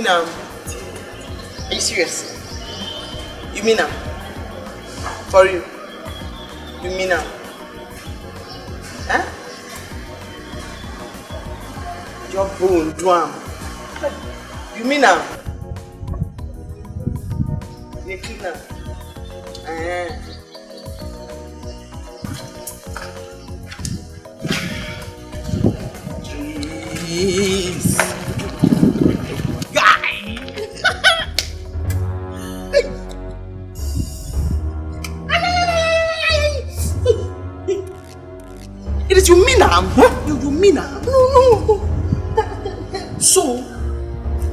Are you serious? You mean am? For you? You mean am? Huh? Your bone, drum. You mean am? You clean am? Jeez. Guy. It is you mean am? Huh? You mean am? No. So,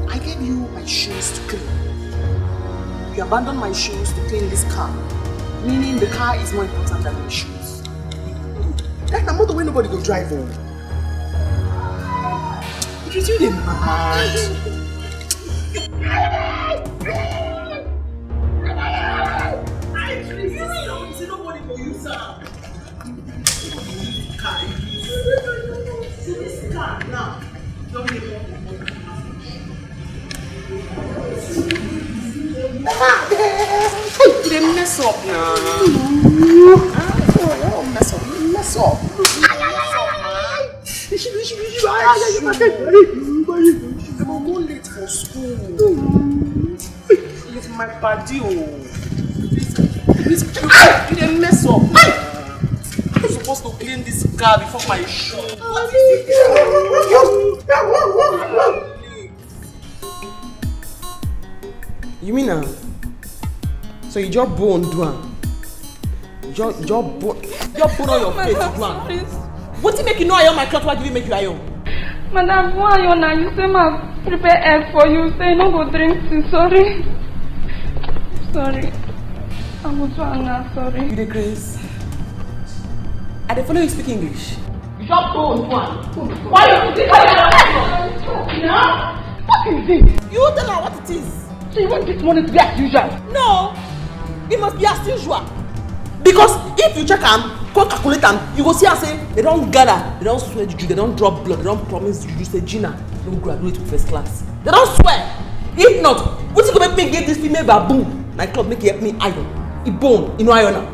I gave you my shoes to clean. You abandoned my shoes to clean this car. Meaning the car is more important than my shoes. Like the motor where nobody go drive on. It is you the mad. Nobody go use her. This car now. Don't get they mess up now. Mess up. I'm more late for school. It's my party. They mess up. I'm supposed to clean this car before my show. You mean now? So you just bone do am? Just bone on your face do am? What do you make you know I own my cloth? Why do you make you iron? Madam, why you now? You say ma prepare egg for you. Say no go drink tea. Sorry. I was wrong. Sorry. You the grace. I dey follow you speak English. You just bone one. Why you think now? What is it? You tell her what it is. So you want this money to be as usual? No, it must be as usual. Because if you check them, go calculate them, you go see and say they don't gather, they don't swear juju, they don't drop blood, they don't promise juju, say Gina, don't graduate with first class. They don't swear. If not, what's it gonna make me get this female baboon? My club make it help me iron. It bone, you know iron now.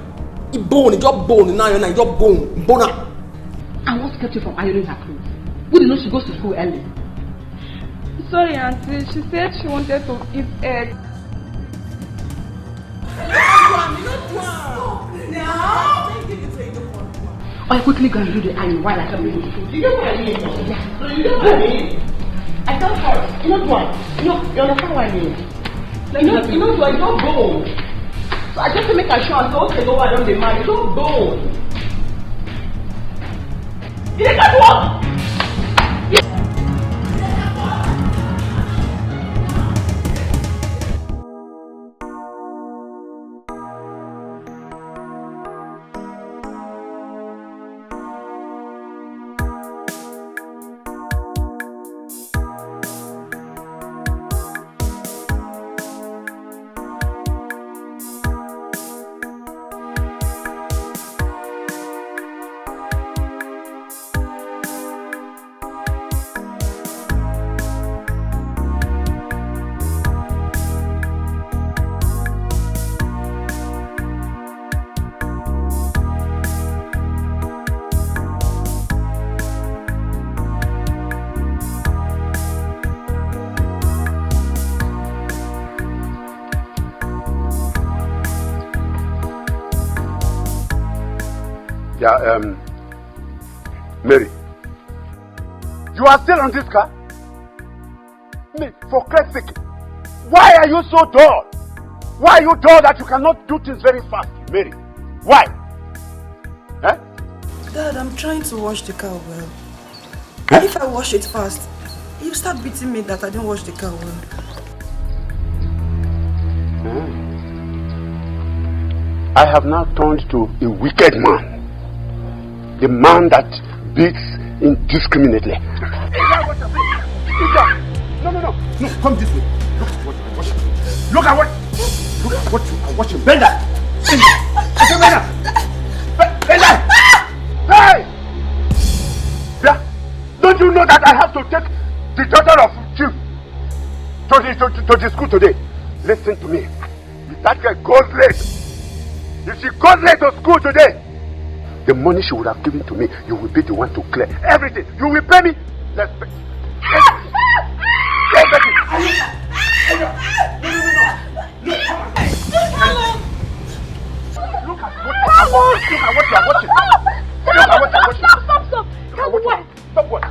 It bone, it just bone, you know iron, it just bone, bone. And what kept you from ironing her clothes? Who did know she goes to school early? Sorry, Auntie. She said she wanted to eat egg. I quickly go and do the iron while I come in. You know what I mean? Yeah. So you know what I mean? I tell her, you know what? You understand what I mean? You know what? You don't go. So I just to make her sure I say, okay, go around the man. You don't go. You can't walk. Yeah, Mary, you are still on this car? For Christ's sake, why are you so dull? Why are you dull that you cannot do things very fast, Mary? Why? Eh? Dad, I'm trying to wash the car well. Eh? If I wash it fast, you start beating me that I didn't wash the car well. I have now turned to a wicked man. The man that beats indiscriminately. No, come this way. Look at what you are watching. Bend that. Bend that. Hey! Yeah. Don't you know that I have to take the daughter of Chief to the school today. Listen to me. If that girl goes late, if she goes late to school today, the money she would have given to me, you will be the one to clear everything. You will pay me. Let's pay. Look at what you are watching. Stop. Stop what?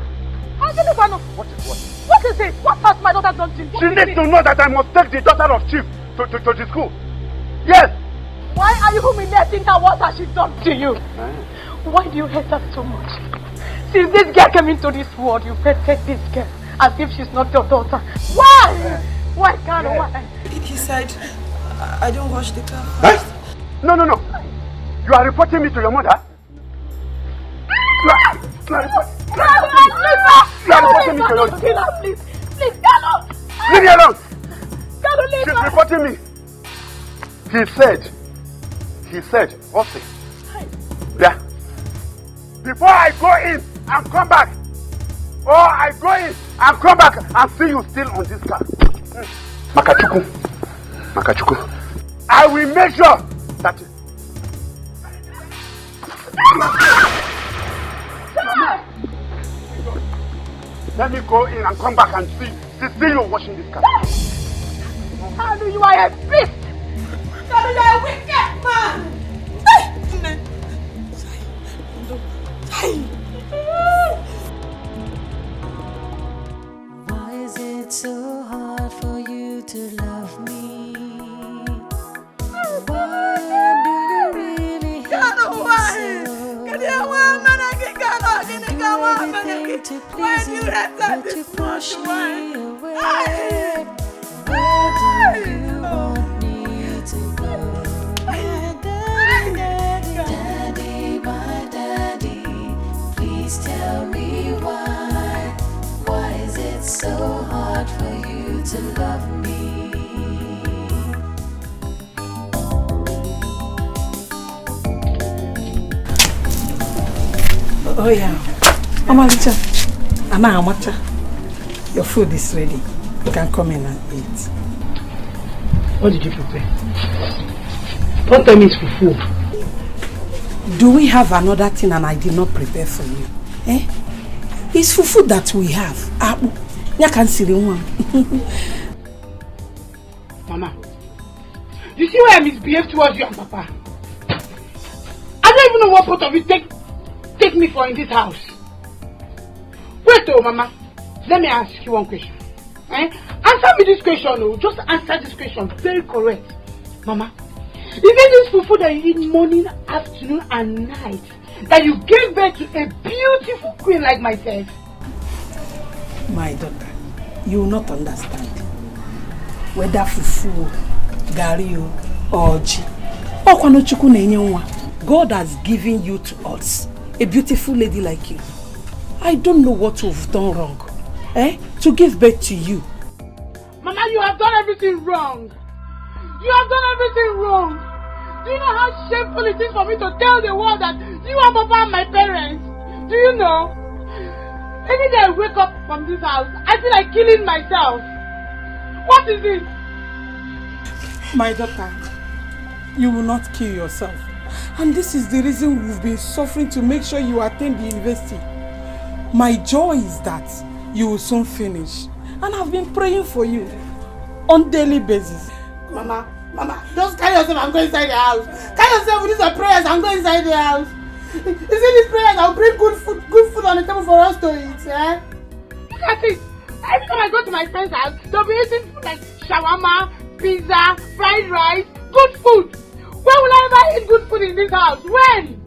What is what? What is it? What has my daughter done to you? She needs to know that I must take the daughter of Chief to the school. Yes. Why are you humiliating her? What has she done to you? Why do you hate her so much? Since this girl came into this world, you protect this girl as if she's not your daughter. Why? Why can't why? He said, I don't wash the car. Huh? No. You are reporting me to your mother? You are reporting me to your mother? Please, Carlo! Leave me alone! Carlo, leave She's her! reporting me. He said, okay. Yeah. Before I go in and come back, or I go in and come back and see you still on this car. Makachuku, I will make sure that... Let me go in and come back and see you washing this car. Carlo, you are a beast! Carlo, you are a wicked man! Why is it so hard for you to love me? Why do you really hate me so? Anything to please you, but you push me away. Where do you want me to go? My daddy, my daddy, please tell me why. Why is it so hard for you to love me? Oh yeah. Amalicha, Amacha, your food is ready. You can come in and eat. What did you prepare? Don't tell me it's fufu. Do we have another thing and I did not prepare for you? Eh? It's fufu that we have. Mama, you see why I misbehave towards you and Papa? I don't even know what part of you take me for in this house. Wait Mama, let me ask you one question. Answer me this question, oh. Just answer this question very correct. Mama, is it this fufu that you eat morning, afternoon and night that you gave birth to a beautiful queen like myself? My daughter, you will not understand. Whether fufu, gari or ji, God has given you to us, a beautiful lady like you. I don't know what we've done wrong, to give birth to you. Mama, you have done everything wrong. You have done everything wrong. Do you know how shameful it is for me to tell the world that you are Papa and my parents? Do you know? Every day I wake up from this house, I feel like killing myself. What is it? My daughter, you will not kill yourself. And this is the reason we've been suffering to make sure you attend the university. My joy is that you will soon finish. And I've been praying for you on daily basis. Mama, just carry yourself and go inside the house. Carry yourself with these prayers and go inside the house. You see these prayers, I'll bring good food on the table for us to eat, eh? Look at it. Every time I go to my friend's house, they'll be eating food like shawarma, pizza, fried rice, good food. When will I ever eat good food in this house? When?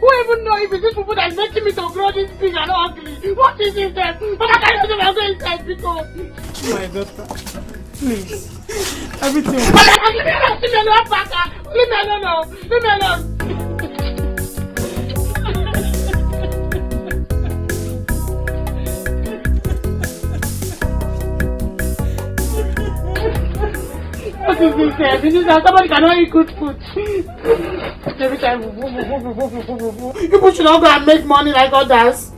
Who even know if it's this food that's making me to grow this big and ugly? What is it then? Mama, carry yourself and go inside because... My daughter, please. Everything will... Leave me alone, Papa. Leave me alone. What is this? This is how somebody cannot eat good food. Every time, people should not go and make money like others.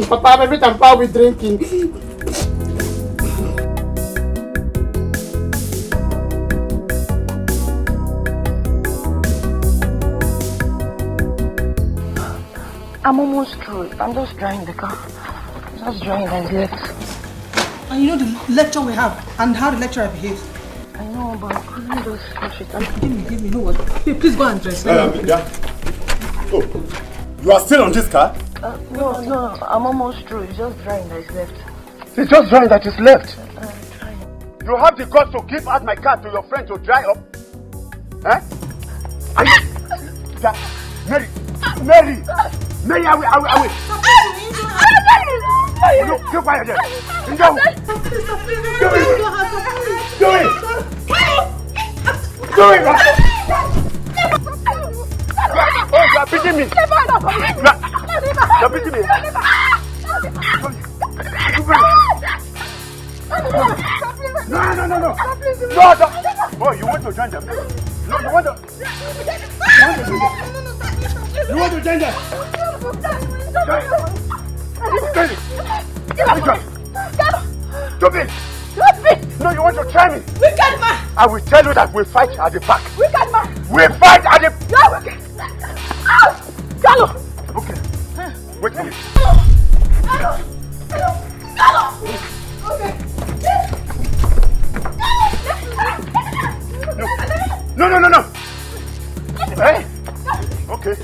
Papa, every time Papa will be drinking. I'm almost through. I'm just drying the car. Just drying and left. And you know the lecture we have and how the lecturer behaves. I know, but I couldn't just push it. Give me, no what? Hey, please go and dress. Yeah. Oh, you are still on this car? No, I'm almost through. It's just drying that is left. It's just drying that is left. You have the guts to give out my car to your friend to dry up? Eh? Yeah. Mary, I will. No, keep quiet there. Do it. Oh, you are beating me. You are beating me. No. Oh, you want to join them? No, you want to join them? Stop it! No, you want to try me? Wicked man! I will tell you that we fight at the back. Wicked man! We fight at the... You're wicked! Gallo! Okay. Wait a minute. Gallo! Okay. No. Hey. Okay.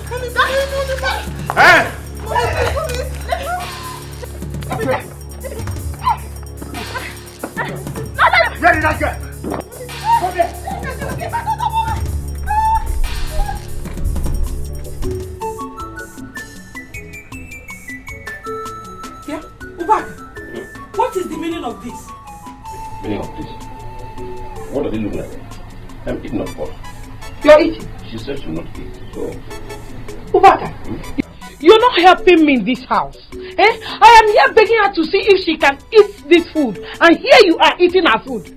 Hey. Where did I get? Come here. Yeah? Ubak, what is the meaning of this? Meaning of this? What are they looking at? I'm eating, of course. You're eating? She said she will not eat, so... Ubaka, you're not helping me in this house. Eh? I am here begging her to see if she can eat this food. And here you are eating her food.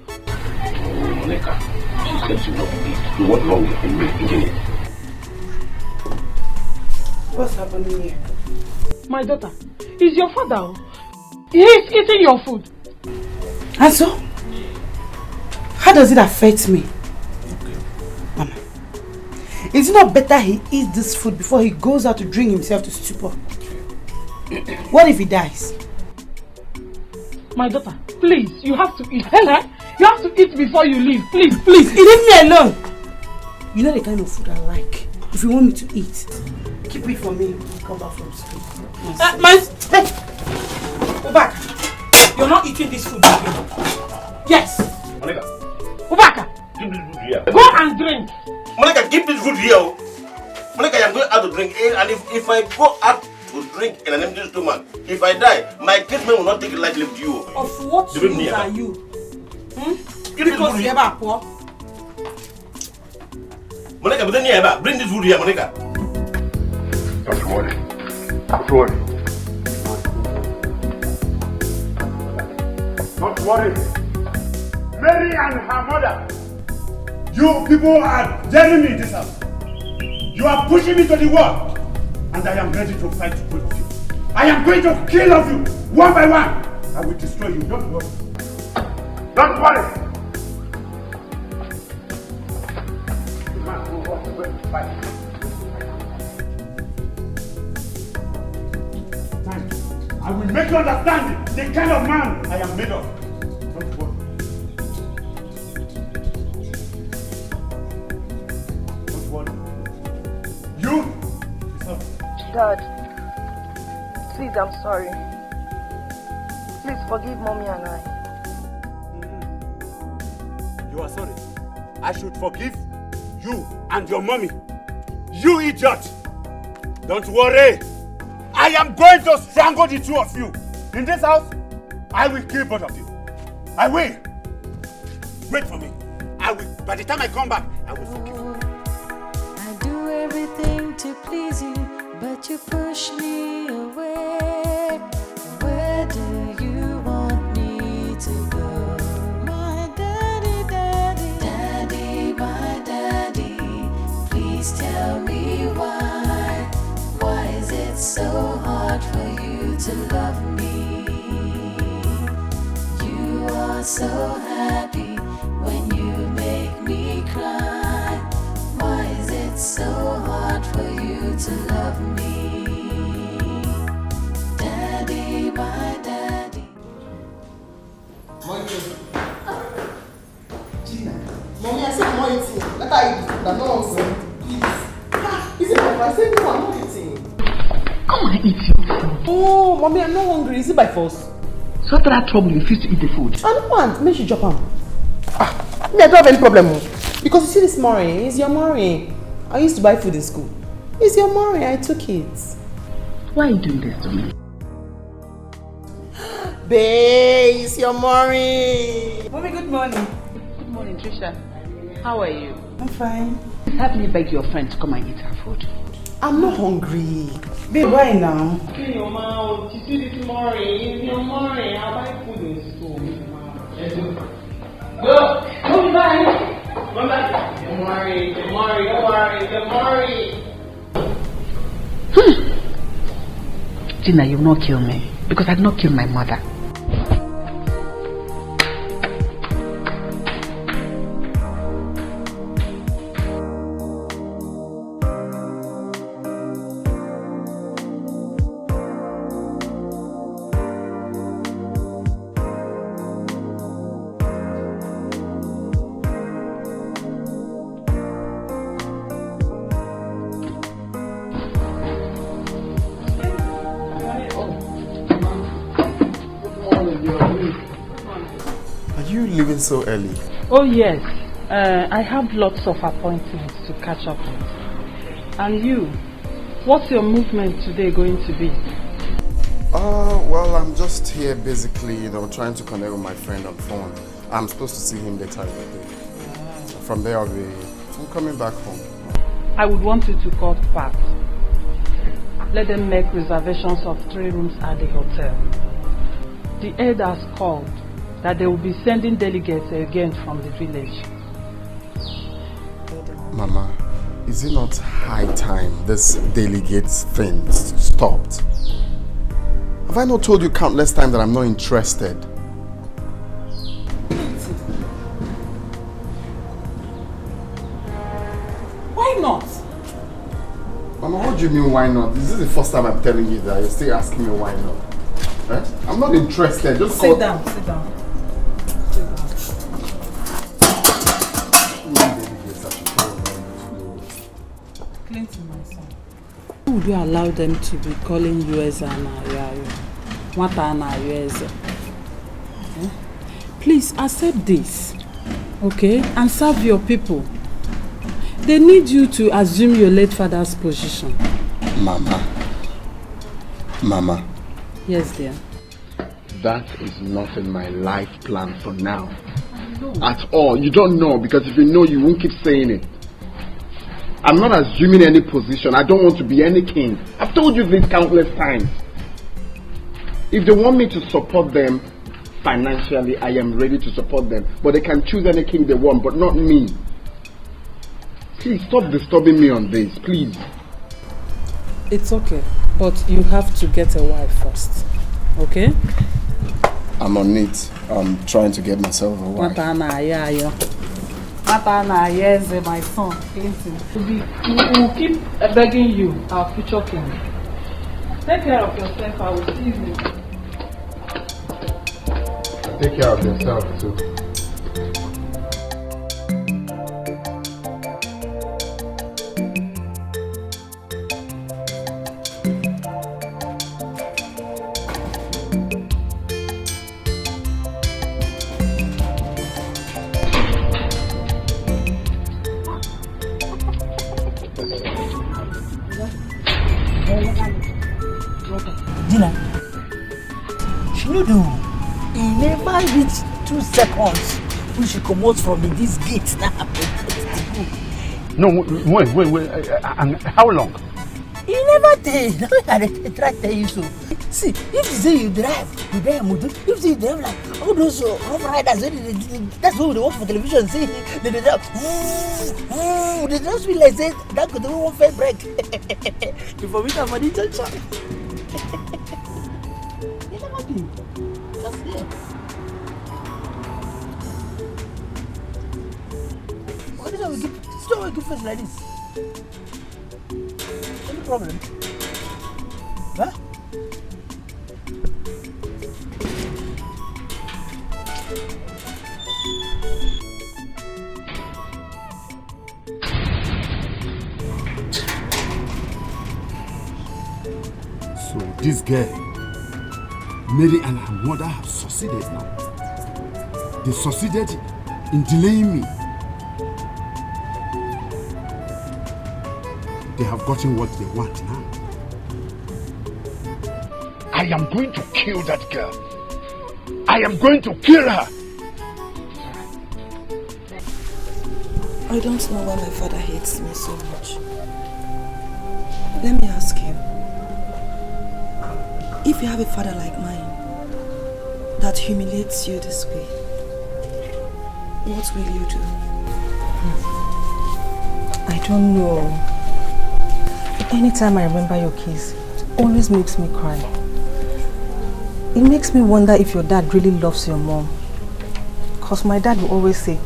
Monica, she said she will not eat. So what wrong with me eating it? What's happening here? My daughter, is your father. He is eating your food. And so? How does it affect me? Mama, is it not better he eats this food before he goes out to drink himself to stupor? What if he dies? My daughter, please, you have to eat. Eh? You have to eat before you leave. Please. Leave me alone. You know the kind of food I like. If you want me to eat, keep it for me when I come back from school. Hey! Ubaka, you're not eating this food again. Yes. Monica, Ubaka, keep this food here. go and drink. Monica, keep this food here. Monica, I am going out to drink. And if I go out to drink in an empty stomach, if I die, my kinsman will not take it lightly with you. Of what use are you? Because you ever poor. Monica, bring this food here, Monica. Don't worry. Don't worry. Mary and her mother. You people are daring me in this house. You are pushing me to the wall. And I am ready to fight both of you. I am going to kill of you, one by one. I will destroy you. Don't worry. Don't worry. The man who walks away to fight. I will make you understand the kind of man I am made of. Don't worry. Don't worry. You, Dad, please, I'm sorry. Please forgive Mommy and I. You are sorry. I should forgive you and your mommy. You idiot! Don't worry. I am going to strangle the two of you. In this house, I will kill both of you. I will. Wait for me. I will. By the time I come back, I will forgive you. I do everything to please you, but you push me away. Where do you want me to go? My daddy, my daddy, please tell me why. Why is it so hard for you to love me? You are so happy when you make me cry. Why is it so hard for you to love me? eating. Let her eat. I'm not hungry. Please. Is it my fault? I said no, I'm not eating. Come and eat your food. Oh, mommy, I'm not hungry. Is it by force? So after that trouble, you refuse to eat the food? I don't want. Make you drop him. Me, I don't have any problem. Because you see this morning, it's your morning. I used to buy food in school. It's your morning. I took it. Why are you doing this to me? Babe, it's your morning. Mommy, good morning. Good morning, Trisha. How are you? I'm fine. Help me beg your friend to come and eat her food. I'm not hungry. Babe, why now? In your mouth. You see this morning. It's your morning. I buy food in school. Let's go. Go. Go back. Come back. Good morning. Good morning. Don't worry. Good morning. Gina, you will not kill me. Because I did not kill my mother. So early? Oh yes, I have lots of appointments to catch up with. And you, what's your movement today going to be? Well, I'm just here basically, trying to connect with my friend on phone. I'm supposed to see him later in the day. From there I'm coming back home. I would want you to call Pat. Let them make reservations of 3 rooms at the hotel. The aide has called that they will be sending delegates again from the village. Mama, is it not high time this delegates thing stopped? Have I not told you countless times that I'm not interested? Why not? Mama, what do you mean why not? This is the first time I'm telling you that. You're still asking me why not. Eh? I'm not interested. Just sit down, sit down. Clinton, my son. Why would you allow them to be calling you as an Ayayo? What an Ayayo? Please accept this, okay? And serve your people. They need you to assume your late father's position. Mama. Yes, dear. That is not in my life plan for now. At all. You don't know, because if you know, you won't keep saying it. I'm not assuming any position. I don't want to be any king. I've told you this countless times. If they want me to support them financially, I am ready to support them. But they can choose any king they want, but not me. Please stop disturbing me on this, please. It's okay, but you have to get a wife first, okay? I'm on it. I'm trying to get myself a wife. Yes, my son, Clinton. We will keep begging you, our future king. Take care of yourself, I will see you later. Take care of yourself too. Gina, she no do. He never reach 2 seconds when she comes from this gate now. No, wait. How long? He never did. I try to tell you so. See, if you say you drive motor. If you say you drive like all those rough riders, that's what they watch for television. See, they drive. They just feel like say that could do one fair break. Before we come on the junction. You never do. Just there. What is that we give? This is why we give face like this. Any problem? Huh? this girl, Mary and her mother have succeeded now. They succeeded in delaying me. They have gotten what they want now. I am going to kill that girl. I am going to kill her. I don't know why my father hates me so much. Let me ask you. If you have a father like mine that humiliates you this way, what will you do? I don't know. Anytime I remember your case, it always makes me cry. It makes me wonder if your dad really loves your mom. Because my dad will always say,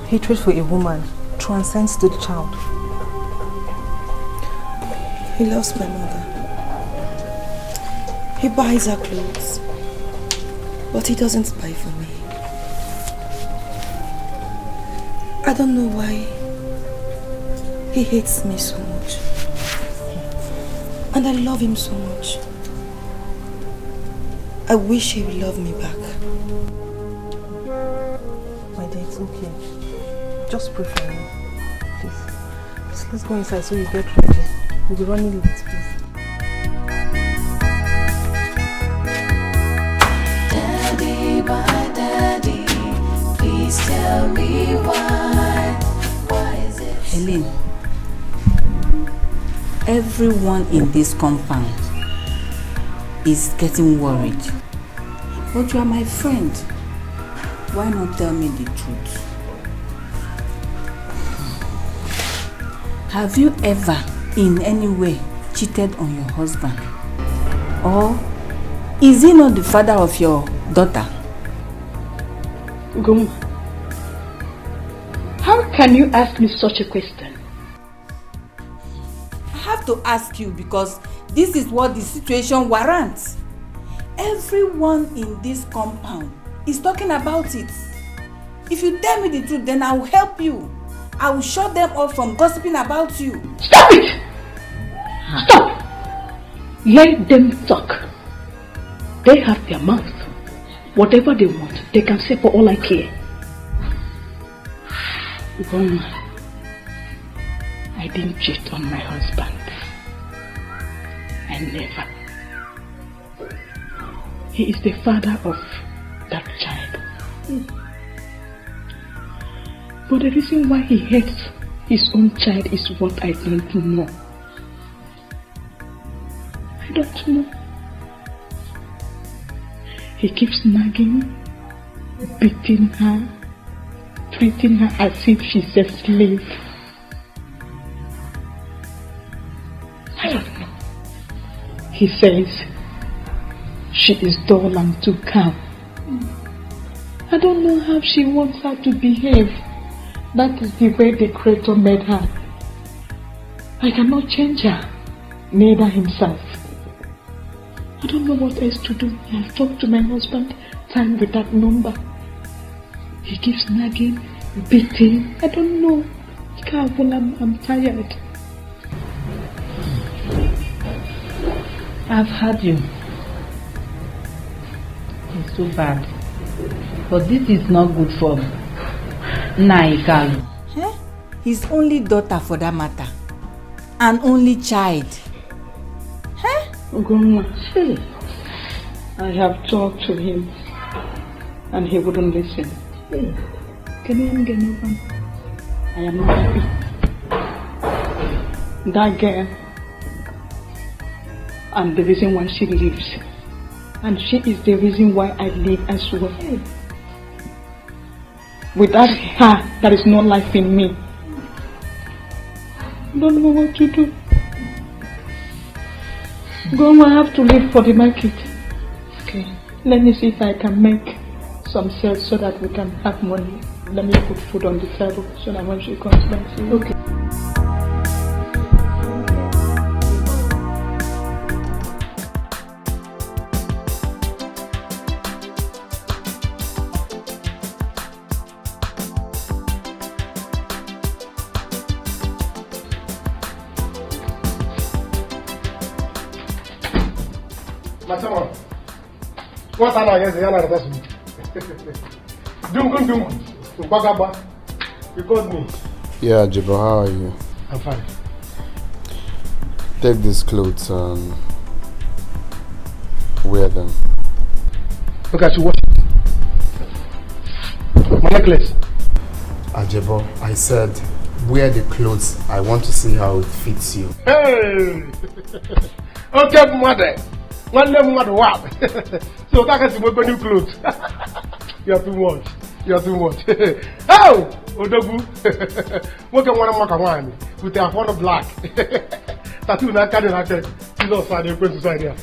hatred for a woman transcends to the child. He loves my mother. He buys her clothes, but he doesn't buy for me. I don't know why he hates me so much. And I love him so much. I wish he would love me back. My dear, it's okay. Just pray for me. Please. Let's go inside so you get ready. We'll be running late, please. Daddy, my daddy, please tell me why. Why is it? Helen, everyone in this compound is getting worried. But you are my friend. Why not tell me the truth? Have you ever in any way cheated on your husband? Or is he not the father of your daughter? Guma, how can you ask me such a question? I have to ask you because this is what the situation warrants. Everyone in this compound is talking about it. If you tell me the truth, then I will help you. I will shut them off from gossiping about you. Stop it! Stop! Let them talk. They have their mouth. Whatever they want, they can say for all I care. Goma, I didn't cheat on my husband. I never. He is the father of that child. But the reason why he hates his own child is what I don't know. I don't know. He keeps nagging, beating her, treating her as if she's a slave. I don't know. He says she is dull and too calm. I don't know how she wants her to behave. That is the way the Creator made her. I cannot change her, neither himself. I don't know what else to do. I have talked to my husband time without number. He keeps nagging, beating. I don't know. I'm tired. I've heard you. It's so bad. But this is not good for Naikalu. His only daughter for that matter. An only child. Grandma, I have talked to him and he wouldn't listen. I am not happy. That girl, I'm the reason why she lives. And she is the reason why I live as well. Without her, there is no life in me. I don't know what to do. Grandma, I have to leave for the market. Okay. Let me see if I can make some sales so that we can have money. Let me put food on the table so that when she comes back, she okay. Macam what are you saying? Yana that's me. Dungu. Bagaba. You called me. Yeah, Jibo, how are you? I'm fine. Take these clothes and wear them. Look at you, watch it. My necklace. Ajebo, I said, wear the clothes. I want to see how it fits you. Hey! Okay, mother. One name, mother, wow. So, that is my new clothes. You are too much. You are too much. Oh! Odogu. What can one make a wine with a phone of black? Tattoo na card na card. Jesus, I don't going to sign here.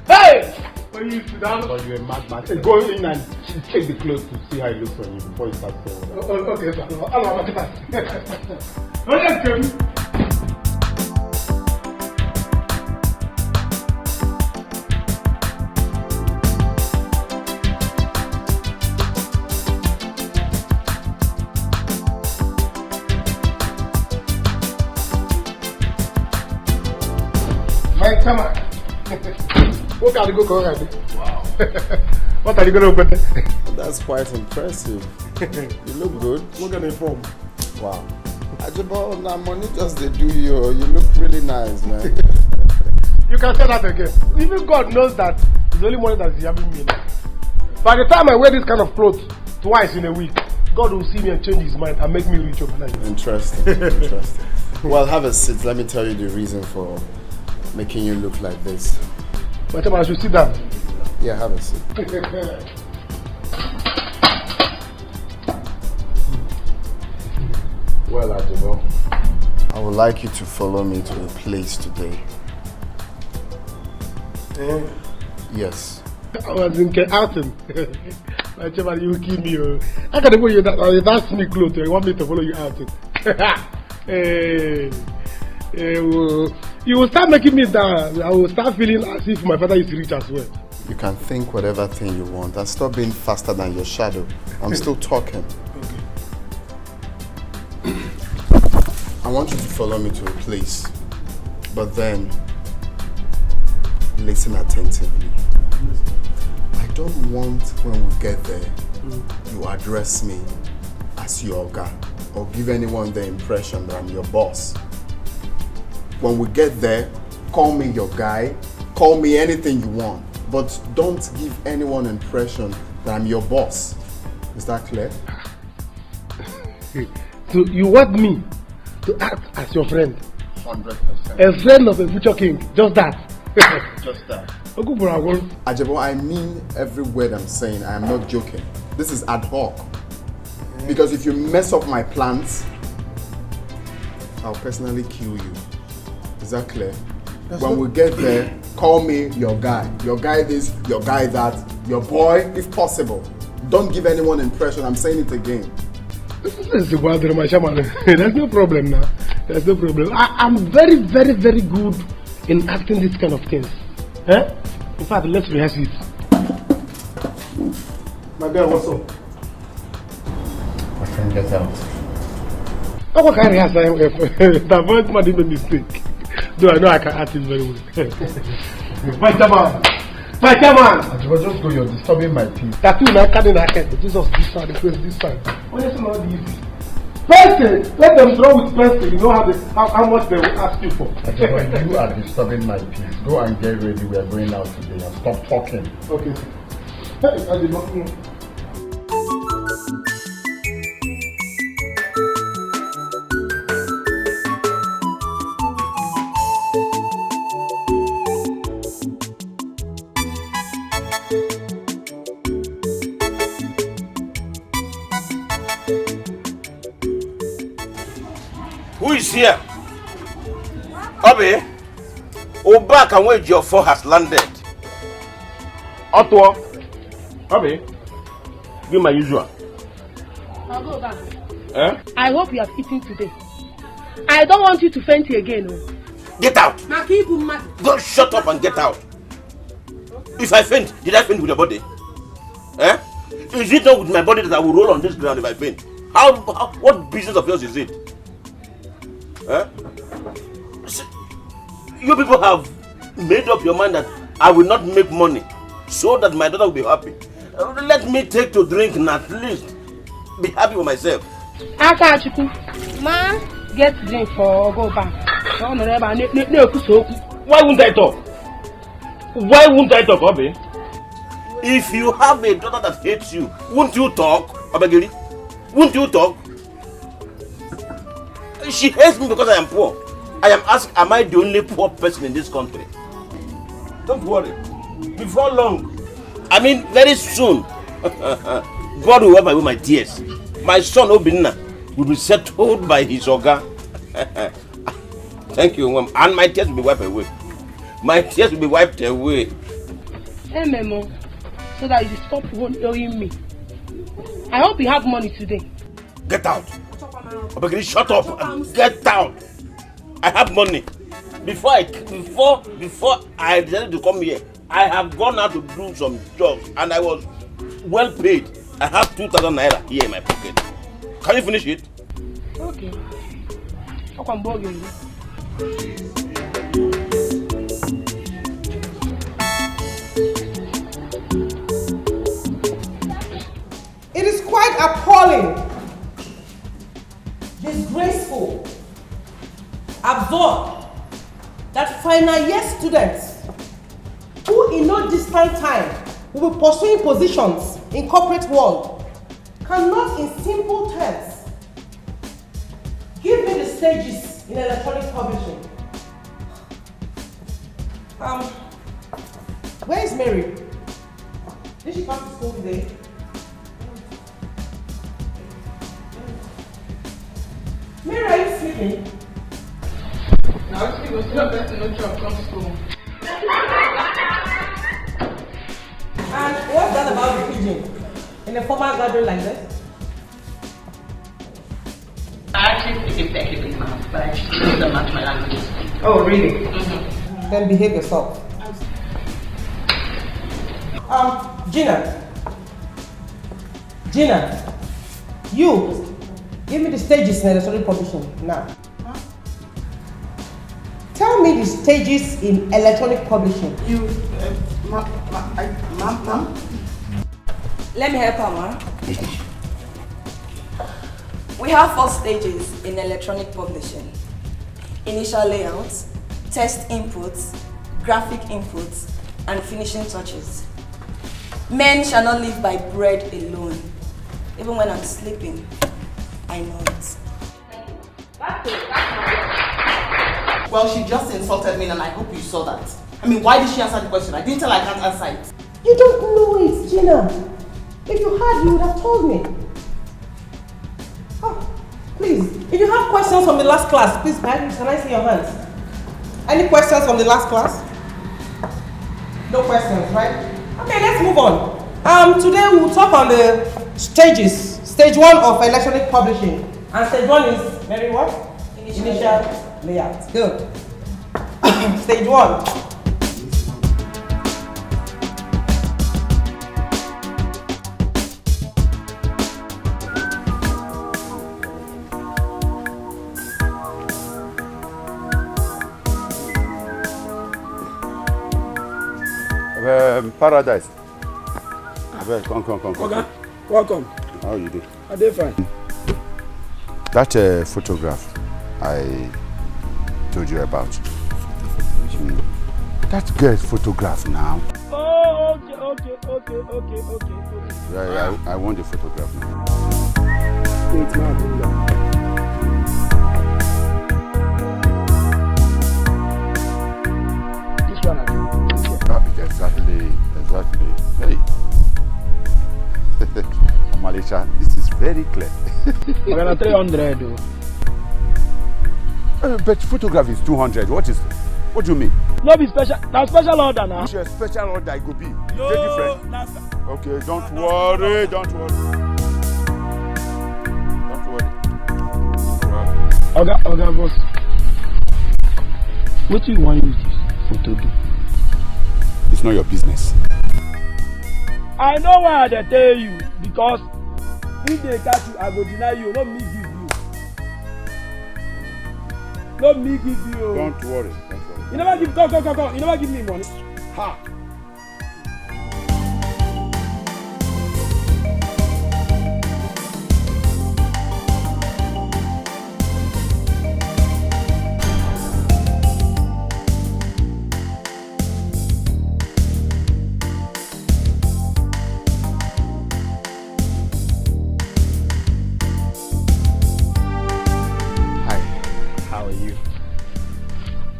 Hey! When you sit down, But you're a madman. Go in and check the clothes to see how it looks on you before you start saying that. okay, sir. I'll make it. Okay. Mike, come on. What are you going to go? Wow. What are you going to open? That's quite impressive. You look good. Look at the form. Wow. Ajebo, now money just they do you. You look really nice, man. You can say that again. Even God knows that it's the only money that is having me now. By the time I wear this kind of clothes twice in a week, God will see me and change his mind and make me rich overnight. Interesting. Interesting. Well, have a seat. Let me tell you the reason for making you look like this. But I should sit down. Yeah, have a seat. Well, Ajebo, I would like you to follow me to a place today. Yes. I was in outing. My chairman, you will kill me. I can't follow you that's me clothes. You want me to follow you outing? You will start making me down. I will start feeling as if my father is rich as well. You can think whatever thing you want and stop being faster than your shadow. I'm still talking. Okay. I want you to follow me to a place, but then listen attentively. I don't want when we get there, you address me as your guy or give anyone the impression that I'm your boss. When we get there, call me your guy, call me anything you want, but don't give anyone impression that I'm your boss. Is that clear? So you want me to act as your friend? 100%. A friend of a future king, just that. Just that. Ajebo, I mean every word I'm saying. I am not joking. This is ad hoc. Because if you mess up my plans, I'll personally kill you. Is that clear? When we get there, call me your guy. Your guy this, your guy that, your boy, if possible. Don't give anyone impression. I'm saying it again. There's no problem now. There's no problem. I'm very, very, very good in acting this kind of things. Eh? In fact, let's rehearse it. My girl, what's up? My friend, get out. How can I rehearse? The voice might make a mistake. Though I know I can act it very well. My chairman! My chairman! Just go, you're disturbing my peace. Tattoo na card in her head. Jesus this side, the face this side. Honestly, not easy. First, let them draw with pencil. You know how much they will ask you for. You are disturbing my peace. Go and get ready. We are going out today and stop talking. Okay. Hey, I did not know. Who is here? Obi, Oba can wait your four has landed. Otto, Obi, give my usual. I'll go back. Eh? I hope you have eaten today. I don't want you to faint again. Get out! Don't shut up and get out. If I faint, did I faint with your body? Eh? Is it not with my body that I will roll on this ground if I faint? What business of yours is it? Eh? You people have made up your mind that I will not make money so that my daughter will be happy. Let me take to drink and at least be happy with myself. Ma, get drink for go back. Why won't I talk? Why won't I talk, Obi? If you have a daughter that hates you, won't you talk, Obagiri? Won't you talk? She hates me because I am poor. I am asking, am I the only poor person in this country? Don't worry. Before long, I mean very soon, God will wipe away my tears. My son Obinna will be settled by his Oga. Thank you, Mom. And my tears will be wiped away. My tears will be wiped away. Hey, Memo, so that you stop owing me. I hope you have money today. Get out. Obagiri, shut up and get out. I have money. Before I decided to come here, I have gone out to do some jobs and I was well paid. I have 2,000 naira here in my pocket. Can you finish it? Okay. I can borrow you. It is quite appalling, disgraceful, absurd that final year students who in no distant time will be pursuing positions in corporate world cannot in simple terms give me the stages in electronic publishing. Where is Mary? Did she come to school today? Mary, are you sleeping? Now, she was still best to no job come to school. And what's that about the pigeon? In a formal gathering like this? I actually speak effectively, ma'am, but I just don't match my language. Oh, really? Mm-hmm. Then behave yourself. Gina, you give me the stages in electronic publishing now. Huh? Tell me the stages in electronic publishing. Ma'am? Let me help her, ma'am. We have 4 stages in electronic publishing. Initial layouts, test inputs, graphic inputs, and finishing touches. Men shall not live by bread alone. Even when I'm sleeping, I know it. Well, she just insulted me and I hope you saw that. I mean, why did she answer the question? I didn't tell her I can't answer it. You don't know it, Gina. If you had, you would have told me. Oh, please, if you have questions from the last class, please, can I see your hands? Any questions from the last class? No questions, right? Okay, let's move on. Today we'll talk on the stages. Stage 1 of electronic publishing. And stage 1 is very what? Initial layout. Good. Stage 1. Paradise. Come. Okay. Welcome. How are you doing? I did fine. That photograph I told you about. That girl's photograph now. Oh, okay. Yeah, I want the photograph now. Wait, man. This one I do. Exactly. Hey. Malisha, this is very clear. I'm gonna 300 though. But photograph is 200. What do you mean? No be special. Now special order now. It's a special order it could be. No, different. Okay, don't worry. Okay, boss. What do you want to use this photo do? It's not your business. I know why they tell you, because if they catch you, I go deny you. Not me give you. Don't worry. You never give. Go. You never give me money. Ha!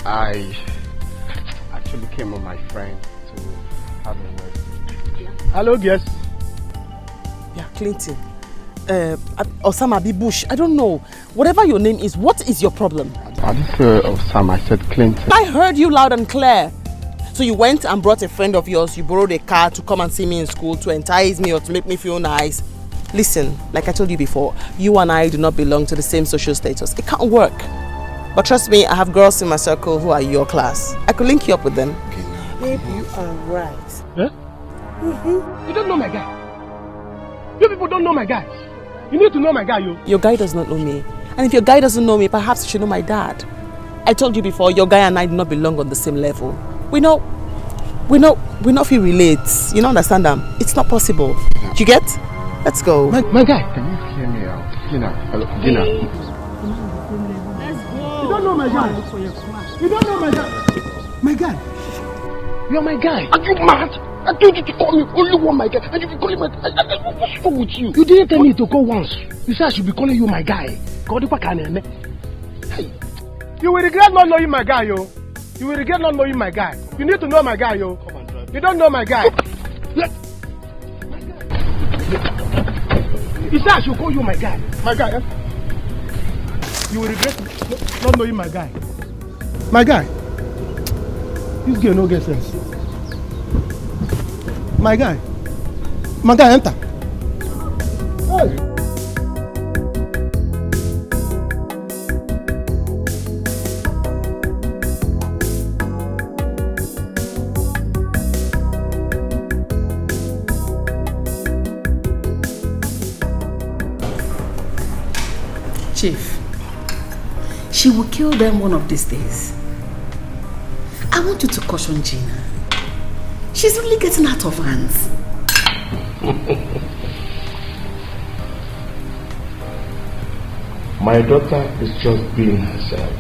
I actually came with my friend to have a word. Hello, yes. Yeah, Clinton. Osama B. Bush, I don't know. Whatever your name is, what is your problem? I didn't say Osama, I said Clinton. I heard you loud and clear. So you went and brought a friend of yours, you borrowed a car to come and see me in school, to entice me or to make me feel nice. Listen, like I told you before, you and I do not belong to the same social status. It can't work. But trust me, I have girls in my circle who are your class. I could link you up with them. Babe, you are right. Huh? You don't know my guy. You people don't know my guy. You need to know my guy, you. Your guy does not know me. And if your guy doesn't know me, perhaps you should know my dad. I told you before, your guy and I do not belong on the same level. We not feel relate. You don't understand them? It's not possible. Do you get? Let's go. My guy. Can you hear me out? Gina, hello, Gina. Let's go. You don't know my guy. You don't know my guy. My guy. You are my guy. Are you mad? I told you to call me only one my guy, and you be calling my guy. What's wrong with you? You didn't tell me to call once. You said I should be calling you my guy. Hey. You will regret not knowing my guy, yo. You will regret not knowing my guy. You need to know my guy, yo. Come on, drive. You don't know my guy. You said I should call you my guy. My guy, eh? You will regret not knowing my guy. My guy. This girl no get sense. My guy. My guy, enter. Hey. Chief, she will kill them one of these days. I want you to caution Gina. She's really getting out of hands. My daughter is just being herself.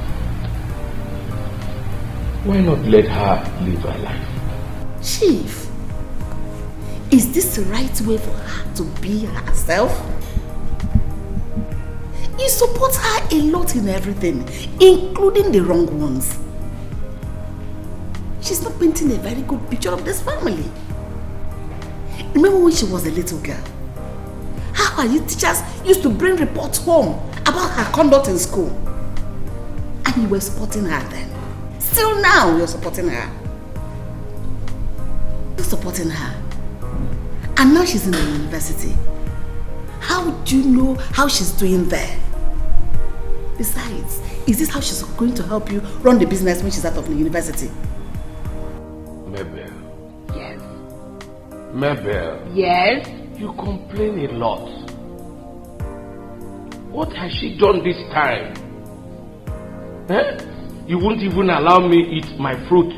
Why not let her live her life? Chief, is this the right way for her to be herself? You support her a lot in everything, including the wrong ones. She's not painting a very good picture of this family. Remember when she was a little girl? How her youth teachers used to bring reports home about her conduct in school. And you were supporting her then. Still now you're supporting her. You're supporting her. And now she's in the university. How do you know how she's doing there? Besides, is this how she's going to help you run the business when she's out of the university? Mabel. Yes. Mabel. Yes? You complain a lot. What has she done this time? Eh? You won't even allow me eat my fruit.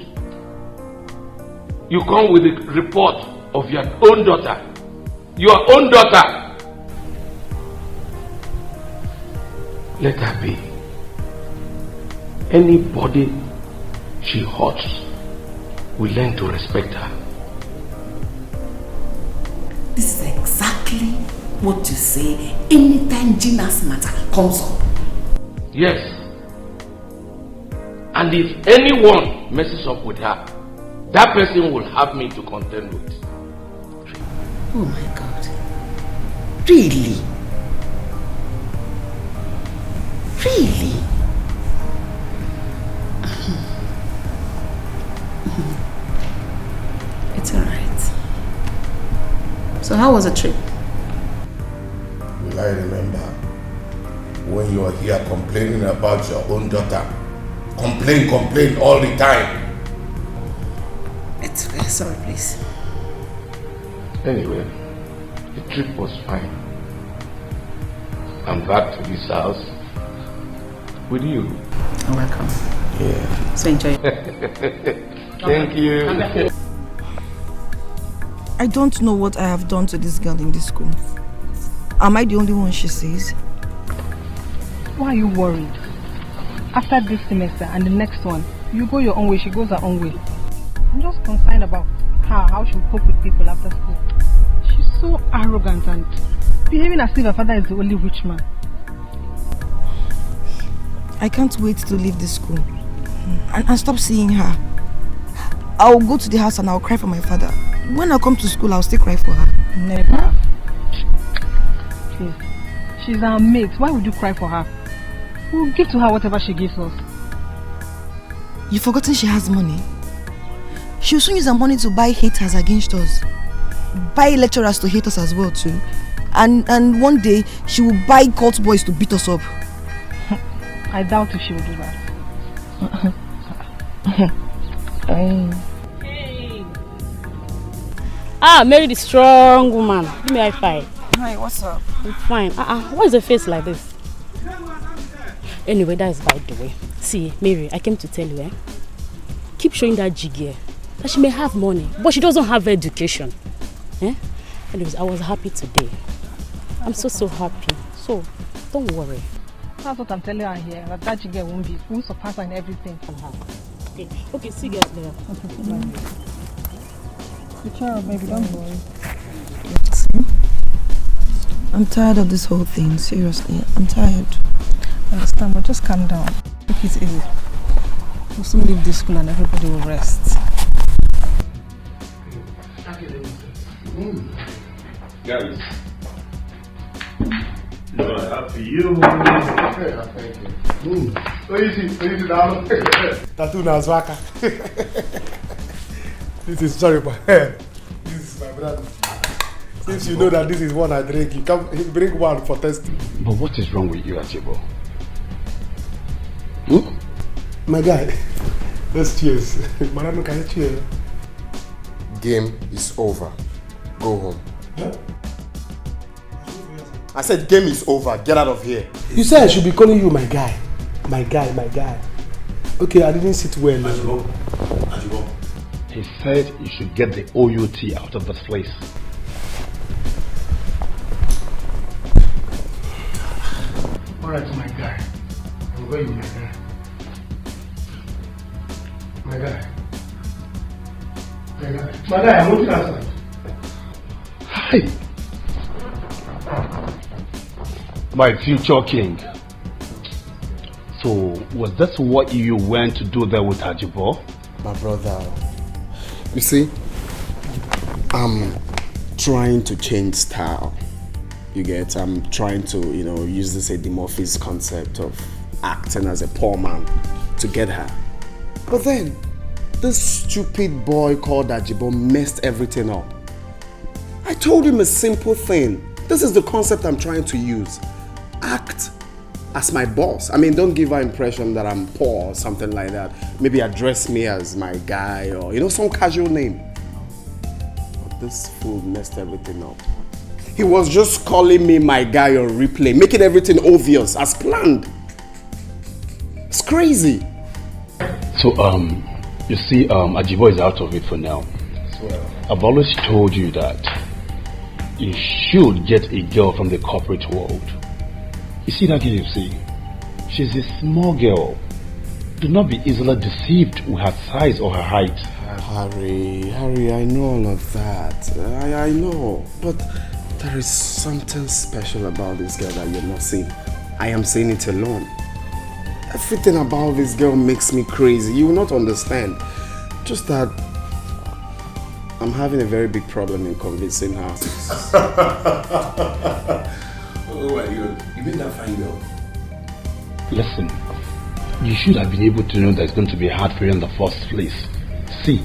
You come with a report of your own daughter. Your own daughter. Let her be. Anybody she hurts will learn to respect her. This is exactly what you say anytime Gina's matter comes up. Yes. And if anyone messes up with her, that person will have me to contend with. Oh my God. Really? Really? It's alright. So how was the trip? Will I remember when you were here complaining about your own daughter? Complain all the time. It's okay, sorry please. Anyway, the trip was fine. I'm back to this house with you. You're welcome. Yeah. So enjoy. Thank you. I don't know what I have done to this girl in this school. Am I the only one she sees? Why are you worried? After this semester and the next one, you go your own way, she goes her own way. I'm just concerned about her, how she will cope with people after school. She's so arrogant and behaving as if her father is the only rich man. I can't wait to leave this school. and stop seeing her. I'll go to the house and I'll cry for my father. When I come to school, I'll still cry for her. Never. Please. She's our mate. Why would you cry for her? We'll give to her whatever she gives us. You've forgotten she has money? She'll soon use her money to buy haters against us. Buy lecturers to hate us as well too. And one day, she will buy cult boys to beat us up. I doubt if she will do that. Ah, Mary the strong woman. Give me a high five. Hi, what's up? I'm fine. Why is the face like this? Anyway, that is by the way. See, Mary, I came to tell you, keep showing that jiggy that she may have money, but she doesn't have education. Anyways, I was happy today. I'm so happy. So, don't worry. That's what I'm telling her here. That jiggy won't surpass her in everything. Okay, see you guys later. Good job, baby, don't worry. I'm tired of this whole thing, seriously. I'm tired. I understand, but just calm down. Take it easy. We'll soon leave this school and everybody will rest. Guys, happy you. Thank you. Easy now. Tattoo now, Zwaka. This is sorry, but this is my brother. Since you know that this is one I drink, you come bring one for testing. But what is wrong with you, Ajibo? My guy, let's cheers. Madam, can you cheer? Game is over. Go home. Huh? I said game is over. Get out of here. You said I should be calling you my guy. My guy. Okay, I didn't sit well. Ajibo. He said you should get the OUT out of this place. Alright, my guy. I'm going, my guy. My guy, I'm looking outside. Hi. My future king. So, was that what you went to do there with Ajibo? My brother, you see, I'm trying to change style. You get, I'm trying to, use this Eddie Murphy's concept of acting as a poor man to get her. But then, this stupid boy called Ajibo messed everything up. I told him a simple thing. This is the concept I'm trying to use. Act as my boss. I mean, don't give her impression that I'm poor or something like that. Maybe address me as my guy or, some casual name. But this fool messed everything up. He was just calling me my guy on replay, making everything obvious as planned. It's crazy. So, you see, Ajibo is out of it for now. I've always told you that you should get a girl from the corporate world. You see that girl you see? She's a small girl. Do not be easily deceived with her size or her height. Harry, I know all of that. I know. But there is something special about this girl that you're not seeing. I am saying it alone. Everything about this girl makes me crazy. You will not understand. Just that I'm having a very big problem in convincing her. Oh my God, you made that fine girl. Listen, you should have been able to know that it's going to be hard for you in the first place. See,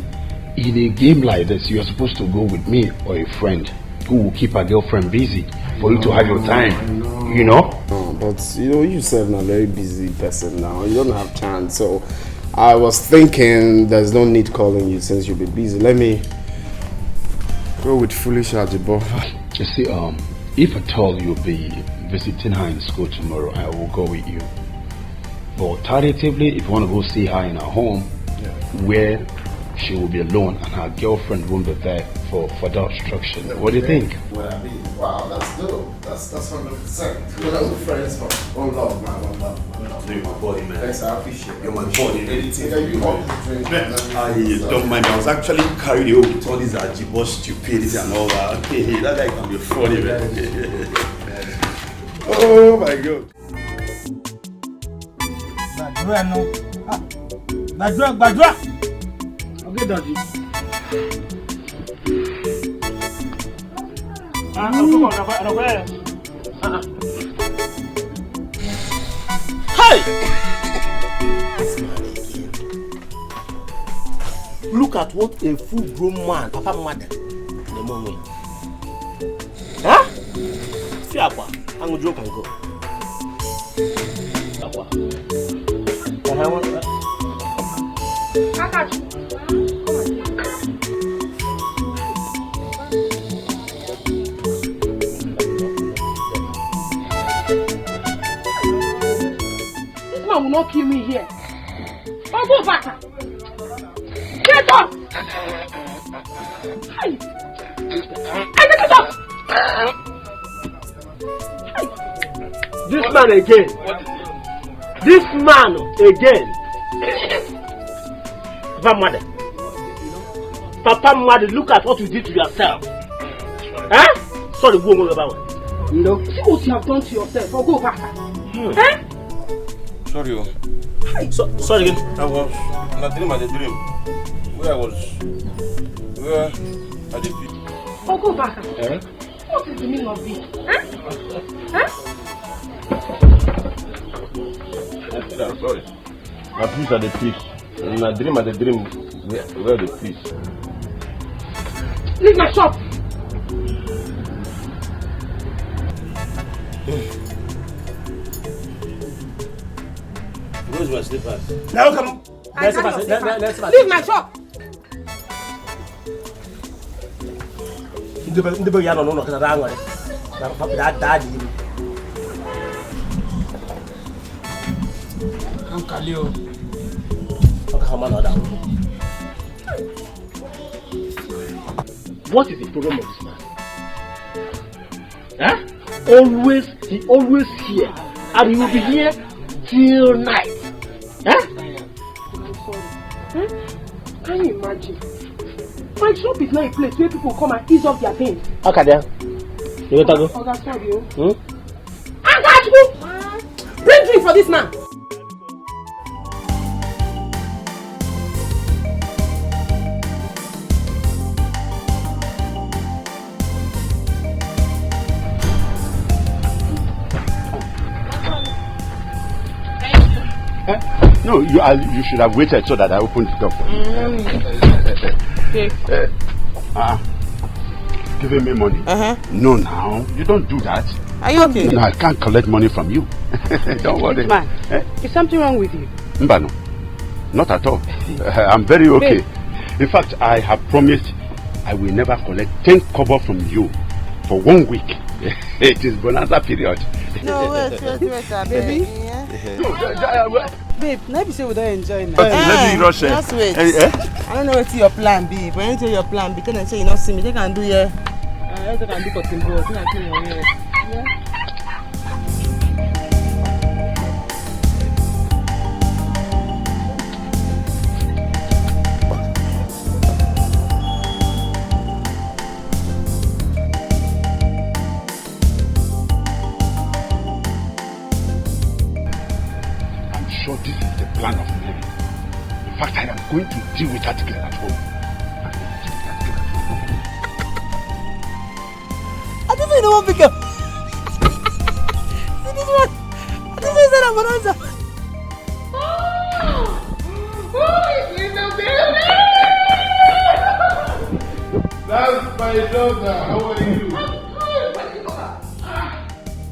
in a game like this, you're supposed to go with me or a friend who will keep a girlfriend busy for you to have your time. No, but you yourself are a very busy person now. You don't have chance. So I was thinking there's no need calling you since you'll be busy. Let me go with foolish Ajibo. You see, if at all you'll be visiting her in school tomorrow, I will go with you. But alternatively, if you want to go see her in her home, where she will be alone and her girlfriend won't be there for further obstruction. What do you think? Well, I mean, wow, that's dope. That's 100%. We're good friends, but one love, man, one love. You're my body, man. Thanks, I appreciate it. You're my body. Anything Yeah, you want to drink. I don't mind. I was actually carried away with all these Ajibo stupidity and all that. That guy can be funny, man. Oh my God. Badra. Okay, Daddy. Hey! Look at what a full-grown man, Papa Mother, in the moment. Huh? See, Papa, I'm going to joke and go. Papa. This man will not kill me here. I'll go back. Get up! Hey! Get up! This man again. This man again. Papa Mother, look at what you did to yourself. Huh? Sorry, go on about it. You know, see what you have done to yourself. I'll go back. Eh? Sorry. Sorry again. I was not dream at the dream. Where I was. Where I did it. I'll go back. What is the meaning of this? I'm sorry. My police are the police. In a dream at the dream, where the police? Leave my shop! Where's my slippers? Now come. Leave my shop! What is the problem of this man? Huh? He always here, and he will be here till night. Huh? I'm sorry. Can you imagine? My shop is not a place where people come and ease off their pain. Okay, then. You want to go? Okay, sorry. I got you! Bring drink for this man! No, you should have waited so that I opened the door. Giving me money? No, now you don't do that. Are you okay? No, I can't collect money from you. Don't worry. Man, is something wrong with you? Mbano, not at all. I'm very okay. In fact, I have promised I will never collect 10 kobo from you for 1 week. It is bonanza period. No, wait, baby. Babe, now you say we don't enjoy now. Let me rush. Just wait. I don't know what's your plan B, but anything your plan B, can I say you not see me? They can do here. I can do for Timbo. Yeah. Sure, this is the plan of Mary. In fact, I am going to deal with that girl at home. I don't know what because this one. I don't know that I'm an answer. Who is in the building? That's my daughter. How are you?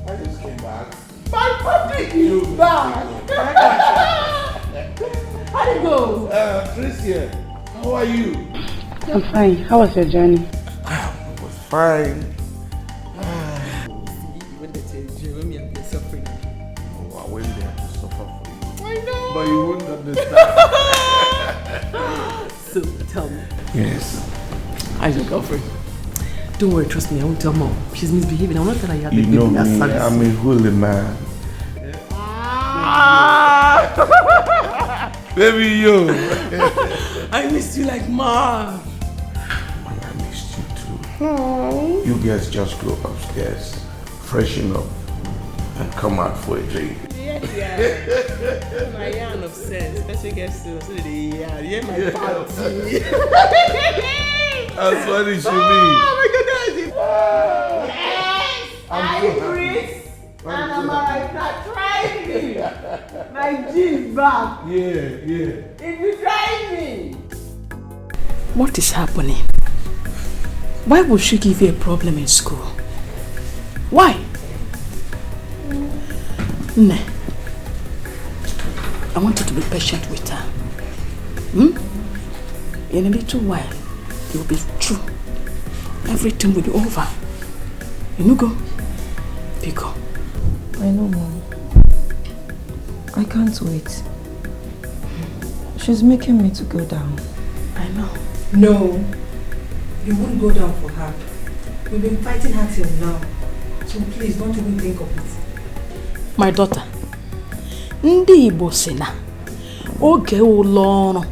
I just came back. My puppy is back. How did it go? Christian, how are you? I'm fine. How was your journey? It was fine. When they tell you, when me are suffering. Oh, I went there to suffer for you. I know. But you won't understand. So, tell me. Yes. How's your girlfriend? Don't worry, trust me, I won't tell mom. She's misbehaving. I won't tell her you have You the know baby. me, I'm a holy man. Baby, yo. I missed you like mom. I missed you too. You guys just go upstairs, freshen up, and come out for a drink. Yeah. My yarn of sense. Special guest to so the yarn. Yeah, my party. That's funny, Shimi. Oh my goodness. Yes. I agree. And I'm alright. Now try me. My jeans back. Yeah. If you try me. What is happening? Why would she give you a problem in school? Why? Nah. I want you to be patient with her. In a little while, it will be true. Everything will be over. You know, go. Pico. I know, Mom. I can't wait. She's making me to go down. I know. No. You won't go down for her. We've been fighting her till now. So please, don't even think of it. My daughter, ndị Igbo sị na oge ụlọ ọrụ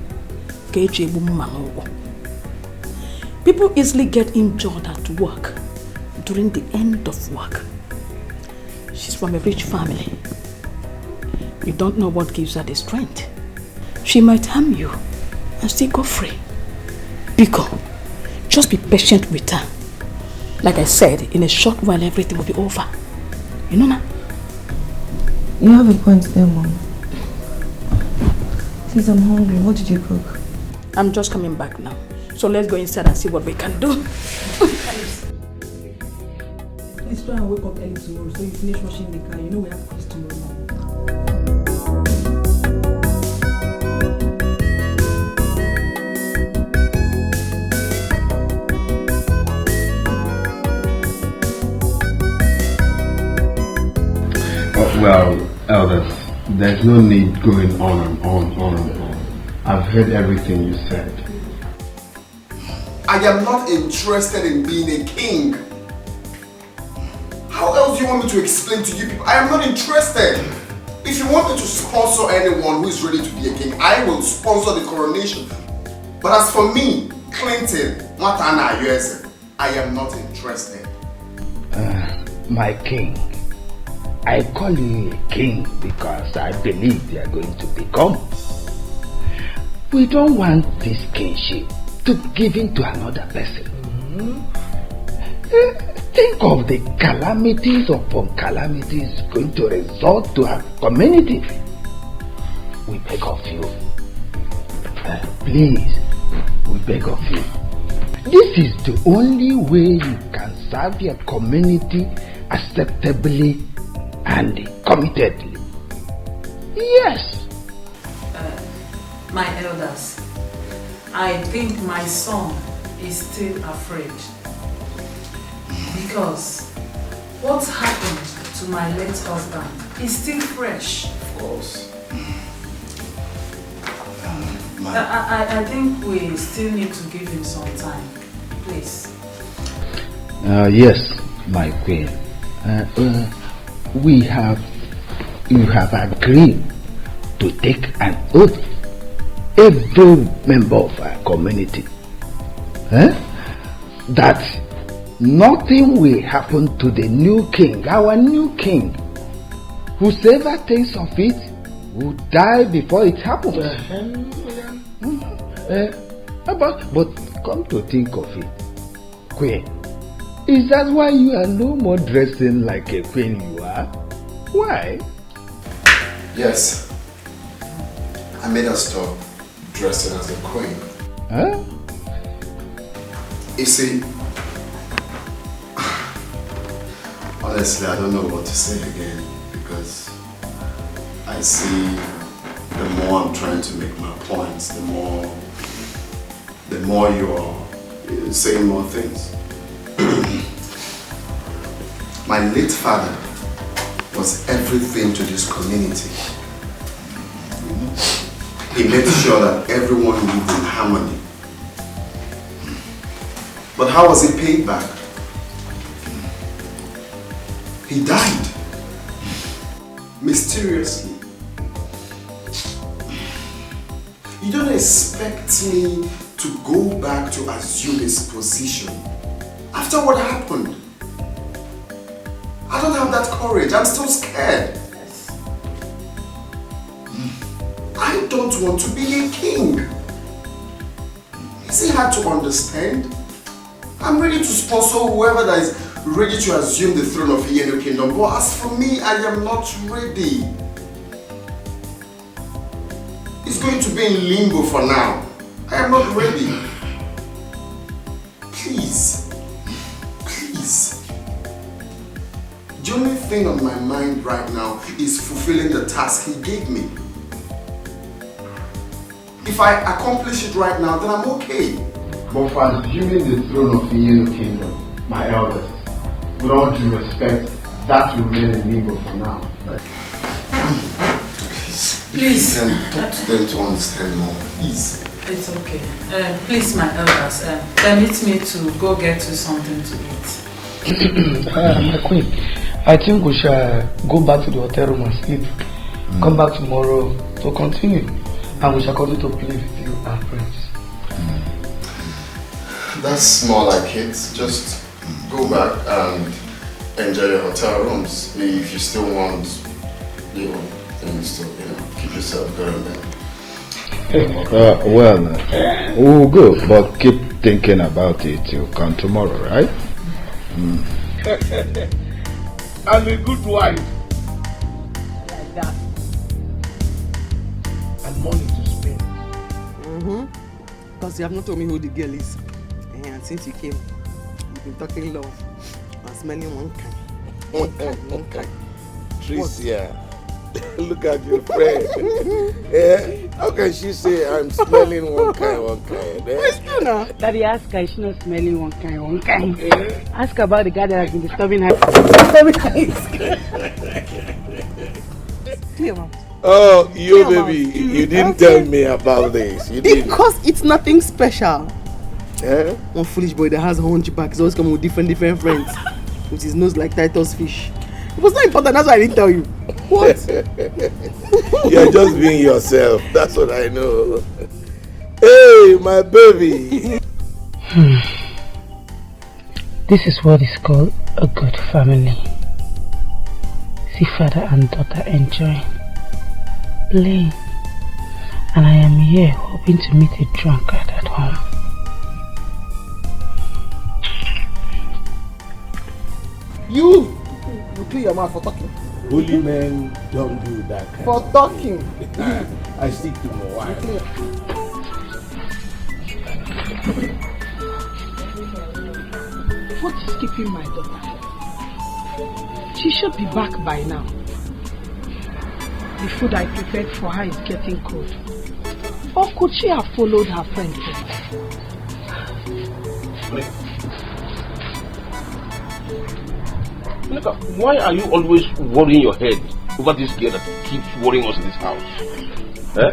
ka eji egbu mma n'ụkwụ. People easily get injured at work during the end of work. She's from a rich family. You don't know what gives her the strength. She might harm you and still go free. Biko, just be patient with her. Like I said, in a short while everything will be over. You know now? You have a point there, Mom. Please, I'm hungry. What did you cook? I'm just coming back now. So let's go inside and see what we can do. Please try and wake up early tomorrow so you finish washing the car. You know we have quiz tomorrow morning. Well, elders, there's no need going on and on. I've heard everything you said. I am not interested in being a king. How else do you want me to explain to you people? I am not interested. If you want me to sponsor anyone who is ready to be a king, I will sponsor the coronation. But as for me, Clinton, I am not interested. My king, I call you a king because I believe you are going to become. We don't want this kingship to be given to another person. Think of the calamities upon calamities going to result to our community. We beg of you. Please, we beg of you. This is the only way you can serve your community acceptably and committedly. Yes. My elders, I think my son is still afraid. Because what happened to my late husband is still fresh. Of course. I think we still need to give him some time. Please. Yes, my queen. You have agreed to take an oath, every member of our community, that nothing will happen to the new king, our new king. Whosoever thinks of it will die before it happens. But come to think of it, queen, is that why you are no more dressing like a queen you are? Why? Yes. I made her stop dressing as a queen. Huh? You see, honestly, I don't know what to say again because I see the more I'm trying to make my points, the more you're saying more things. My late father was everything to this community. He made sure that everyone lived in harmony. But how was he paid back? He died. Mysteriously. You don't expect me to go back to assume his position after what happened. I don't have that courage. I'm still scared. I don't want to be a king. Is it hard to understand? I'm ready to sponsor whoever that is ready to assume the throne of Yenu Kingdom, but as for me, I am not ready. It's going to be in limbo for now. I am not ready. Please. Please. The only thing on my mind right now is fulfilling the task he gave me. If I accomplish it right now, then I'm okay. But for assuming the throne of the Yenu Kingdom, my elders, with all due respect, that will remain in limbo for now. Please. Talk to them to understand more. Please. It's okay. Please, my elders, permit me to go get you something to eat. My queen, I think we shall go back to the hotel room and sleep. Come back tomorrow to continue. And we shall continue to play with you and friends. That's more like it. Just go back and enjoy your hotel rooms. If you still want little things to, keep yourself going there. We'll go, but keep thinking about it till come tomorrow, right? I'm a good wife. Like that. And money to spend. Because you have not told me who the girl is. And since you came, you've been talking love. And smelling one kind. One kind. Tricia, look at your friend. How can she say I'm smelling one kind? It's true now. Daddy, ask her, she's not smelling one kind. Ask her about the guy that has been disturbing her. Oh, you baby, you didn't tell me about this. You didn't. Because it's nothing special. Yeah? One foolish boy that has a hunchback is always coming with different friends. With his nose like Titus fish. It was not important, that's why I didn't tell you. What? You're just being yourself. That's what I know. Hey, my baby. This is what is called a good family. See father and daughter enjoying, playing, and I am here hoping to meet a drunkard at home. You clear your mouth for talking. Holy men don't do that kind For of talking. I stick to my wife. What is keeping my daughter? She should be back by now. The food I prepared for her is getting cold. Or could she have followed her friend? Look, why are you always worrying your head over this girl that keeps worrying us in this house? Eh?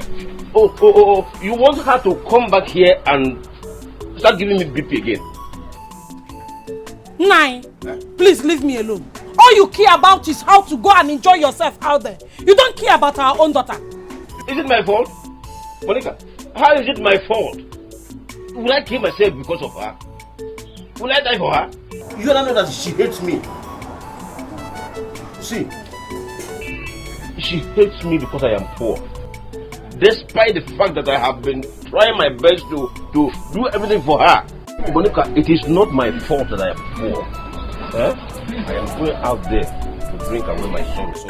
Oh, you want her to come back here and start giving me BP again? Nine, please leave me alone. All you care about is how to go and enjoy yourself out there. You don't care about our own daughter. Is it my fault? Monica, how is it my fault? Will I kill myself because of her? Will I die for her? You don't know that she hates me. See, she hates me because I am poor. Despite the fact that I have been trying my best to do everything for her. Monica, it is not my fault that I am poor. I am going out there to drink away my sorrows.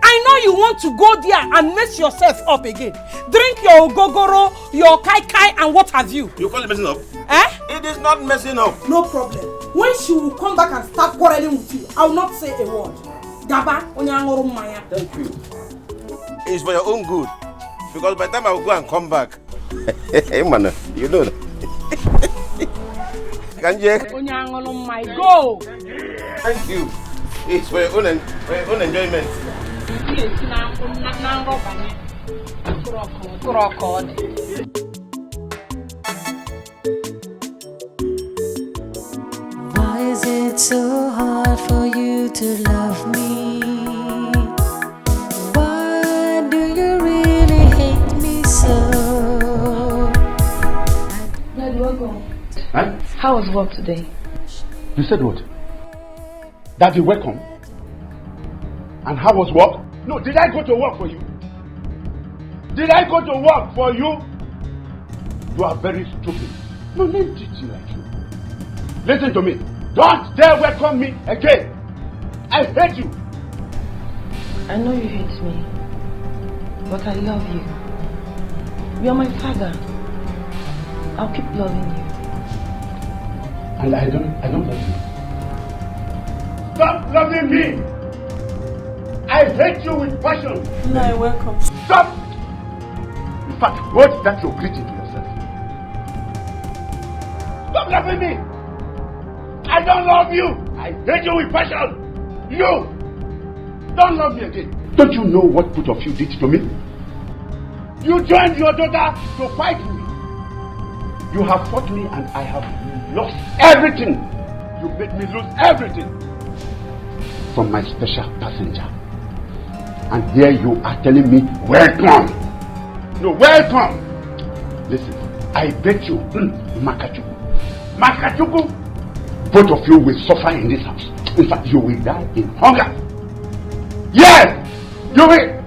I know you want to go there and mess yourself up again. Drink your gogoro, your kai kai and what have you. You call it messing up? Eh? It is not messing up. No problem. When she will come back and start quarreling with you, I will not say a word. Gaba, onyangoro maya. Thank you. It's for your own good. Because by the time I will go and come back, hey man, you know. Can you? Onyangoro maya, go. Thank you. It's for your own enjoyment. Why is it so hard for you to love me? Why do you really hate me so? Daddy, welcome. Huh? How was work today? You said what? Daddy, welcome. And how was work? No, did I go to work for you? Did I go to work for you? You are very stupid. No, let me treat you like you. Listen to me. Don't dare welcome me again. I hate you. I know you hate me, but I love you. You are my father. I'll keep loving you. And I don't love you. Stop loving me. I hate you with passion. No, you're welcome. Stop. In fact, what that you're greeting to yourself. Stop loving me. I don't love you. I hate you with passion. You don't love me again. Don't you know what both of you did to me? You joined your daughter to fight me. You have fought me and I have lost everything. You made me lose everything. From my special passenger. And here you are telling me, welcome. No, welcome. Listen, I bet you, Makachuku, both of you will suffer in this house. In fact, you will die in hunger. Yes, you will.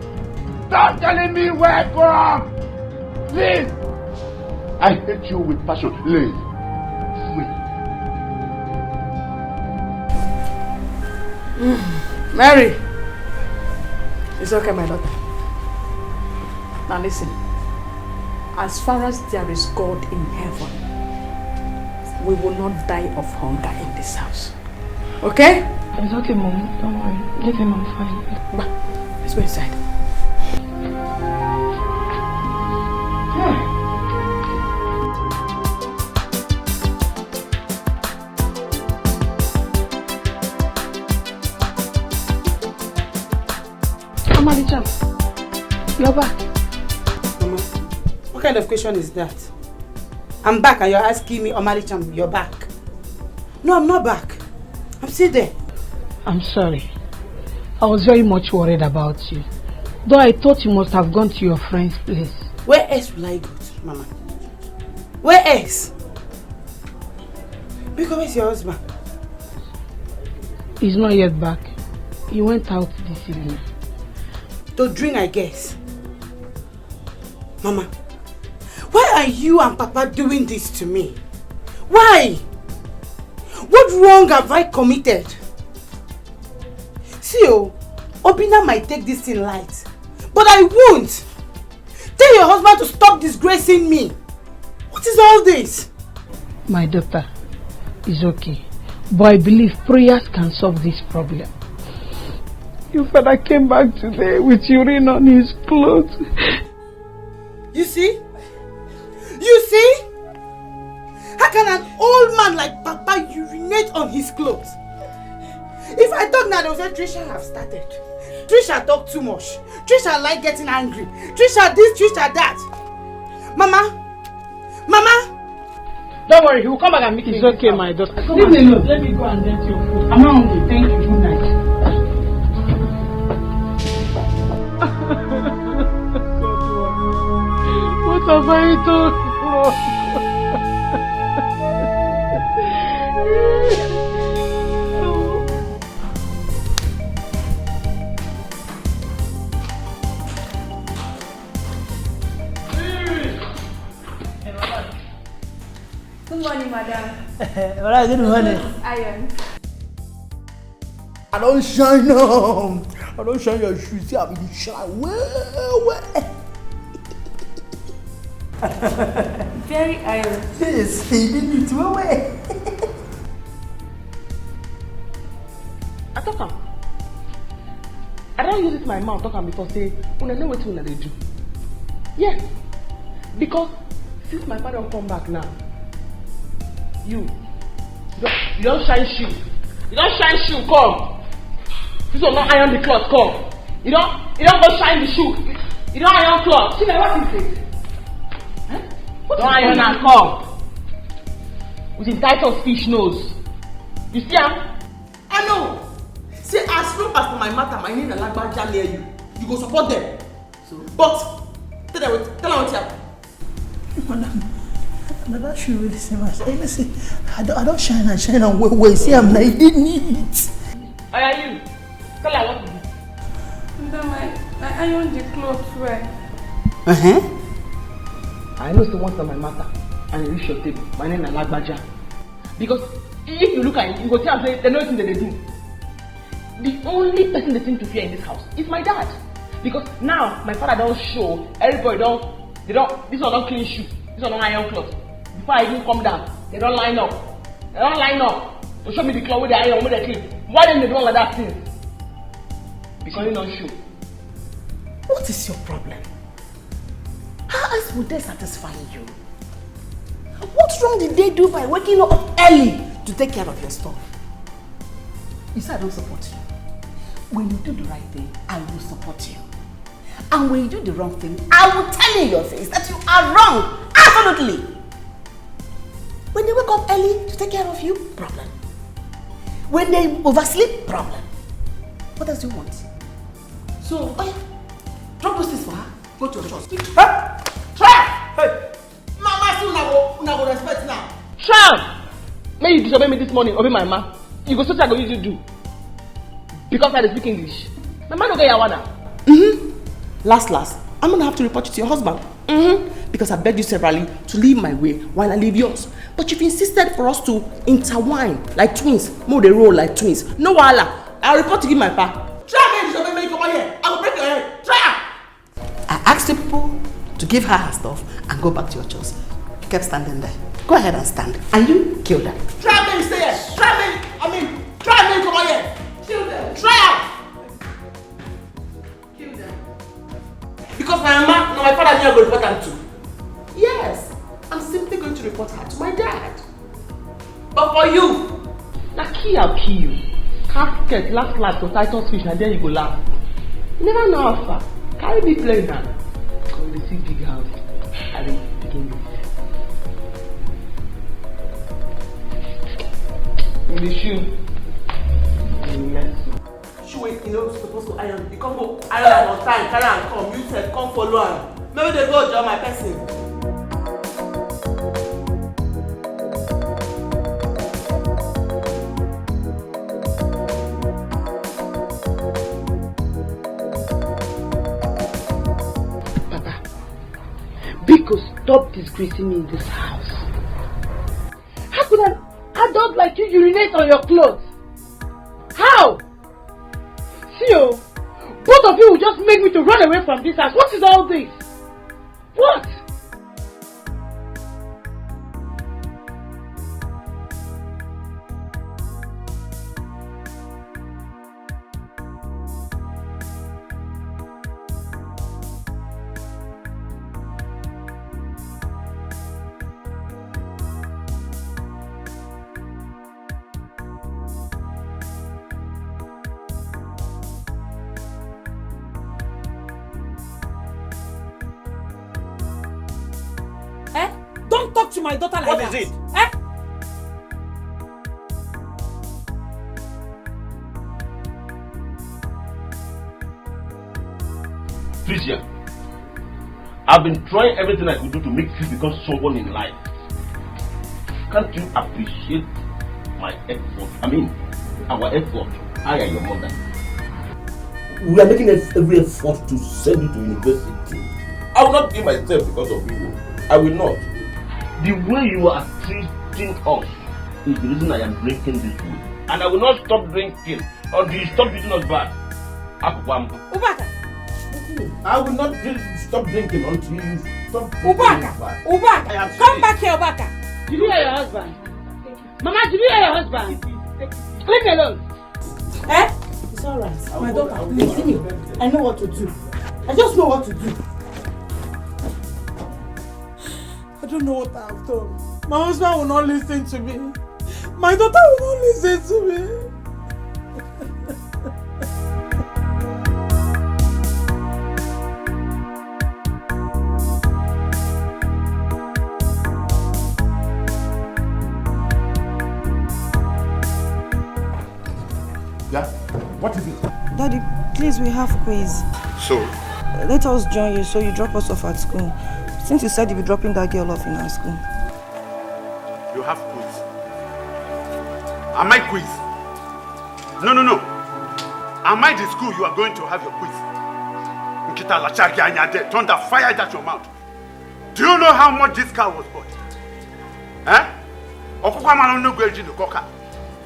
Stop telling me welcome. Please. I hate you with passion. Please. Mary. It's okay, my daughter. Now listen. As far as there is God in heaven, we will not die of hunger in this house. Okay? It's okay, Mom. Don't worry. Leave him, I'm fine. Let's go inside. Amalicham, you're back. Mama, what kind of question is that? I'm back and you're asking me, Omalicham, you're back. No, I'm not back. I'm still there. I'm sorry. I was very much worried about you. Though I thought you must have gone to your friend's place. Where else will I go to, Mama? Where else? Because where's your husband? He's not yet back. He went out this evening. To drink, I guess. Mama, why are you and Papa doing this to me? Why? What wrong have I committed? See, Obina might take this in light, but I won't. Tell your husband to stop disgracing me. What is all this? My daughter, it's okay. But I believe prayers can solve this problem. Your father came back today with urine on his clothes. You see? You see? How can an old man like Papa urinate on his clothes? If I talk now, they will say Trisha have started. Trisha talk too much. Trisha like getting angry. Trisha this, Trisha that. Mama! Mama! Don't worry, he will come back and meet me. It's okay, my daughter. Leave me alone. Let me go and get your food. I'm not hungry. Thank you. Good night. What have I done? Good morning, madam. Alright, good morning. Iron. I don't shine on. I don't shine your shoes. See, I'm in the shine. Well. Very iron. Yes, he didn't it well. I talk am. I don't use it my mouth talk am because say, una know what una dey do. Yes, because since my father come back now, you don't shine shoe. You don't shine shoe, come. This will not iron the cloth, come. You don't go shine the shoe. You don't iron cloth. See what is it? Huh? Don't iron and come. With entitled fish nose. You see him? I know. See, as long as for my matter, my name is Lagbaja near you, you go support them. But tell them what you have. Madam, that should really say myself. Listen, I don't shine and shine and wait. See, I'm not eating it. Are you? Tell her what to do. Madam, iron the clothes well. I know someone's on my matter and you reach your table. My name is Lagbaja. Because if you look at it, you go tell them they know nothing that they do. The only person they seem to fear in this house is my dad. Because now my father don't show, everybody this one don't clean shoe, this one don't iron clothes. Before I even come down, they don't line up. They don't line up to show me the clothes with the iron, with the clean. Why didn't they do all of that thing? Because you don't show. What is your problem? How else would they satisfy you? What wrong did they do by waking up early to take care of your stuff? You say I don't support you. When you do the right thing, I will support you. And when you do the wrong thing, I will tell you in your face that you are wrong. Absolutely. When they wake up early to take care of you, problem. When they oversleep, problem. What else do you want? So, oh yeah, drop those things for her. Go to your church. Huh? Try! Hey! Mama still not respect now. Try! May you disobey me this morning, obey my ma. You go so I go use you do. Because I speak English. My man don't get yawana. Last, I'm gonna have to report you to your husband. Because I begged you severally to leave my way while I leave yours. But you've insisted for us to intertwine like twins. More they roll like twins. No wahala. I'll report to you my pa. Try me, disobey me, come on here. I will break your head. Try! I asked the people to give her her stuff and go back to your church. You kept standing there. Go ahead and stand. And you killed her. Try me, stay here. Try me, come on here. Kill them. Try out. Kill them. Because my mama, no, my father knew I would report them too. Yes, I'm simply going to report her to my dad. But for you, I'll kill you. Casket, last for Titus fish, and then you go laugh. You never know how far. Carry me play now. Come to see big house. I will begin this. In the shoe. Shoe you know supposed to iron. You come go iron on time, carry and come. You said come follow her. Maybe they go join my person. Because stop disgracing me in this house. How could an adult like you urinate on your clothes? How? See, both of you will just make me to run away from this house. What is all this? What? Don't talk to my daughter like What that. is it? Tricia, I've been trying everything I could do to make you become someone in life. Can't you appreciate my effort? I mean, our effort. I and your mother. We are making every effort to send you to university. I will not give myself because of you. I will not. The way you are treating us is the reason I am drinking this food. And I will not stop drinking until you stop treating us bad. Ubaka! I will not stop drinking until you stop treating Ubaka! us bad. Ubaka! Come back here, Ubaka! Did you hear your husband? Mama, did you hear your husband? Leave me alone. It's alright. My daughter, you see me. I know what to do. I just know what to do. I don't know what I've done. My husband will not listen to me. My daughter will not listen to me. Yeah? What is it? Daddy, please, we have quiz. So? Let us join you so you drop us off at school. Since you said you'll be dropping that girl off in our school. You have quiz. Am I quiz? No. Am I the school you are going to have your quiz? Thunder, fire it at your mouth. Do you know how much this car was bought?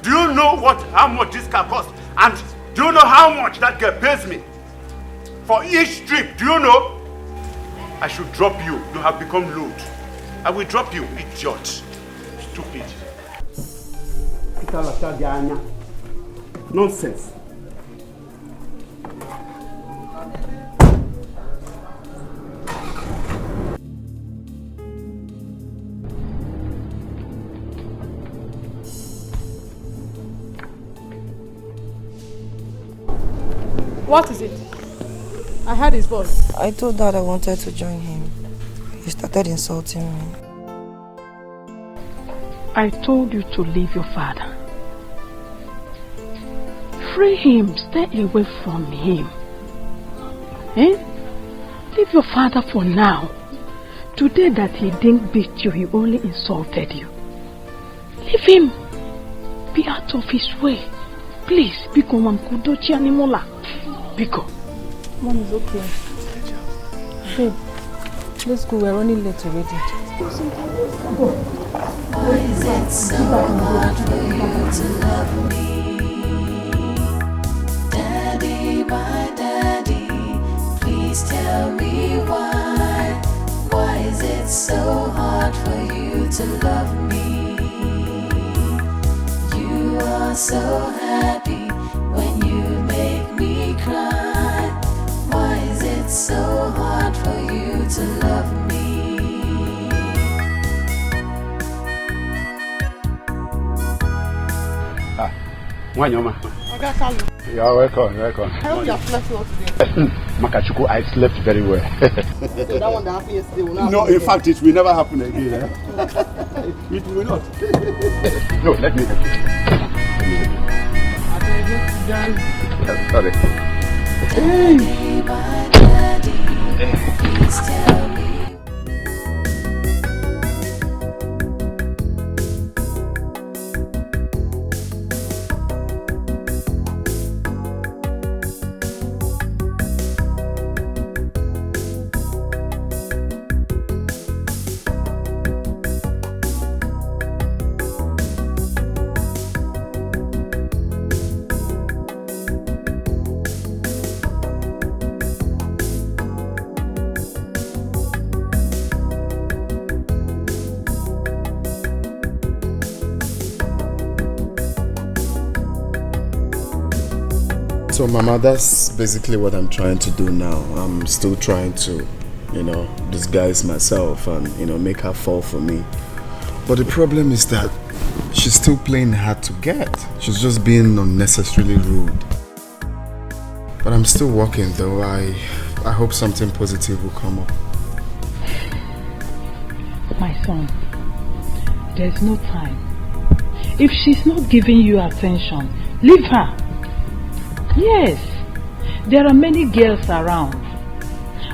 Do you know how much this car cost? And do you know how much that girl pays me for each trip? Do you know? I should drop you. You have become lewd. I will drop you, idiot. Stupid. Nonsense. What is it? I heard his voice. I told Dad I wanted to join him. He started insulting me. I told you to leave your father. Free him. Stay away from him. Leave your father for now. Today that he didn't beat you, he only insulted you. Leave him. Be out of his way. Please, Biko Mamkudochi Animola. Biko. Mom is okay. Babe, let's go. We're running late already. Go. Why is it so hard for you to love me? Daddy, my daddy, please tell me why. Why is it so hard for you to love me? You are so happy when you make me cry. Why is it so hard for you to love me? Wanyoma. Okay, you are welcome, welcome. I hope you have slept well today. Makachuku, I slept very well. So that one that happened yesterday will not No, happen in fact, it will never happen again. It will not. No, let me help you. Sorry. Daddy, my daddy, please tell me. So Mama, that's basically what I'm trying to do now. I'm still trying to, disguise myself and, make her fall for me. But the problem is that she's still playing hard to get. She's just being unnecessarily rude. But I'm still working though. I hope something positive will come up. My son, there's no time. If she's not giving you attention, leave her. Yes, there are many girls around.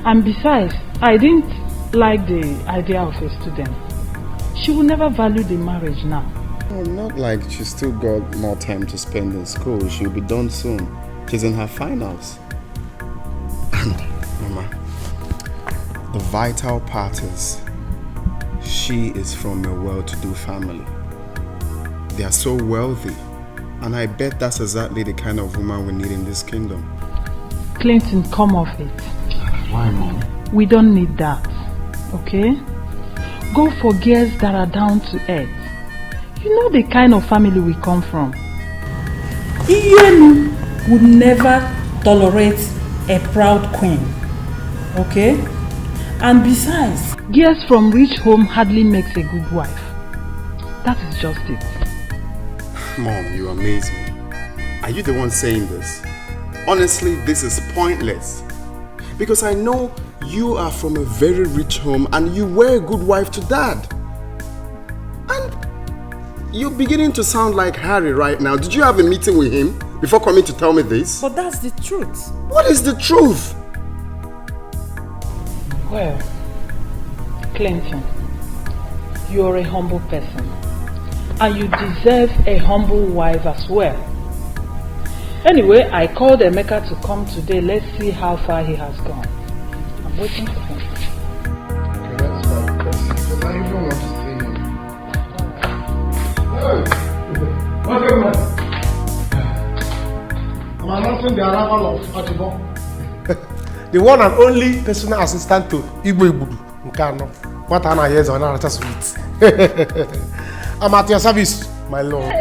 And besides, I didn't like the idea of a student. She will never value the marriage now. Oh, not like she's still got more time to spend in school. She'll be done soon. She's in her finals. And, Mama, the vital part is she is from a well-to-do family. They are so wealthy. And I bet that's exactly the kind of woman we need in this kingdom. Clinton, come off it. Why, Mom? We don't need that, okay? Go for girls that are down to earth. You know the kind of family we come from. Iyenu would never tolerate a proud queen, okay? And besides, girls from rich home hardly makes a good wife. That is just it. Mom, you amaze me. Are you the one saying this? Honestly, this is pointless. Because I know you are from a very rich home and you were a good wife to Dad. And you're beginning to sound like Harry right now. Did you have a meeting with him before coming to tell me this? But that's the truth. What is the truth? Well, Clinton, you're a humble person. And you deserve a humble wife as well. Anyway, I called Emeka to come today. Let's see how far he has gone. I'm waiting for him. Okay, that's fine. Because I even want to see him. Hey! What's up, man? I'm announcing the arrival of Ajibo. The one and only personal assistant to Igbo Ibudu. Nkano. What an years on our sweet. I'm at your service, my lord.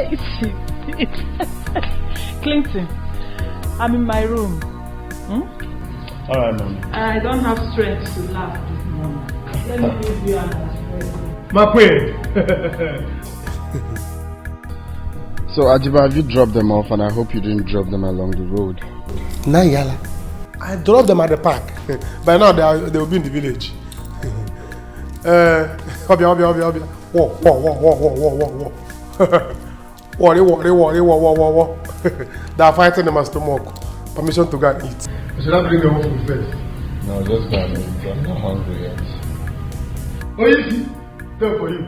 Clinton, I'm in my room. Alright, Mom. I don't have strength to laugh this morning. Let me leave you and My queen. So, Ajiba, have you dropped them off? And I hope you didn't drop them along the road. Nah, Yala. I dropped them at the park. By now, they will be in the village. Obia. Whoa. Worry. They are fighting them as stomach. Permission to go and eat. Should I bring them food first? No, just go and eat. I'm not hungry yet. Oh, you see? There for you.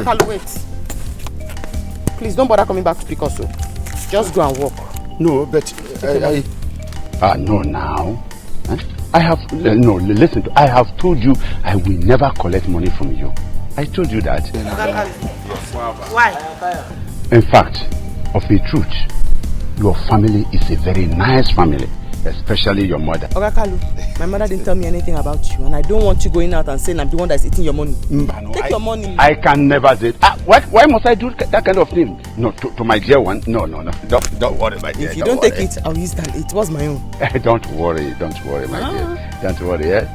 Kalu, wait. Please don't bother coming back to pick us up. Just go and walk. No, but no, now. I have no. Listen, I have told you I will never collect money from you. I told you that. Why? In fact, of a truth, your family is a very nice family, especially your mother. Kalu, my mother didn't tell me anything about you, and I don't want you going out and saying I'm the one that's eating your money. Take your money. I can never say. Why must I do that kind of thing? No, to my dear one. No. Don't worry, my dear. If you don't take it, I'll use that. It was my own. Don't worry, my dear. Don't worry, yeah?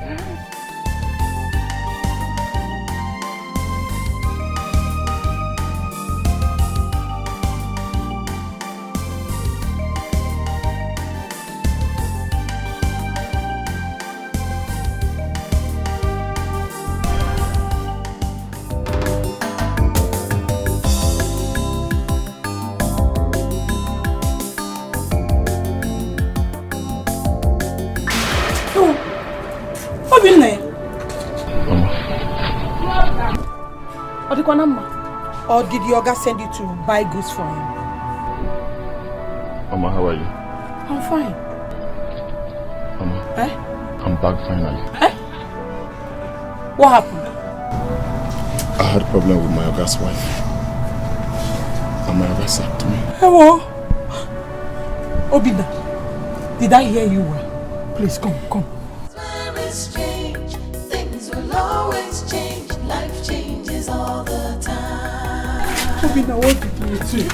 Or did your guy send you to buy goods for him? Mama, how are you? I'm fine. Mama, I'm back finally. What happened? I had a problem with my Oga's wife. And my Oga sacked me. Hello? Obina, did I hear you well? Please, come. Very strange, things will always change, life changes all the time. Obina, what did you say?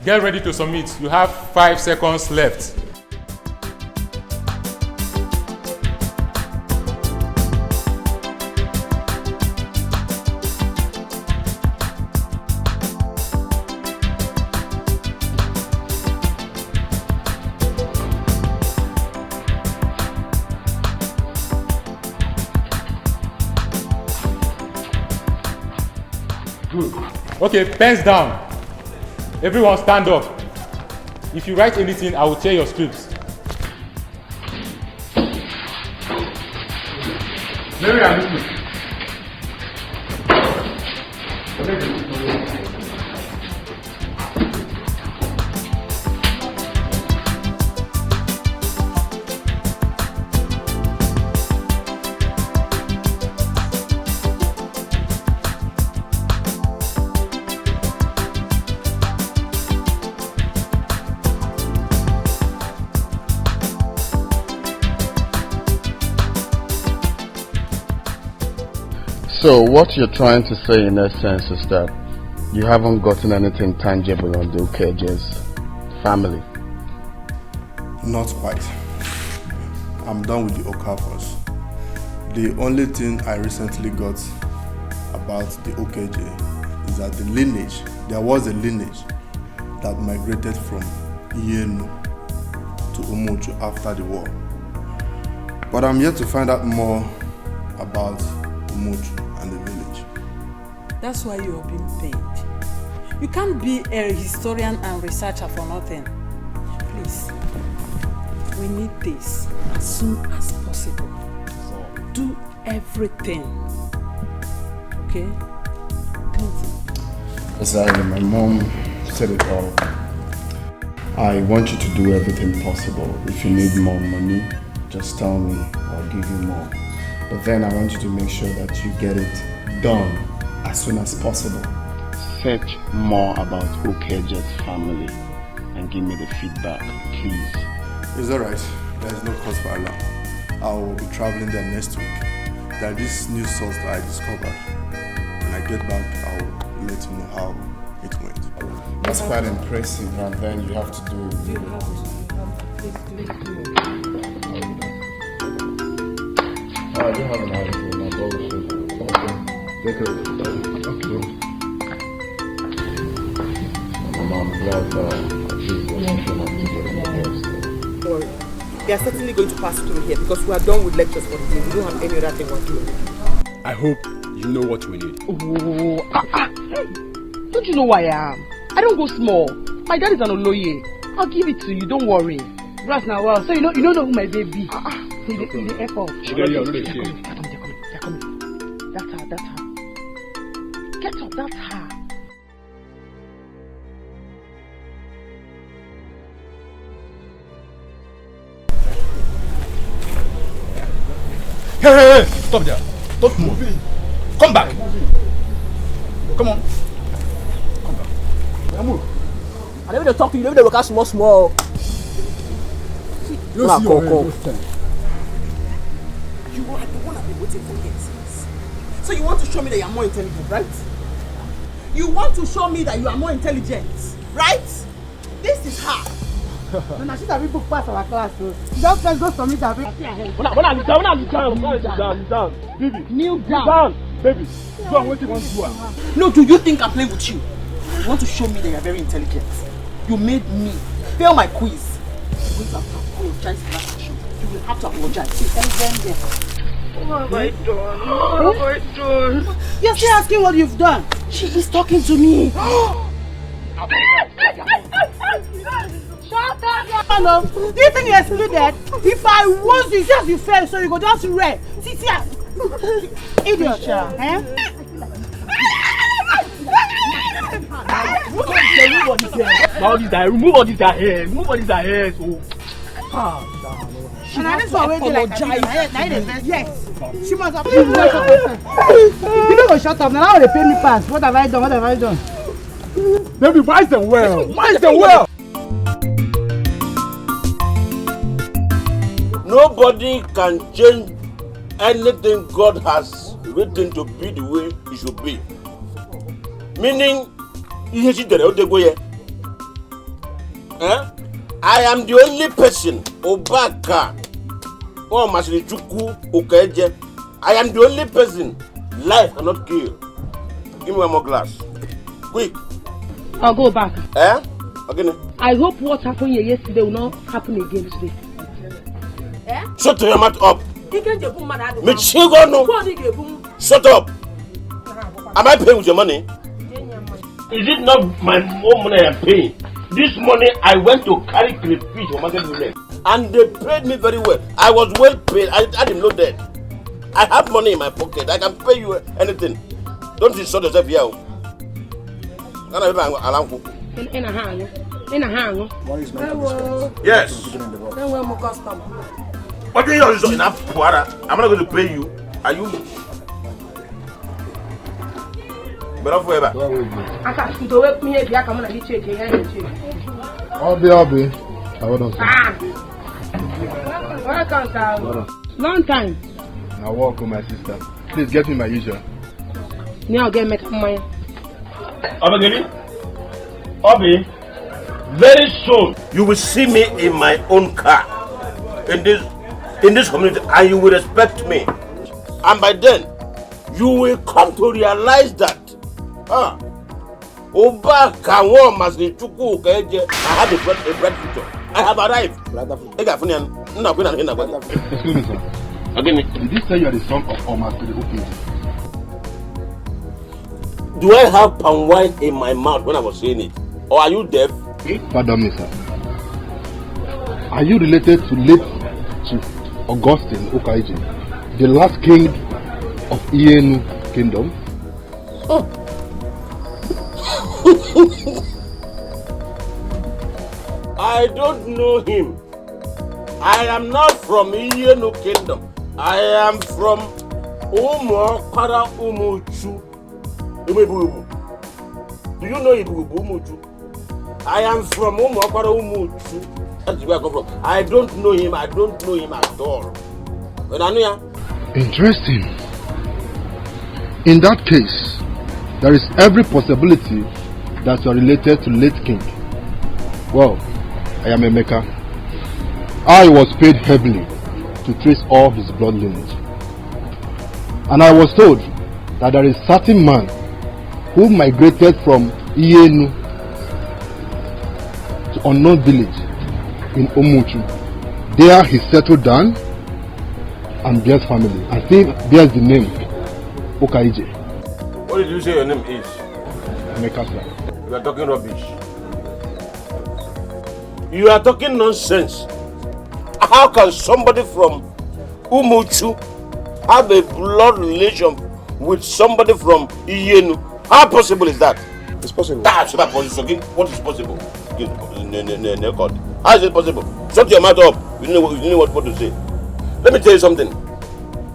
Get ready to submit. You have 5 seconds left. Good. Okay, pens down. Everyone stand up. If you write anything, I will tear your scripts. Mary, I'm listening. So what you're trying to say in essence is that you haven't gotten anything tangible on the Okeje's family? Not quite. I'm done with the Okafors. The only thing I recently got about the Okeje is that there was a lineage that migrated from Iyenu to Umuchu after the war. But I'm yet to find out more about Umuchu and the village. That's why you are being paid. You can't be a historian and researcher for nothing. Please, we need this as soon as possible. Do everything. Okay? Exactly, my mom said it all. I want you to do everything possible. If you need more money, just tell me, I'll give you more. But then I want you to make sure that you get it done as soon as possible. Search more about Okeje's family and give me the feedback, please. It's alright. There's no cause for alarm. I will be traveling there next week. There is this new source that I discovered. When I get back, I will let you know how it went. That's quite impressive, and then you have to do I don't have an idea. My dog is okay. Okay. I'm glad that Don't worry. We are certainly going to pass through here because we are done with lectures for the day. We don't have any other thing we're doing. I hope you know what we need. Oh, don't you know who I am? I don't go small. My dad is an Oloye. I'll give it to you, don't worry. Right now, well, so you don't know who my baby. In the airport. They're coming. That's her. Get up, that's her. Hey! Stop there. Don't move. Come back. Come on. Come back. Move. I never talk to you, never look small. You see your way. You are the one I've been waiting for years. So you want to show me that you are more intelligent, right? You want to show me that you are more intelligent, right? This is her. When I see that we book pass our class, just let's go submit our paper. When I'm down. Baby. Kneel down. Down. Baby. Do what you want to do. No, do you think I'm playing with you? You want to show me that you are very intelligent. You made me fail my quiz. You're going to have to apologize for that issue. You will have to apologize. What have I done? You're still asking what you've done. She is talking to me. Shut up! Do you think you're excluded? If I was you, just you fail, so you go just red. See, idiot, eh? Remove all these hair. And I just apologize. Yes. She must have. You don't go shut up. Now they pay me pass. What have I done? Baby, wise them well. Nobody can change anything God has written to be the way it should be. Meaning, I am the only person, Obaka, or Masrichuku, Okeje. I am the only person life cannot kill. Give me one more glass. Quick. I'll go back. Again. I hope what happened here yesterday will not happen again today. Shut your mouth up. Shut up. Am I paying with your money? Is it not my own money I am paying? This money I went to carry crayfish for market women. And they paid me very well. I was well paid. I didn't know that. I have money in my pocket. I can pay you anything. Don't insult yourself here. Yes. What do you know is enough, Puara? I'm not going to pay you. Are you? But not forever. Obi. I want to Long time. Now welcome my sister. Please get me my usual. Now get make money. Obi, very soon you will see me in my own car in this community, and you will respect me. And by then, you will come to realize that Oba Kawo Masnichuku Keje, I have a bright future. I have arrived. Excuse me, sir. Again, did you say you are the son of Omar Okeje? Do I have palm wine in my mouth when I was saying it? Or are you deaf? Pardon me, sir. Are you related to late Chief Augustine Okaiji, the last king of Ienu Kingdom? Oh. I don't know him. I am not from Ienu Kingdom. I am from Umo Para Umuchu. Do you know Umuchu? I am from Umo Para Umuchu. That's where I come from. I don't know him. I don't know him at all. Interesting. In that case, there is every possibility that you are related to late king. Well, I am a maker. I was paid heavily to trace all his blood lineage. And I was told that there is a certain man who migrated from Ienu to unknown village in Omuchu. There he settled down and bears family. I think bears the name Okaije. What did you say your name is? Mekasa. You are talking rubbish. You are talking nonsense. How can somebody from Umuchu have a blood relation with somebody from Iyenu? How possible is that? It's possible. That's not possible. What is possible? How is it possible? Shut your mouth up. You know what to say. Let me tell you something.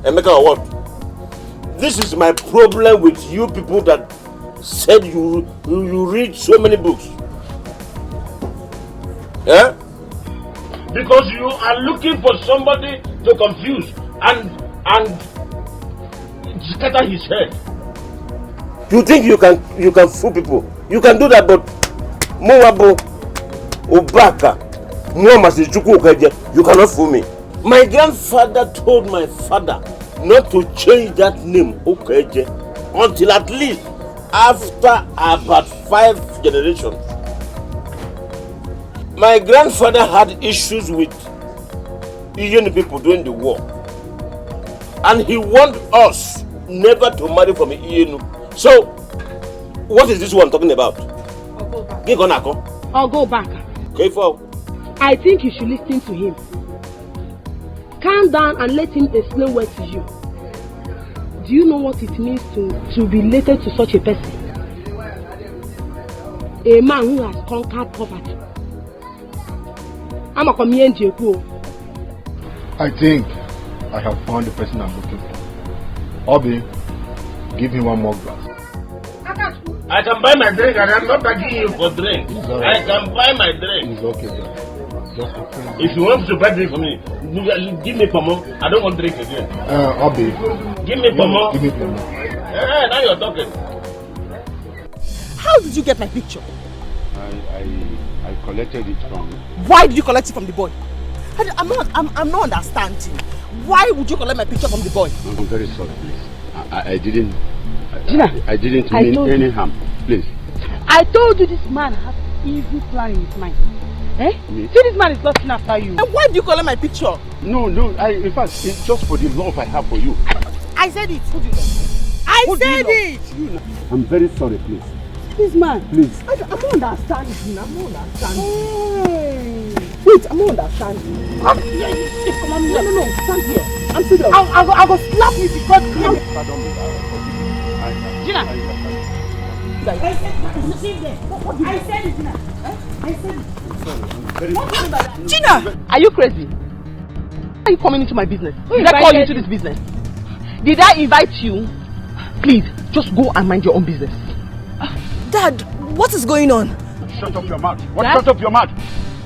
Emeka, what? This is my problem with you people that said you read so many books. Yeah? Because you are looking for somebody to confuse and scatter his head. You think you can fool people? You can do that, but Moabo, Obaka, you cannot fool me. My grandfather told my father not to change that name Okeje until at least after about 5 generations. My grandfather had issues with Indian people during the war, and he warned us never to marry from Iyenu. So, what is this one talking about? I'll go back. Okay, for. I think you should listen to him. Calm down and let him explain what to you. Do you know what it means to be related to such a person? A man who has conquered poverty. I'm a community. I think I have found the person I'm looking for. Obi, give him one more glass. I can buy my drink and I'm not begging you for drink. I can buy my drink. It's okay, sir. Just okay. If you want to buy drink for me, give me pomo. I don't want drink again. Obi. Give me pomo. Give me pomo. Now you're talking. How did you get my picture? I collected it from. Why did you collect it from the boy? I'm not understanding. Why would you collect my picture from the boy? I'm very sorry, please. I didn't mean any harm. Please. I told you this man has evil plan in his mind. Eh? See, this man is lusting after you. And why do you collect my picture? No. In fact, it's just for the love I have for you. I said it. Who do you know? I said it. I'm very sorry, please. This man. Please. I'm not understanding. I'm not understanding. Hey. Wait, I'm not understanding. Come on, no, stand here. I'm serious. I'll go slap you because. Pardon me. Gina. I said it, Gina. I said it. Gina, are you crazy? Why are you coming into my business? Did I call you into this business? Did I invite you? Please, just go and mind your own business. Dad, what is going on? Shut up your mouth. What? Shut up your mouth.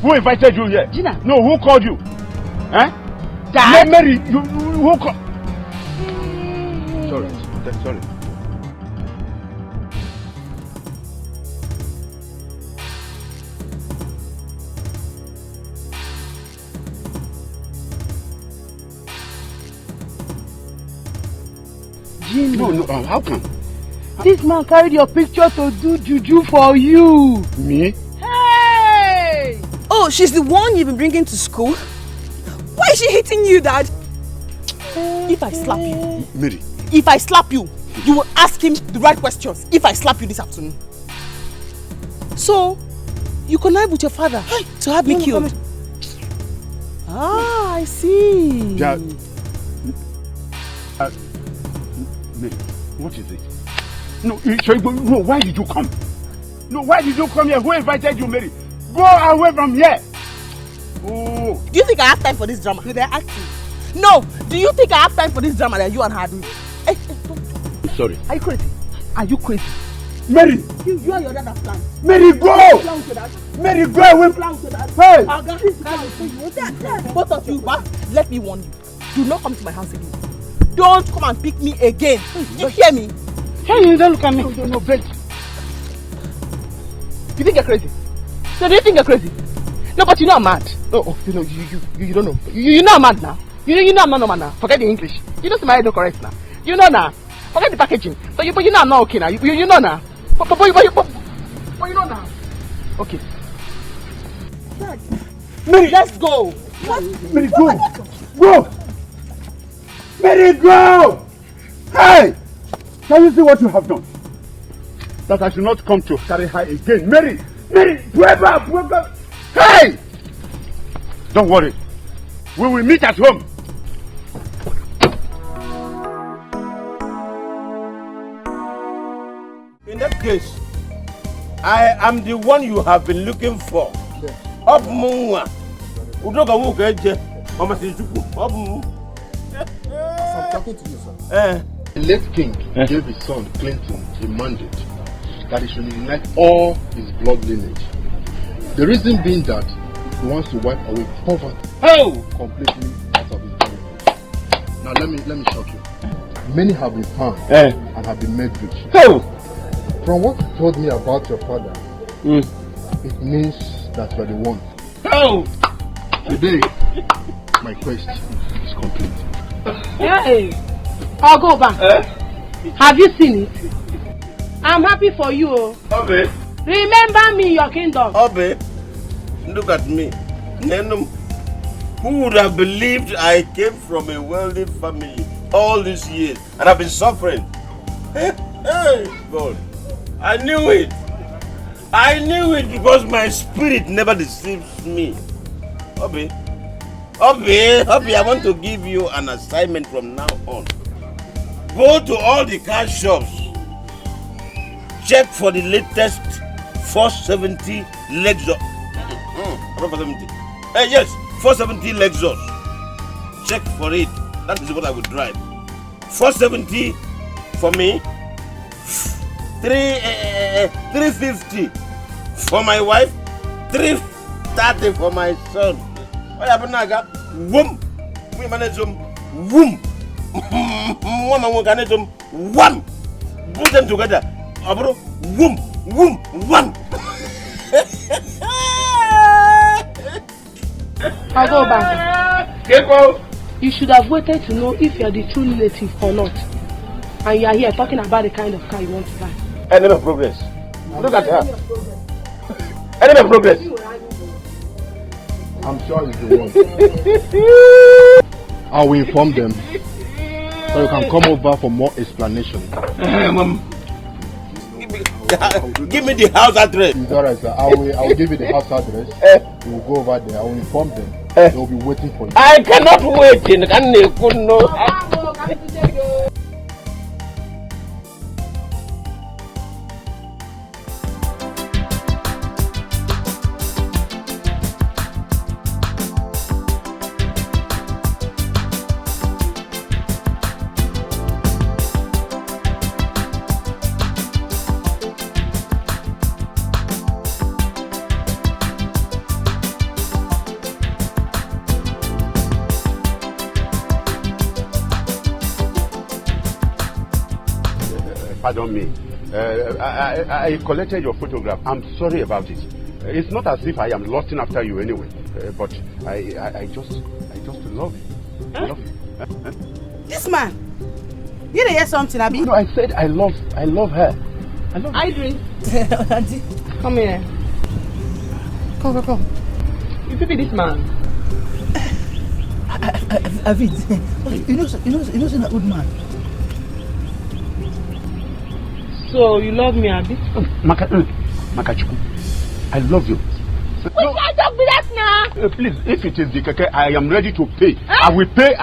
Who invited you here? Gina. No, who called you? Eh? Dad. Mary, who called? Sorry. Gina. No, how come? This man carried your picture to do juju for you. Me? Hey! Oh, she's the one you've been bringing to school? Why is she hitting you, Dad? If I slap you, Mary. If I slap you, you will ask him the right questions. If I slap you this afternoon. So, you connive with your father to have me killed. Ah, I see. Yeah. Mary, what is it? No, why did you come? No, why did you come here? Who invited you, Mary? Go away from here. Oh. Do you think I have time for this drama? Did I ask you? No. Do you think I have time for this drama that you and her are doing? Sorry. Are you crazy? Are you crazy? Mary! You and your dad have plans. Mary, go! Mary, go away! Hey! Both of you, let me warn you. Do not come to my house again. Don't come and pick me again. You hear me? Hey, you don't look at me. No, wait. You think you're crazy? No, do you think you're crazy? No, but you know I'm mad. Oh, you know, you don't know. You know I'm mad now. You know I'm not normal now. Forget the English. You know my head no correct now. You know now. Forget the packaging. But you know I'm not okay now. You know now. But you know now. Okay. Mary, let's go. Mary, go. Go. Mary, go. Hey! Can you see what you have done? That I should not come to carry her again. Mary! Wake up! Hey! Don't worry. We will meet at home. In that case, I am the one you have been looking for. Up Munga. Udoga Wukeje. Mama Sijuku. Up I'm talking to you, sir. The late king gave his son Clinton a mandate that he should unite all his blood lineage. The reason being that he wants to wipe away poverty completely out of his family. Now let me shock you. Many have been found and have been made rich. From what you told me about your father, it means that you are the one. Today, my quest is complete. Hey, I'll go back. Have you seen it? I'm happy for you. Obe. Remember me in your kingdom. Obe, look at me. Who would have believed I came from a wealthy family all these years and I've been suffering? Hey, God. I knew it because my spirit never deceives me. Obe, I want to give you an assignment from now on. Go to all the car shops. Check for the latest 470 Lexus. 470. Yes, 470 Lexus. Check for it. That is what I would drive. 470 for me. 350 for my wife. 330 for my son. What happened now? Whoom. We manage them. Whoom. Wham. Put them together. Whoom. One. I'll go back. You should have waited to know if you are the true relative or not. And you are here talking about the kind of car you want to buy. Enemy of progress. Look at her. Enemy of progress. I'm sure it's the one. I will inform them so you can come over for more explanation. Give me the house address. It's alright, sir. I will give you the house address. We will go over there. I will inform them. They will be waiting for you. I cannot wait. Pardon me. I collected your photograph. I'm sorry about it. It's not as if I am lusting after you anyway. But I just love you. I love you. This man, you didn't hear something, Abi? No, I said I love her. I love her. Idris, Auntie, come here. Come. You could be this man. Avid, you know, that good man. So you love me, Abi? Makachuku, I love you. We can't talk with that now. Please, if it is the keke, I am ready to pay. I will pay.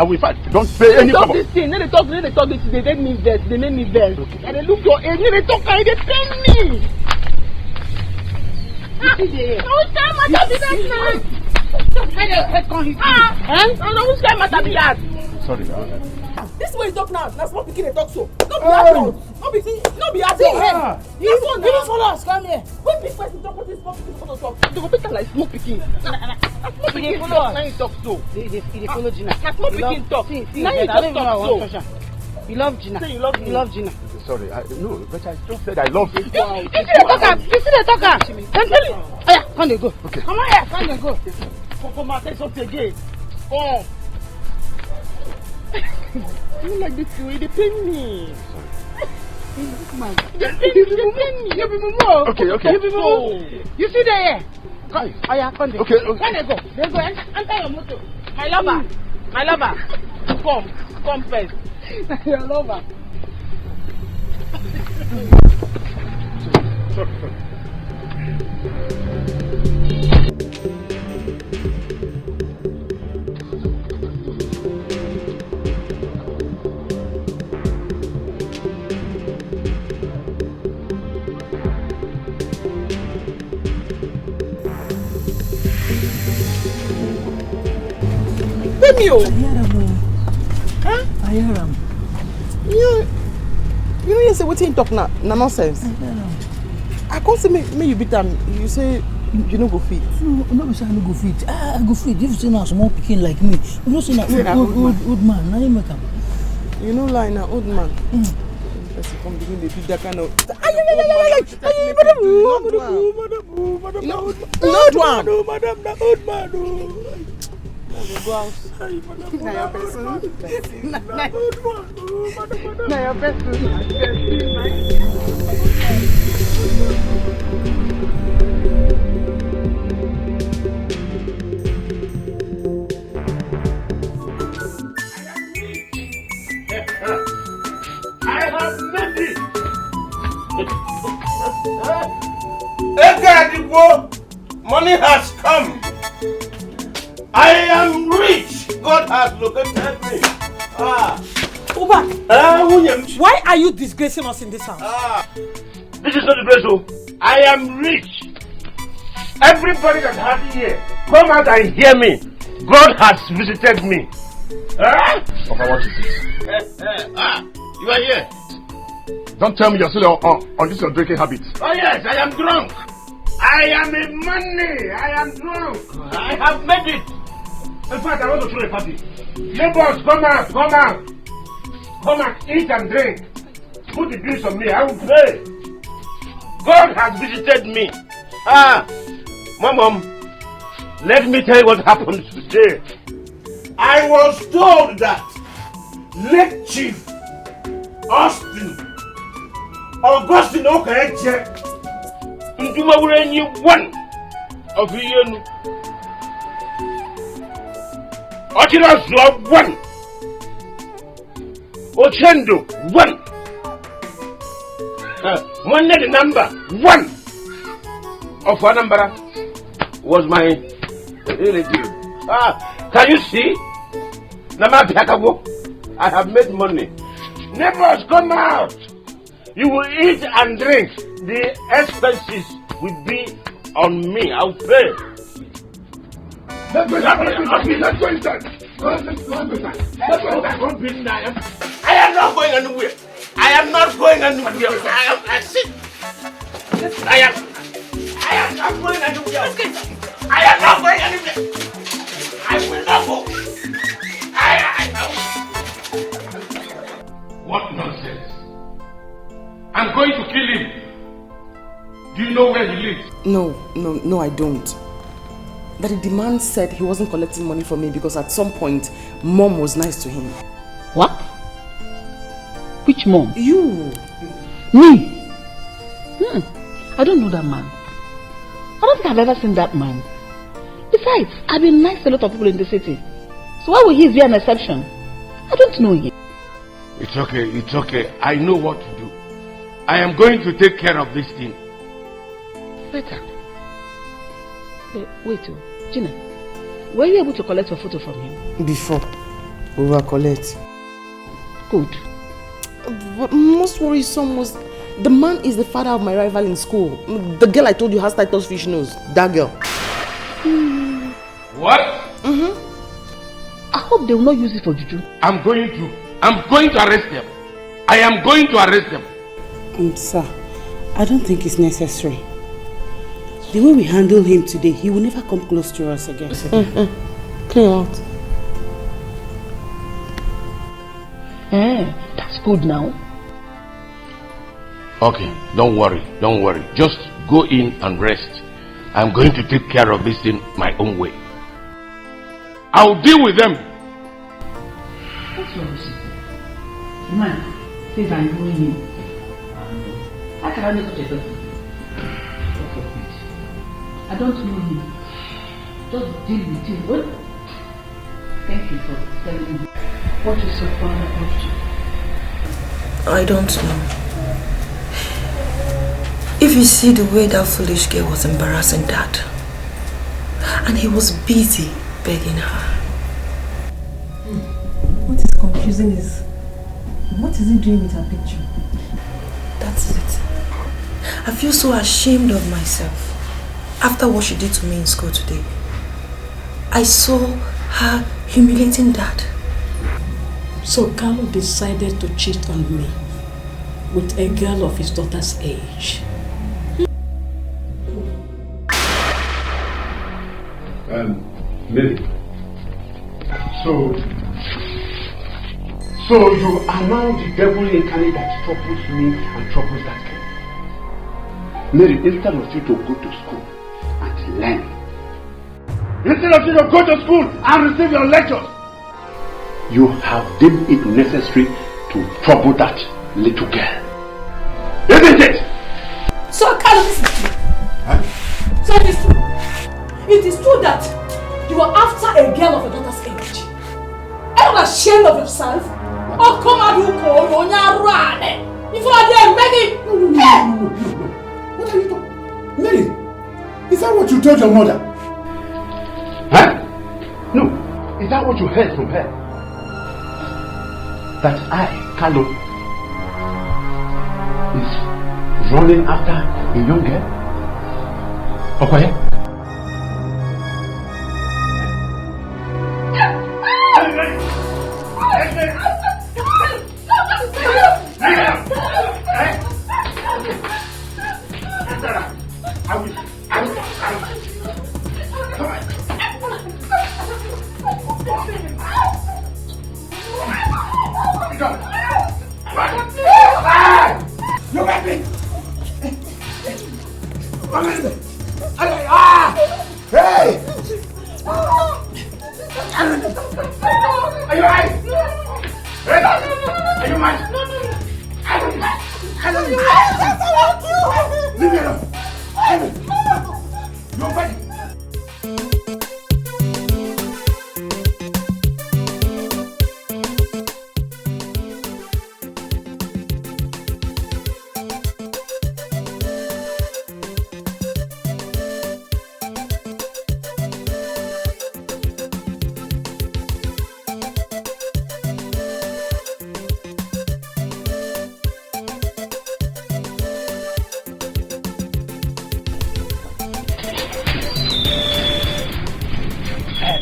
Don't pay any trouble. This thing. They talk this. They made me vex. They made me vex. Okay. And they look your age. They talk. They pay me. No, which kind of matter be that now? No, which kind of matter be that? Sorry. This way you talk now. That's what begin to talk so. Don't be hard. Don't be hard. You don't follow us. Come here. When big person talk, what is smoke picking for the talk? They go better like smoke picking. Smoke picking follow us. Now you talk so. They follow Gina. Smoke picking talk. Now you just talk so. You love Gina. You love Gina. Sorry, no, but I just said I love you. You see the talker. Come tell you. Oh yeah, come they go. Okay. Come on here, come they go. Come on, take something again. Oh. You like this way, they pay me. Man. They pay me. You be more. Okay. You be more. You see there? Come. Oh yeah, come there. Okay. Come they go. They go. Enter your motor. My lover. Come first. Your lover. Pay me, oh. I hear him. You know you say what you talk now, nonsense. I can't say me you beat them. You say you no go fit. No, say I no go fit. I go fit. If you say now small pikin like me, you know say na old man. Now you make am. You know lie na old man. Person come begin dey do that kind of. Go out. Now your person. Now your person. I have made it. Money has come. I am rich. God has located me. Uba, why are you disgracing us in this house? This is not the place. I am rich. Everybody that has here, come out and hear me. God has visited me. Okay, what is this? You are here. Don't tell me you're still on this your drinking habit. Oh yes, I am drunk. I am in money. I am drunk. I have made it. In fact, I want to throw a party. Neighbors, come out. Come out, eat and drink. Put the bills on me. I will pay. God has visited me. Mom, let me tell you what happened today. I was told that late Chief Augustine Okaeche Ndumawurenyi one of Yenu Ochirazua one Ochendo one One the number one of Anambra was my relative. Can you see? I have made money. Neighbors, come out. You will eat and drink. The expenses will be on me. I'll pay. Let's go inside. I am not going anywhere. I am not going anywhere. I sit. I am not going anywhere. I am not going anywhere. I will not go. What nonsense. I'm going to kill him. Do you know where he lives? No, I don't. But the man said he wasn't collecting money from me because at some point, Mom was nice to him. What? Which mom? You. Me? I don't know that man. I don't think I've ever seen that man. Besides, I've been nice to a lot of people in the city. So why would he be an exception? I don't know him. It's okay. I know what to do. I am going to take care of this thing. Better. Wait, Gina, were you able to collect a photo from him? Before, we will collect. Good. But most worrisome was the man is the father of my rival in school. The girl I told you has Titus fish nose. That girl. What? I hope they will not use it for juju. I'm going to arrest them. I am going to arrest them. Sir, I don't think it's necessary. The way we handle him today, he will never come close to us again. Clear out. That's good now. Okay, don't worry. Just go in and rest. I'm going to take care of this in my own way. I'll deal with them. What's your reason? Man, says I'm going in. How can I make such a person? I don't know him. Just deal with him. What? Thank you for telling me. What is so far about you? I don't know. If you see the way that foolish girl was embarrassing Dad, and he was busy begging her. What is confusing is, what is he doing with her picture? That's it. I feel so ashamed of myself after what she did to me in school today. I saw her humiliating Dad. So Carlo decided to cheat on me with a girl of his daughter's age. Lily. So you are now the devil incarnate that troubles me and troubles that girl. Mary, instead of you to go to school and learn, instead of you to go to school and receive your lectures, you have deemed it necessary to trouble that little girl. Isn't it? So Carlo, this is true. Huh? So it is true. It is true that you are after a girl of your daughter's age. Are you not ashamed of yourself? Oh, come on, you call on your run. If you are there begging. No. What are you talking? Mary, is that what you told your mother? Huh? No. Is that what you heard from her? That I, Carlo, is running after a young girl? Okay?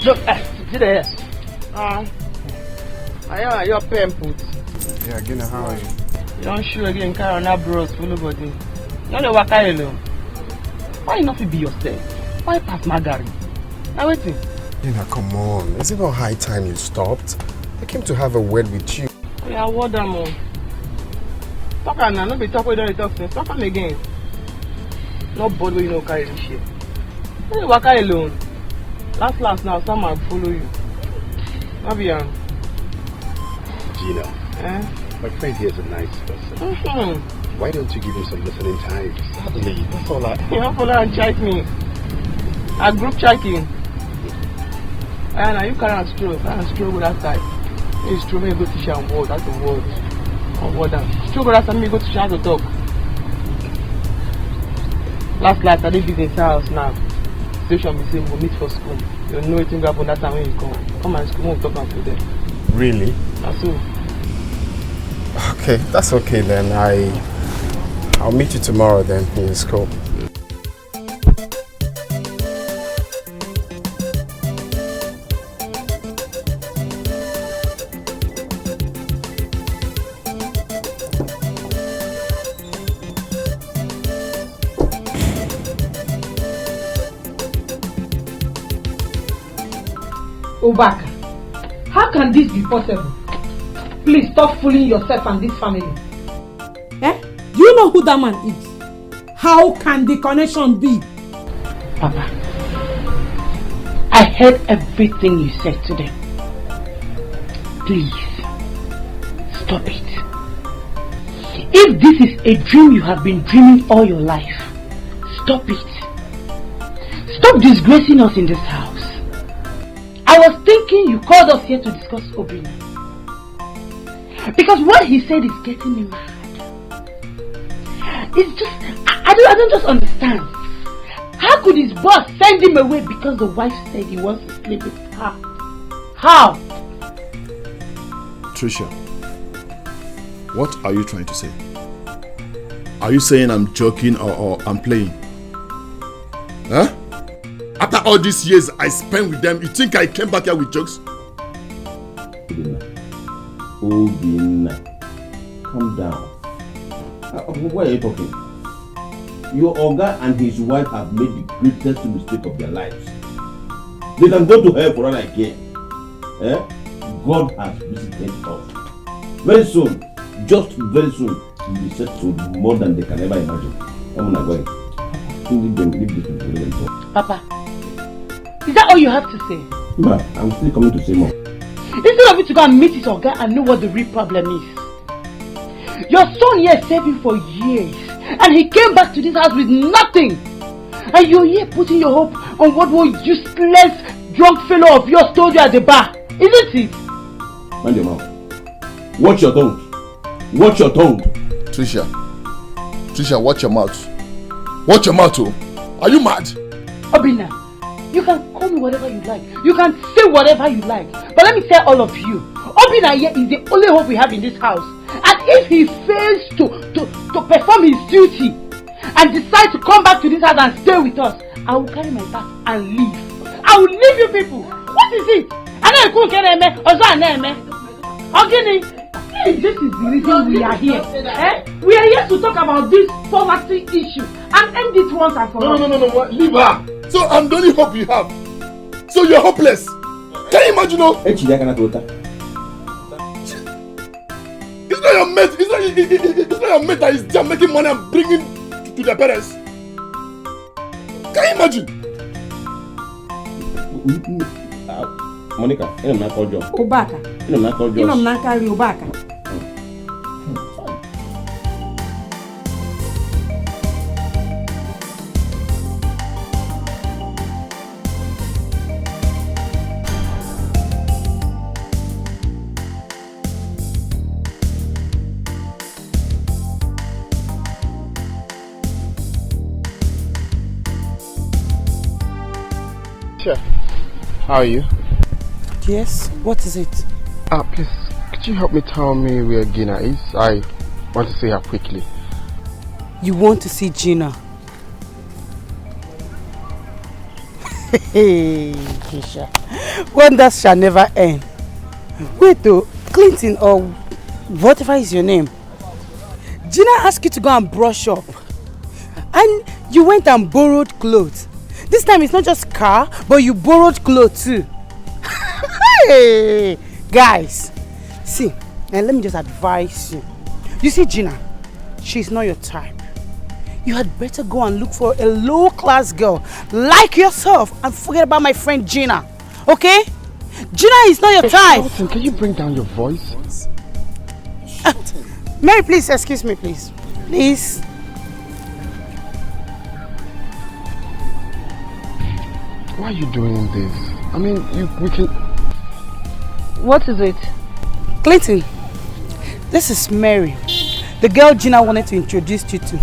Look, see there. I your pen put. Yeah, again, how are you? You don't show again, carry on that bros, full body. No, no, waka alone. Why not be yourself? Why pass Margaret? Now waiting. Gina, come on. Is it not high time you stopped? I came to have a word with you. Yeah, what am I? Talk on now, not be talk with the talk since. Talk on again. No board where you know carry this shit. You waka alone. Last now, someone will follow you. Not be Gina, my friend here is a nice person. Why don't you give him some listening time? Sadly, that's all I... You don't follow and chat me. I group checking. And now you can't stroke. I can't stroke with that side. It's true, me go to share on board. That's the word. On board that. Stroke with that side, me go to share to talk. Last, I did business house now. Station be saying we'll meet for school. You know anything will happen that time when you come. Come and school, we'll talk and for them. Really? That's all. Okay, that's okay then. I'll meet you tomorrow then in school. Obaka, how can this be possible? Please stop fooling yourself and this family. Eh? Do you know who that man is? How can the connection be? Papa, I heard everything you said today. Please, stop it. If this is a dream you have been dreaming all your life, stop it. Stop disgracing us in this house. I was thinking you called us here to discuss Obina. Because what he said is getting me mad. It's just, I don't just understand. How could his boss send him away because the wife said he wants to sleep with her? How? Trisha, what are you trying to say? Are you saying I'm joking or I'm playing? Huh? After all these years I spent with them, you think I came back here with jokes? Obina, calm down. Why are you talking? Your Oga and his wife have made the greatest mistake of their lives. They can go to hell for all I care. God has visited us. Very soon, just very soon, we'll be set to more than they can ever imagine. I'm not going. Leave this people, let them talk. Papa, is that all you have to say? Ma, I'm still coming to say more. Instead of you to go and meet his Oga and know what the real problem is. Your son here saved him for years and he came back to this house with nothing. And you're here putting your hope on what one useless drunk fellow of yours told you at the bar. Isn't it? Mind your mouth. Watch your tongue. Watch your tongue. Trisha, watch your mouth. Watch your mouth, oh. Are you mad? Obina, you can call me whatever you like. You can say whatever you like. But let me tell all of you, Obina here is the only hope we have in this house. And if he fails to perform his duty and decide to come back to this house and stay with us, I will carry my bag and leave. I will leave you people. What is it? This is the reason we are here. We are here to talk about this poverty issue and end it once and for all. No, leave her. So I'm the only hope you have. So you're hopeless. Can you imagine? It's not your mate. It's not your mate that is just making money and bringing to their parents. Can you imagine? Monica, I'm not called John. Obaka. I'm not called John. I'm not carry Obaka. How are you? Yes, what is it? Please, could you help me tell me where Gina is? I want to see her quickly. You want to see Gina? Hey, Keisha. Wonders shall never end. Wait though, Clinton or whatever is your name. Gina asked you to go and brush up. And you went and borrowed clothes. This time it's not just car, but you borrowed clothes too. Hey, guys, see, and let me just advise you. You see Gina, she's not your type. You had better go and look for a low-class girl like yourself and forget about my friend Gina. Okay? Gina is not your type. Shouting. Can you bring down your voice? Mary, please, excuse me, please. Please. Why are you doing this? I mean, we can... What is it? Clinton, this is Mary, the girl Gina wanted to introduce you to.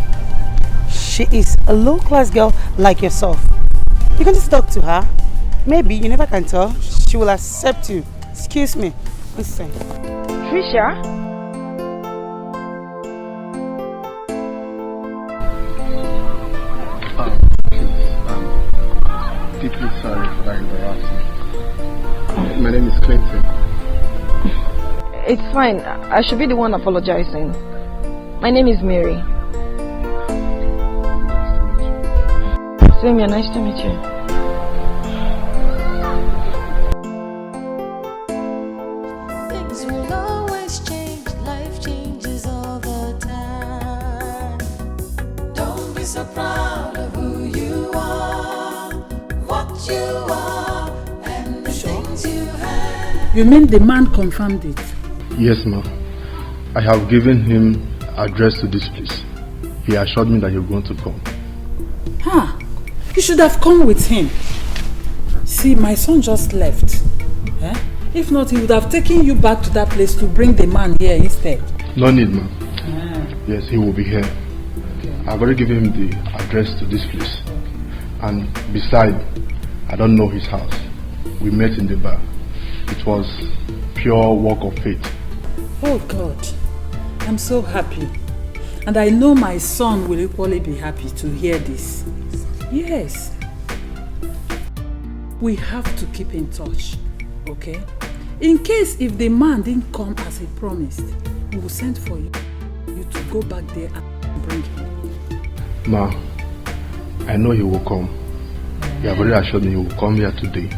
She is a low-class girl like yourself. You can just talk to her. Maybe, you never can tell. She will accept you. Excuse me. Listen. Trisha? Deeply sorry for that embarrassment. My name is Clinton. It's fine. I should be the one apologizing. My name is Mary. Same here, nice to meet you. Things will always change, life changes all the time. Don't be so proud of who you are, what you are, and the things you have. You mean the man confirmed it? Yes, ma'am. I have given him address to this place. He assured me that you're going to come. Huh? You should have come with him. See, my son just left. Eh? If not, he would have taken you back to that place to bring the man here instead. No need, ma'am. Yes, he will be here. Okay. I've already given him the address to this place. And besides, I don't know his house. We met in the bar. It was pure work of faith. Oh God, I'm so happy. And I know my son will equally be happy to hear this. Yes. We have to keep in touch, okay? In case if the man didn't come as he promised, we will send for you to go back there and bring him. Ma, I know he will come. He have already assured me he will come here today.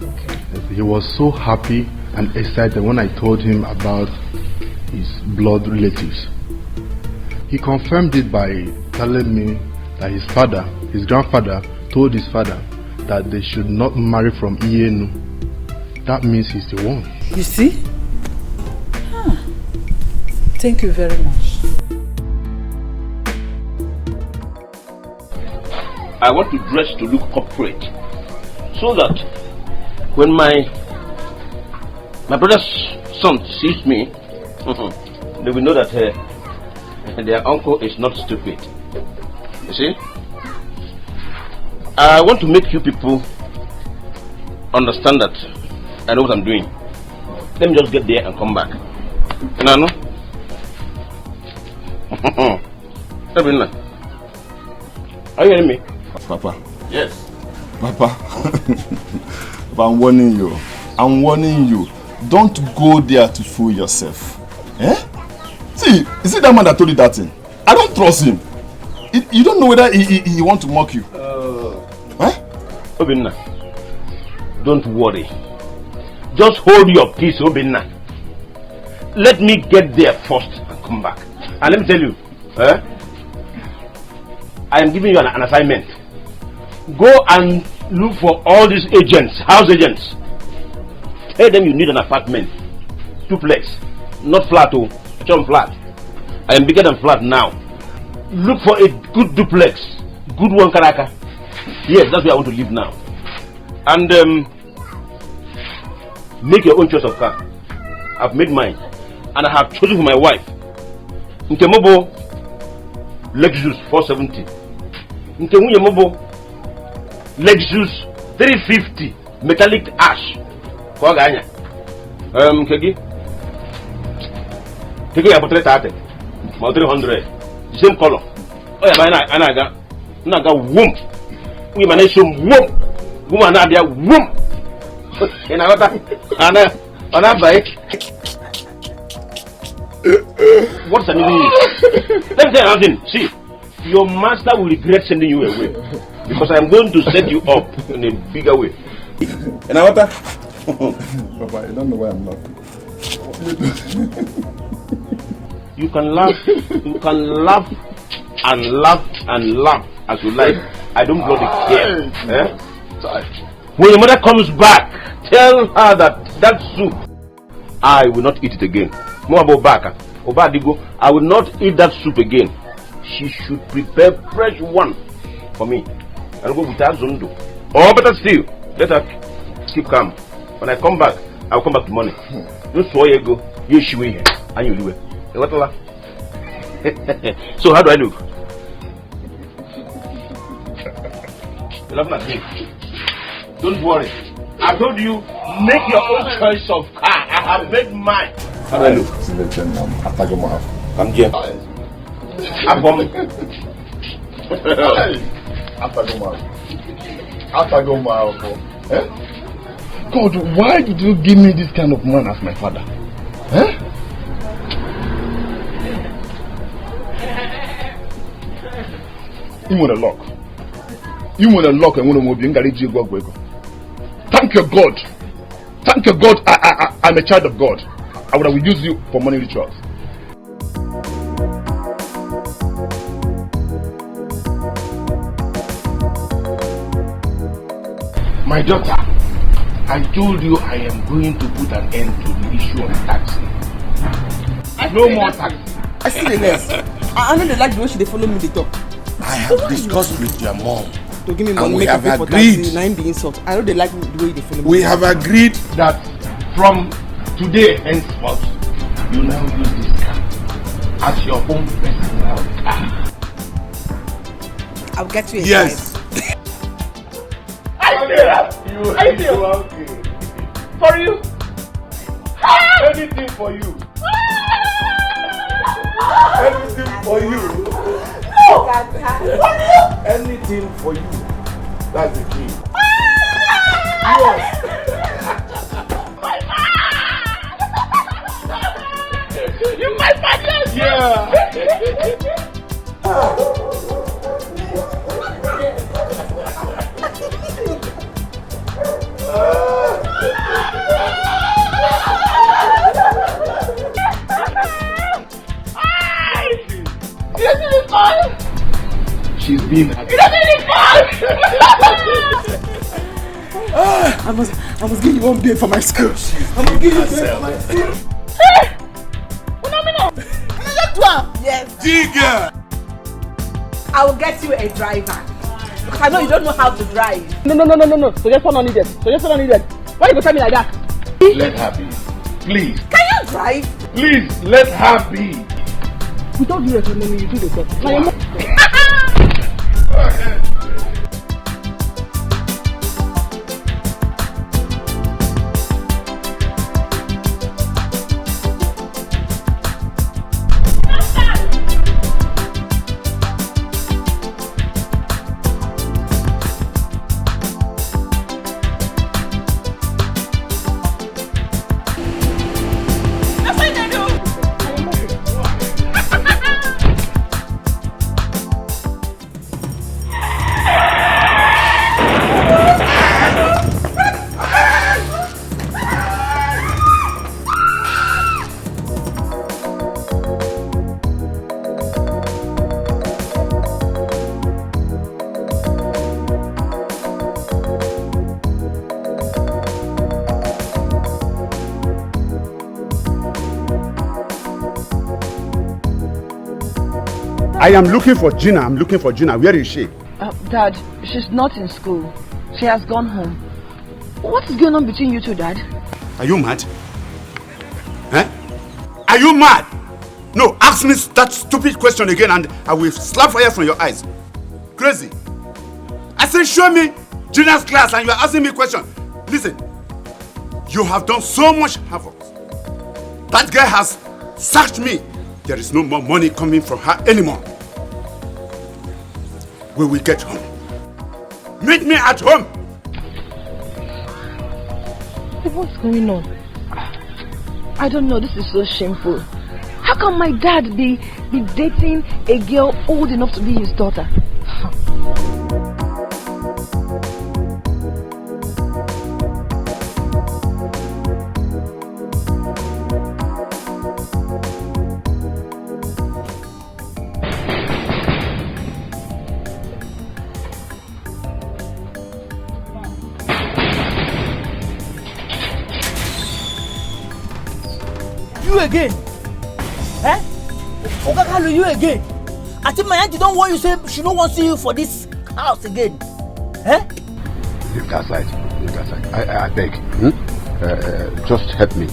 Okay. He was so happy and excited when I told him about his blood relatives. He confirmed it by telling me that his father, his grandfather, told his father that they should not marry from Ienu. That means he's the one. You see? Huh. Thank you very much. I want to dress to look corporate, so that when my brother's son sees me, they will know that their uncle is not stupid. You see? I want to make you people understand that I know what I'm doing. Let me just get there and come back. Nano? Are you hearing me? Papa. Yes. Papa. But I'm warning you. I'm warning you. Don't go there to fool yourself. Eh? See, is it that man that told you that thing? I don't trust him. You don't know whether he want to mock you. Obinna, don't worry. Just hold your peace, Obinna. Let me get there first and come back. And let me tell you, I am giving you an assignment. Go and look for all these agents, house agents. Tell them you need an apartment, duplex, not flat, flat. I am bigger than flat now. Look for a good duplex, good one, Karaka. Yes, that's where I want to live now. And make your own choice of car. I've made mine, and I have chosen for my wife. Nkemobo Lexus 470. Nkemobo Lexus 350 metallic ash. Koganya. Kegi ya 330. 300. Same color. Oh yeah, anaga womb. We manage some womb. Woman na dia womb. In another bike. What's meaning? Let me tell you something. See, your master will regret sending you away because I'm going to set you up in a bigger way. In another. Papa, I don't know why I'm laughing. You can laugh and laugh as you like. I don't bloody care. Eh? When your mother comes back, tell her that soup, I will not eat it again. More about Baka. Obadigo, I will not eat that soup again. She should prepare fresh one for me. I'll go with that Zundu. Or better still, let her keep calm. When I come back, I'll come back with money. You saw you go, you should here, and you do it. So how do I look? You love at me. Don't worry. I told you, make your own choice of car. I have made mine. How do I look? I'm here. God, why did you give me this kind of man as my father? Huh? You want a lock. You want a lock and want to move. Thank your God. Thank your God. I'm a child of God. I would have used you for money rituals. My daughter, I told you I am going to put an end to the issue of taxi. No more taxi. I see the less. I know they like the way they follow me, they talk. I have discussed with your mom. To give me and money, we make have me for agreed. taxi, 9 the insult. I know they like the way they follow me. We have agreed that from today henceforth, you now use this car as your own personal car. I'll get you a yes. I feel okay. For you. Anything for you. Anything for you. Anything for you. That's the key. Yes. You my partner. Yeah. She's been happy. I must give you one day for my school. I must give you one day for my school. Yes. Digger. I will get you a driver. Because I know you don't know how to drive. No. Suggestion not needed. Suggestion not needed. Why you go tell me like that? Let her be. Please. Can you drive? Please, let her be. Without you recommending, you do the best. Now your mom. I am looking for Gina. I'm looking for Gina. Where is she? Dad, she's not in school. She has gone home. What is going on between you two, Dad? Are you mad? Huh? Are you mad? No, ask me that stupid question again and I will slap fire from your eyes. Crazy. I said show me Gina's class and you are asking me a question. Listen, you have done so much havoc. That guy has sacked me. There is no more money coming from her anymore. We will get home. Meet me at home. What's going on? I don't know, this is so shameful. How can my dad be dating a girl old enough to be his daughter? You again? Eh? Okakalu, you again? I think my auntie don't want you say she don't want to see you for this house again. Eh? Leave that side. Leave that side. I beg. Just help me.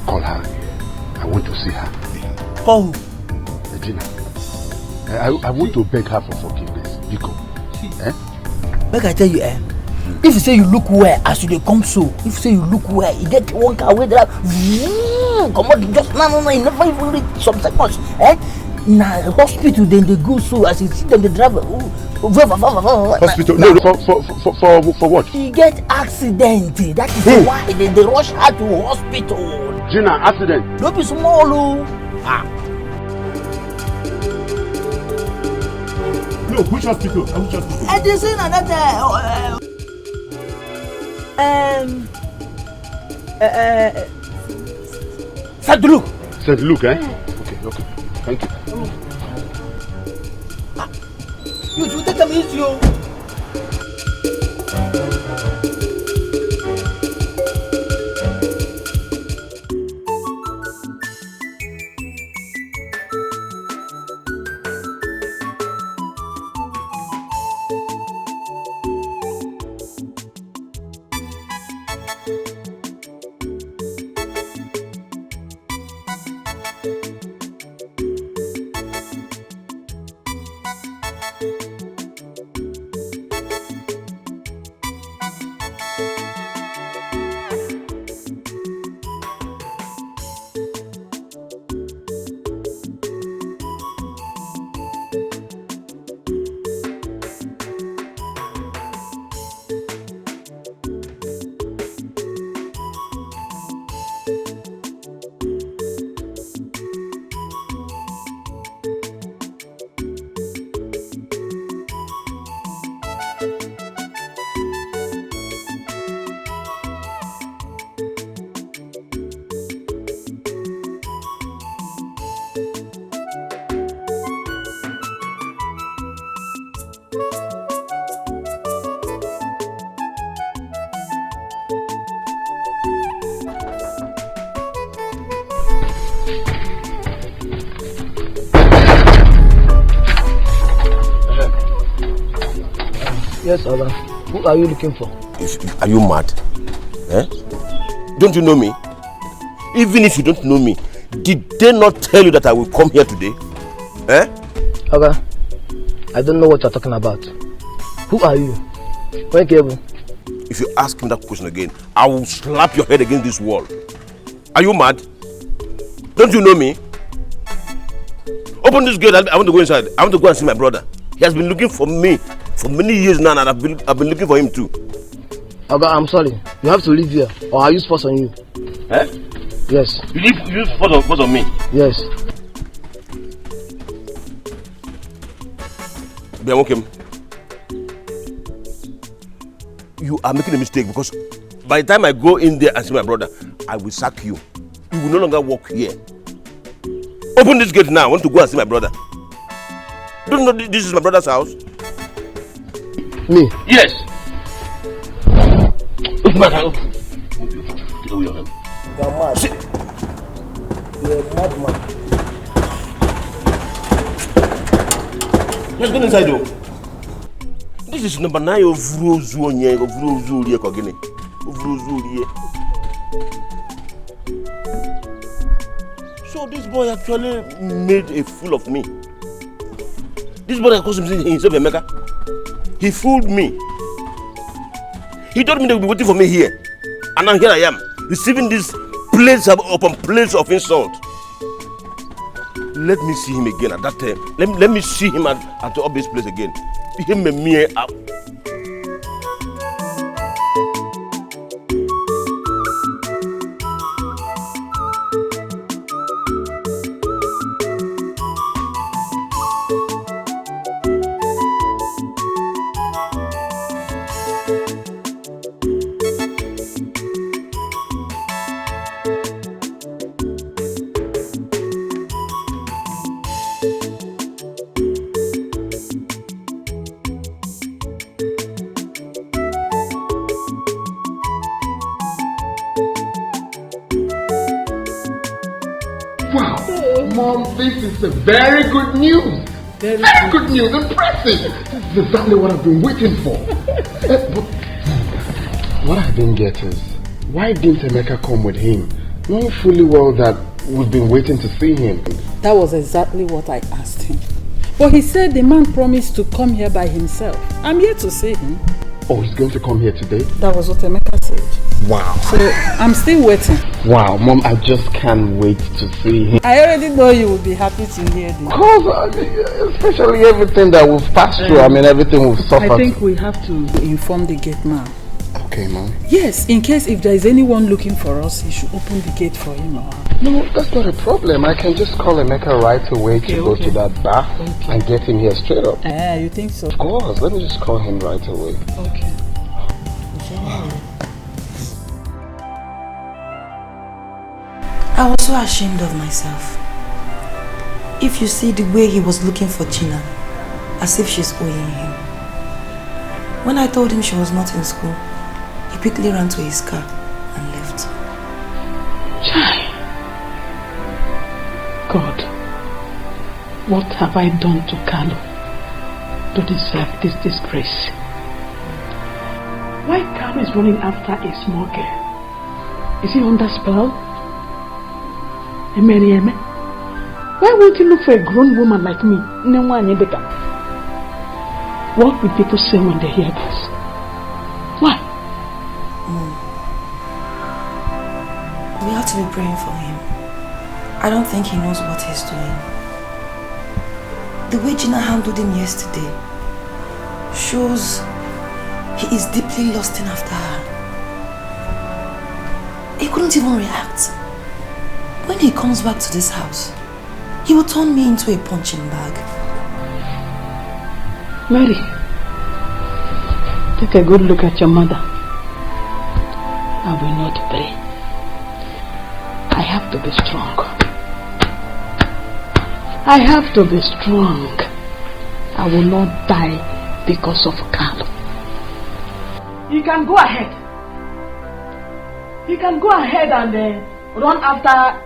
Call her. I want to see her. Call who? Regina. I want to beg her for forgiveness. Biko. Eh? Make I tell you, if you say you look well as you dey come so, if you say you look well, you get one car wey drive, come on, just no, you never even reach some seconds. Na hospital then they go so as you see them they drive. Hospital? No, for what? He get accident. That is why they rush her to hospital. Gina, accident? Don't be small, oh. No, which hospital? Which hospital? And they say that St. Luke. St. Luke, eh? Okay. Thank you. You take them easy, oh. Yes, Oga. Who are you looking for? Are you mad? Eh? Don't you know me? Even if you don't know me, did they not tell you that I will come here today? Eh? Oga, I don't know what you're talking about. Who are you? If you ask me that question again, I will slap your head against this wall. Are you mad? Don't you know me? Open this gate. I want to go inside. I want to go and see my brother. He has been looking for me for many years now, and I've been looking for him too. Oga, I'm sorry. You have to leave here, or I'll use force on you. Eh? Yes. You use force on me? Yes. You are making a mistake, because by the time I go in there and see my brother, I will sack you. You will no longer walk here. Open this gate now. I want to go and see my brother. Don't you know this is my brother's house? Me? Yes. Open my house. Get away your hand. You're mad. Sit. You're a madman. Let's go inside though. This is number 9 of Rozuonye, of Rozulie Kogene. Of Rozulie. So this boy actually made a fool of me. This boy that calls himself a mega. He fooled me. He told me they would be waiting for me here. And now here I am, receiving this place upon place of insult. Let me see him again at that time. Let me see him at the obvious place again. Him and me out. Mom, this is a very good news. Very good news. Impressive. This is exactly what I've been waiting for. But what I didn't get is, why didn't Emeka come with him? Knowing fully well that we've been waiting to see him. That was exactly what I asked him. But he said the man promised to come here by himself. I'm here to see him. Oh, he's going to come here today? That was what Emeka said. Wow. So I'm still waiting. Wow, Mom, I just can't wait to see him. I already know you will be happy to hear this. Of course, especially everything that we've passed through. I mean, everything we've suffered. I think we have to inform the gate man. Okay, Mom. Yes, in case if there is anyone looking for us, he should open the gate for him or her. No, that's not a problem. I can just call Emeka right away to go to that bar and get him here straight up. You think so? Of course. Let me just call him right away. Okay. I was so ashamed of myself. If you see the way he was looking for Gina, as if she's owing him. When I told him she was not in school, he quickly ran to his car and left. Chai. God, what have I done to Carlo to deserve this disgrace? Why Carlo is running after a small girl? Is he under spell? Why won't you look for a grown woman like me? What will people say when they hear this? Why? We have to be praying for him. I don't think he knows what he's doing. The way Gina handled him yesterday shows he is deeply lusting after her. He couldn't even react. When he comes back to this house, he will turn me into a punching bag. Mary, take a good look at your mother. I will not pray. I have to be strong. I have to be strong. I will not die because of Carlo. You can go ahead. You can go ahead and run after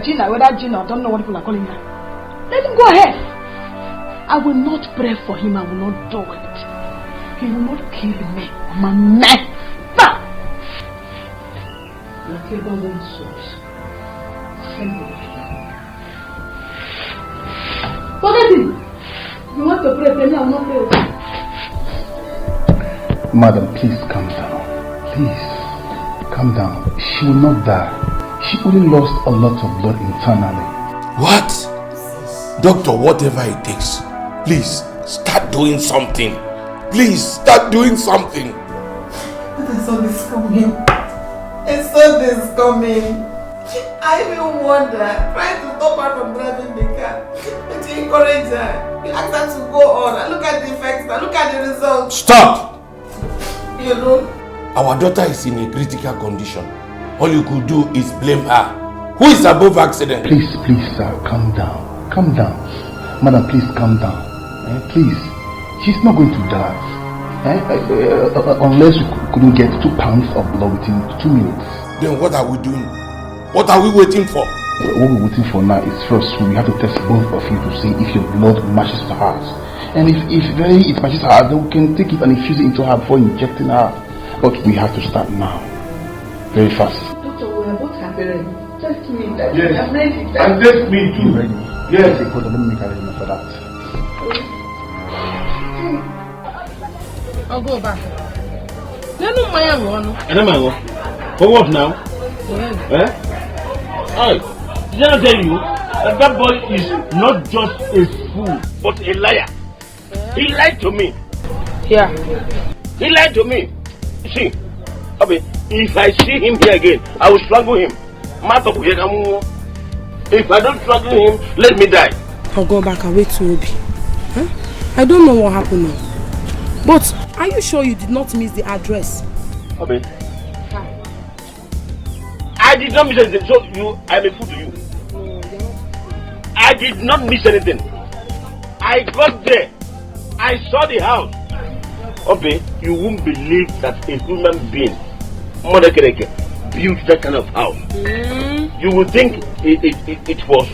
Gina, whether Gina, I don't know what people are calling her. Let him go ahead. I will not pray for him. I will not do it. He will not kill me. I'm a man. Forget him. You want to pray, then I will not pray. Madam, please calm down. Please, calm down. She will not die. She only lost a lot of blood internally. What? Doctor, whatever it takes, please start doing something. Please start doing something. I saw this coming. I saw this coming. I even wonder, trying to stop her from driving the car, but you encourage her. You ask her to go on. And look at the effects. Now look at the results. Stop! You know? Our daughter is in a critical condition. All you could do is blame her. Who is above accident? Please, sir, calm down. Calm down. Madam, please calm down. Please. She's not going to die. Unless you couldn't get 2 pounds of blood within 2 minutes. Then what are we doing? What are we waiting for? What we're waiting for now is first we have to test both of you to see if your blood matches to hers. And if it matches her, then we can take it and infuse it into her before injecting her. But we have to start now. Very fast. Doctor, we are both happy. Test me. Yes. I'm ready. And test me too. Ready? Yes. Okay, let me make arrangement for that. I'll go back. No, my one. For what now? Eh? Hey, did I tell you that boy is not just a fool, but a liar? He lied to me. Yeah. He lied to me. See, okay, if I see him here again, I will strangle him. If I don't strangle him, let me die. I'll go back and wait to Obi. Huh? I don't know what happened now. But are you sure you did not miss the address? Okay. I did not miss anything, so I'm a fool to you. I did not miss anything. I got there. I saw the house. Okay, you won't believe that a human being, Mother Kereke, built that kind of house. You would think it was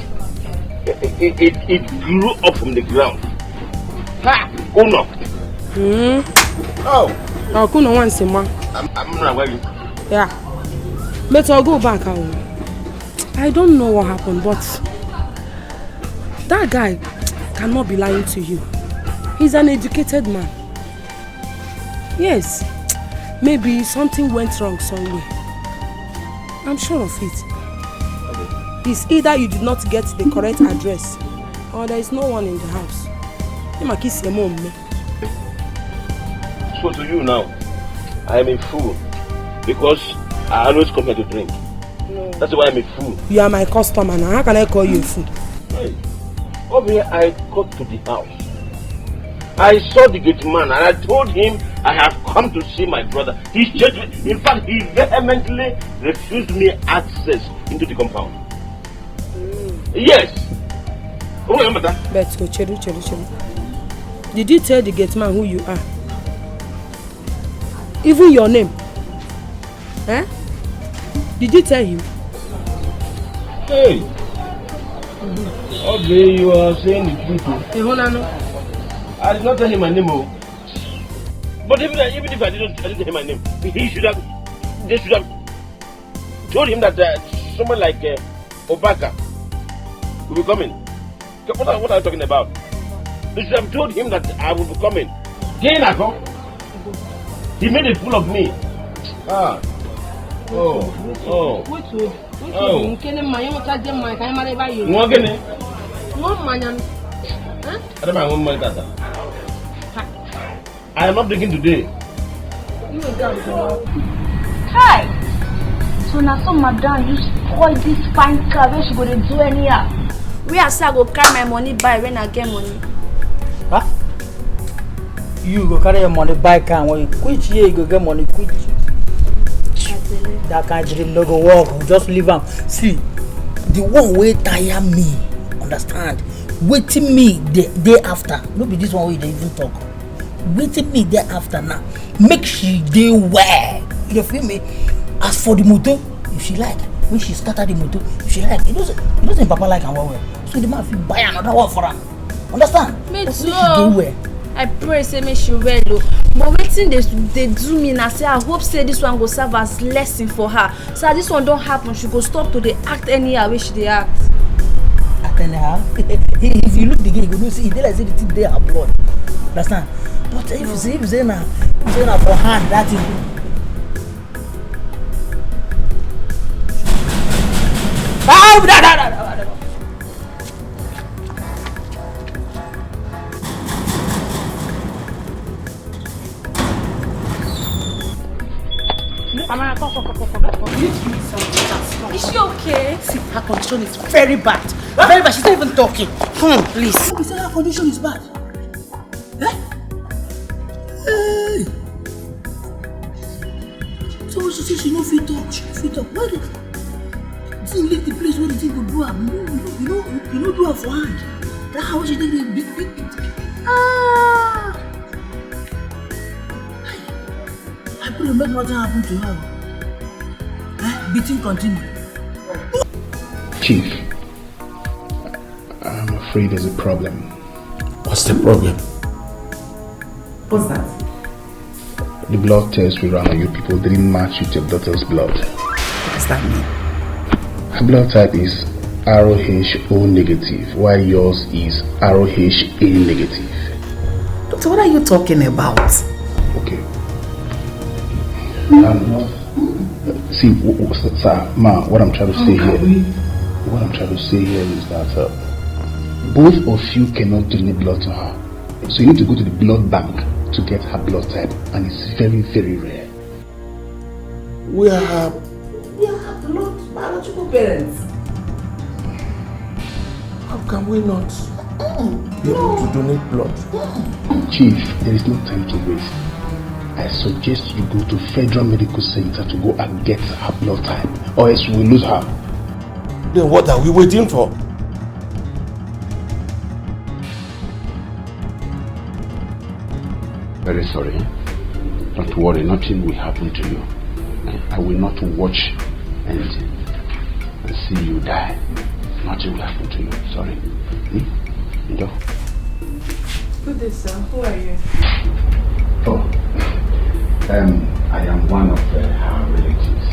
it grew up from the ground. Ha! Uno. Oh. Oh, Kuno wants him, man. I'm not worried. Yeah. But I'll go back. I don't know what happened, but that guy cannot be lying to you. He's an educated man. Yes. Maybe something went wrong somewhere. I'm sure of it. It's either you did not get the correct address or there is no one in the house. You might kiss your mom. So to you now, I am a fool because I always come here to drink. No. That's why I'm a fool. You are my customer now. How can I call you a fool? Hey, over here I got to the house. I saw the gate man and I told him I have come to see my brother. He changed me. In fact, he vehemently refused me access into the compound. Yes. Oh, remember that? Let's go, Cheru. Did you tell the gate man who you are? Even your name? Eh? Did you tell him? Hey. Okay, you are saying the truth. Hey, hold on. I did not tell him my name. But even if I didn't tell him my name, they should have told him that someone like Obaka will be coming. What are you talking about? They should have told him that I will be coming. He made a fool of me. Ah. Oh. I am not drinking today. Hi. So now some madam you spoil this fine car where she go to do anyhow. We are say I go carry my money buy when I get money. Huh? You go carry your money buy car when you quit here, you go get money quit. That kind of dream no go work. Just leave them. See, the one way tire me, understand? Waiting me the day after. No be this one way they even talk. Waiting me there after now. Make she day well. You feel me? As for the motor, if she like, when she started the motor, if she like, it doesn't Papa like and well. So the man feel buy another one for her. Understand? Me too. I pray say me she well o. But waiting they do me now say I hope say this one go serve as lesson for her. So this one don't happen, she go stop to the act anyhow where she dey act. Act anyhow? If you look the girl, you go know see they like say the thing there abroad. Understand? But if you say now for hand that thing. Is she okay? See, her condition is very bad. Very bad. She's not even talking. Come on, please. You say her condition is bad. Eh? Hey. So she says she no fit talk. She no fit talk. Why did she leave the place where the thing could do her? You know do her for hand. That's how she did the big. Ah. I pray make nothing happen to her. Beating continue. Chief, I'm afraid there's a problem. What's the problem? What's that? The blood test we ran on you people didn't match with your daughter's blood. What does that mean? Her blood type is ROH-O negative, while yours is ROH-A negative. Doctor, what are you talking about? Okay. See, sir, ma, what I'm trying to say here is that both of you cannot donate blood to her. So you need to go to the blood bank to get her blood type, and it's very, very rare. We are blood biological parents. How can we not be able to donate blood? Chief, there is no time to waste. I suggest you go to Federal Medical Center to go and get her blood type, or else we will lose her. Then what are we waiting for? Very sorry. Don't worry, nothing will happen to you. I will not watch and see you die. Nothing will happen to you. Sorry. No. Good day, sir. Who are you? Oh, I am one of her relatives.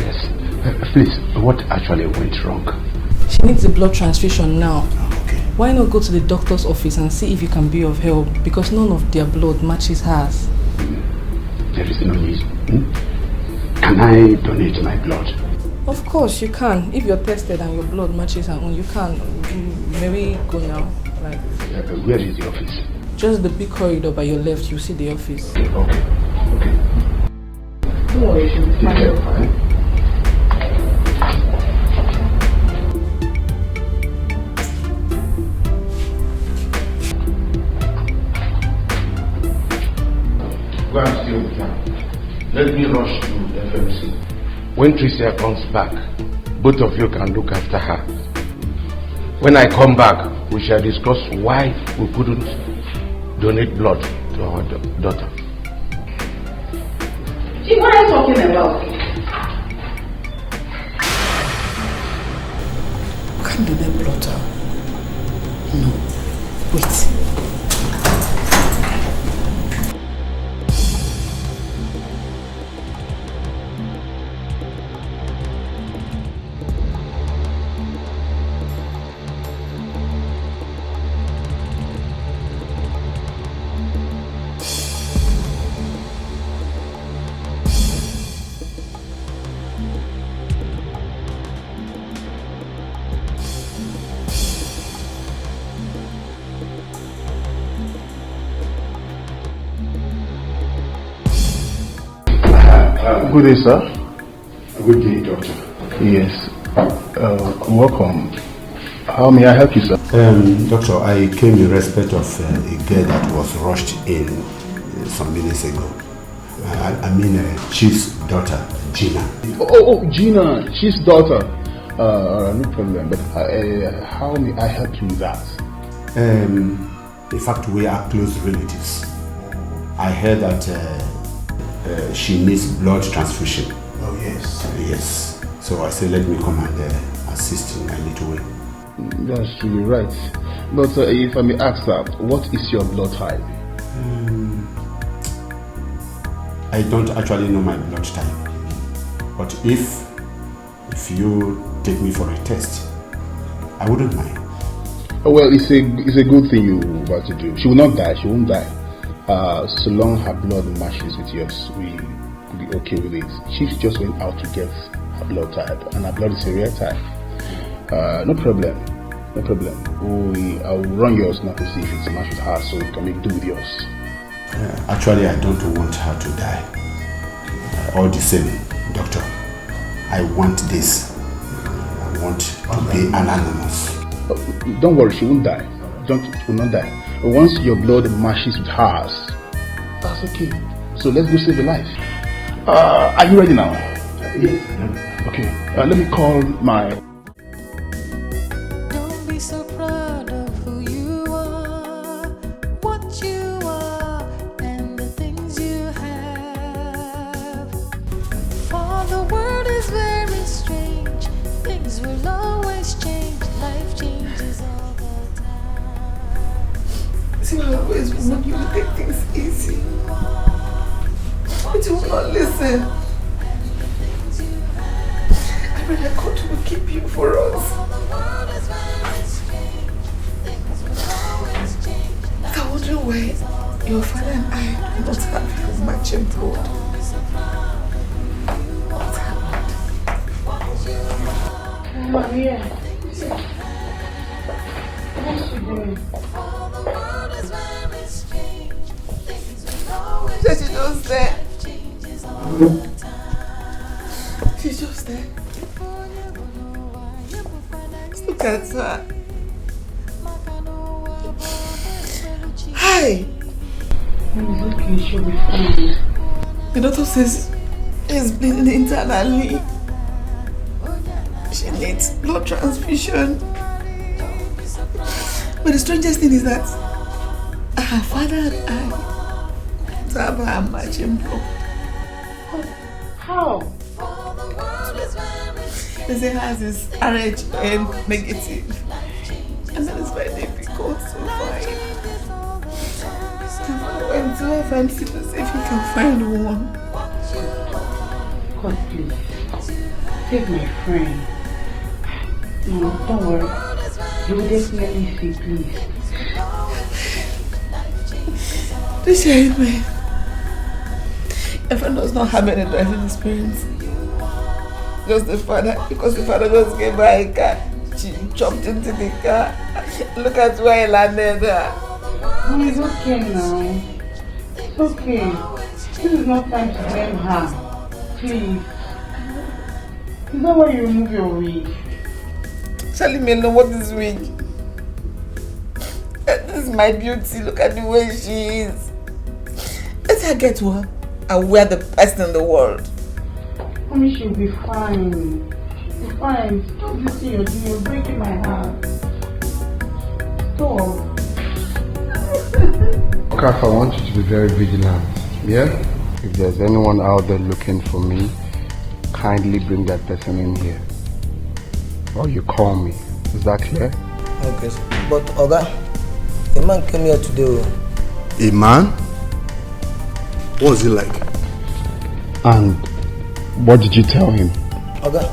Yes. Please, what actually went wrong? She needs a blood transfusion now. Why not go to the doctor's office and see if you can be of help? Because none of their blood matches hers. There is no need. Can I donate my blood? Of course you can. If you're tested and your blood matches her own, you can. May we go now? Like, where is the office? just the big corridor by your left, you see the office. Okay. Don't worry, she'll be fine. Go and stay with her. Let me rush to FMC. When Tricia comes back, both of you can look after her. When I come back, we shall discuss why we couldn't donate blood to our daughter. Gee, what are you talking about? Can't donate blood to her. No. Wait. Good day, sir. Good day, doctor. Yes. Welcome. How may I help you, sir? Doctor, I came in respect of a girl that was rushed in some minutes ago. I mean, Chief's daughter, Gina. Oh, Gina, Chief's daughter. No problem. But how may I help you with that? In fact, we are close relatives. I heard that she needs blood transfusion. Oh, yes. Yes. So I said, let me come and assist in a little way. That's really right. But if I may ask that, what is your blood type? I don't actually know my blood type. But if you take me for a test, I wouldn't mind. Oh, well, it's a good thing you want to do. She will not die. She won't die. So long her blood matches with yours, we could be okay with it. She just went out to get her blood type, and her blood is a rare type. No problem. I'll run yours now to see if it's matched with her, so we can make do with yours. Actually, I don't want her to die. All the same, doctor, I want this. I want to be anonymous. Don't worry, she won't die. She will not die. Once your blood matches with hers, that's okay. So let's go save a life. Are you ready now? Yes. Okay. Let me call my... Don't be so proud of who you are, what you are, and the things you have. For the world is very strange. Things will always change. Life changes all the time. See, I always want you to take things easy. But you will not listen. I mean, I God will keep you for us. But I'm wondering why your father and I do not have your matching blood. What's happened? Maria. What's she doing? She's just there. She's just there. Look at her. Hi. It's okay, she'll be fine. The doctor says she's bleeding internally. She needs blood transfusion. But the strangest thing is that her father and I have her matching blood. How? They say hers is RH negative. And that is why they become so fine. I went to FMC to see if he can find one. God, please. Save my friend. No, don't worry. You will definitely see, please. This is man. Your friend does not have any driving experience. Just the father, because the father just came by a car. She jumped into the car. Look at where he landed. No, it's okay now. It's okay. This is not time to blame her. Please. Is that why you remove your wig? Charlie may know what is wig. This is my beauty. Look at the way she is. Let her get one and wear the best in the world. Mommy, she'll be fine. She'll be fine. Stop this thing you're doing. You're breaking my heart. Stop. Kaf, I want you to be very vigilant. Yeah? If there's anyone out there looking for me, kindly bring that person in here. Or you call me. Is that clear? Okay, sir. But Oga, a man came here today. A man? What was he like? And what did you tell him? Oga,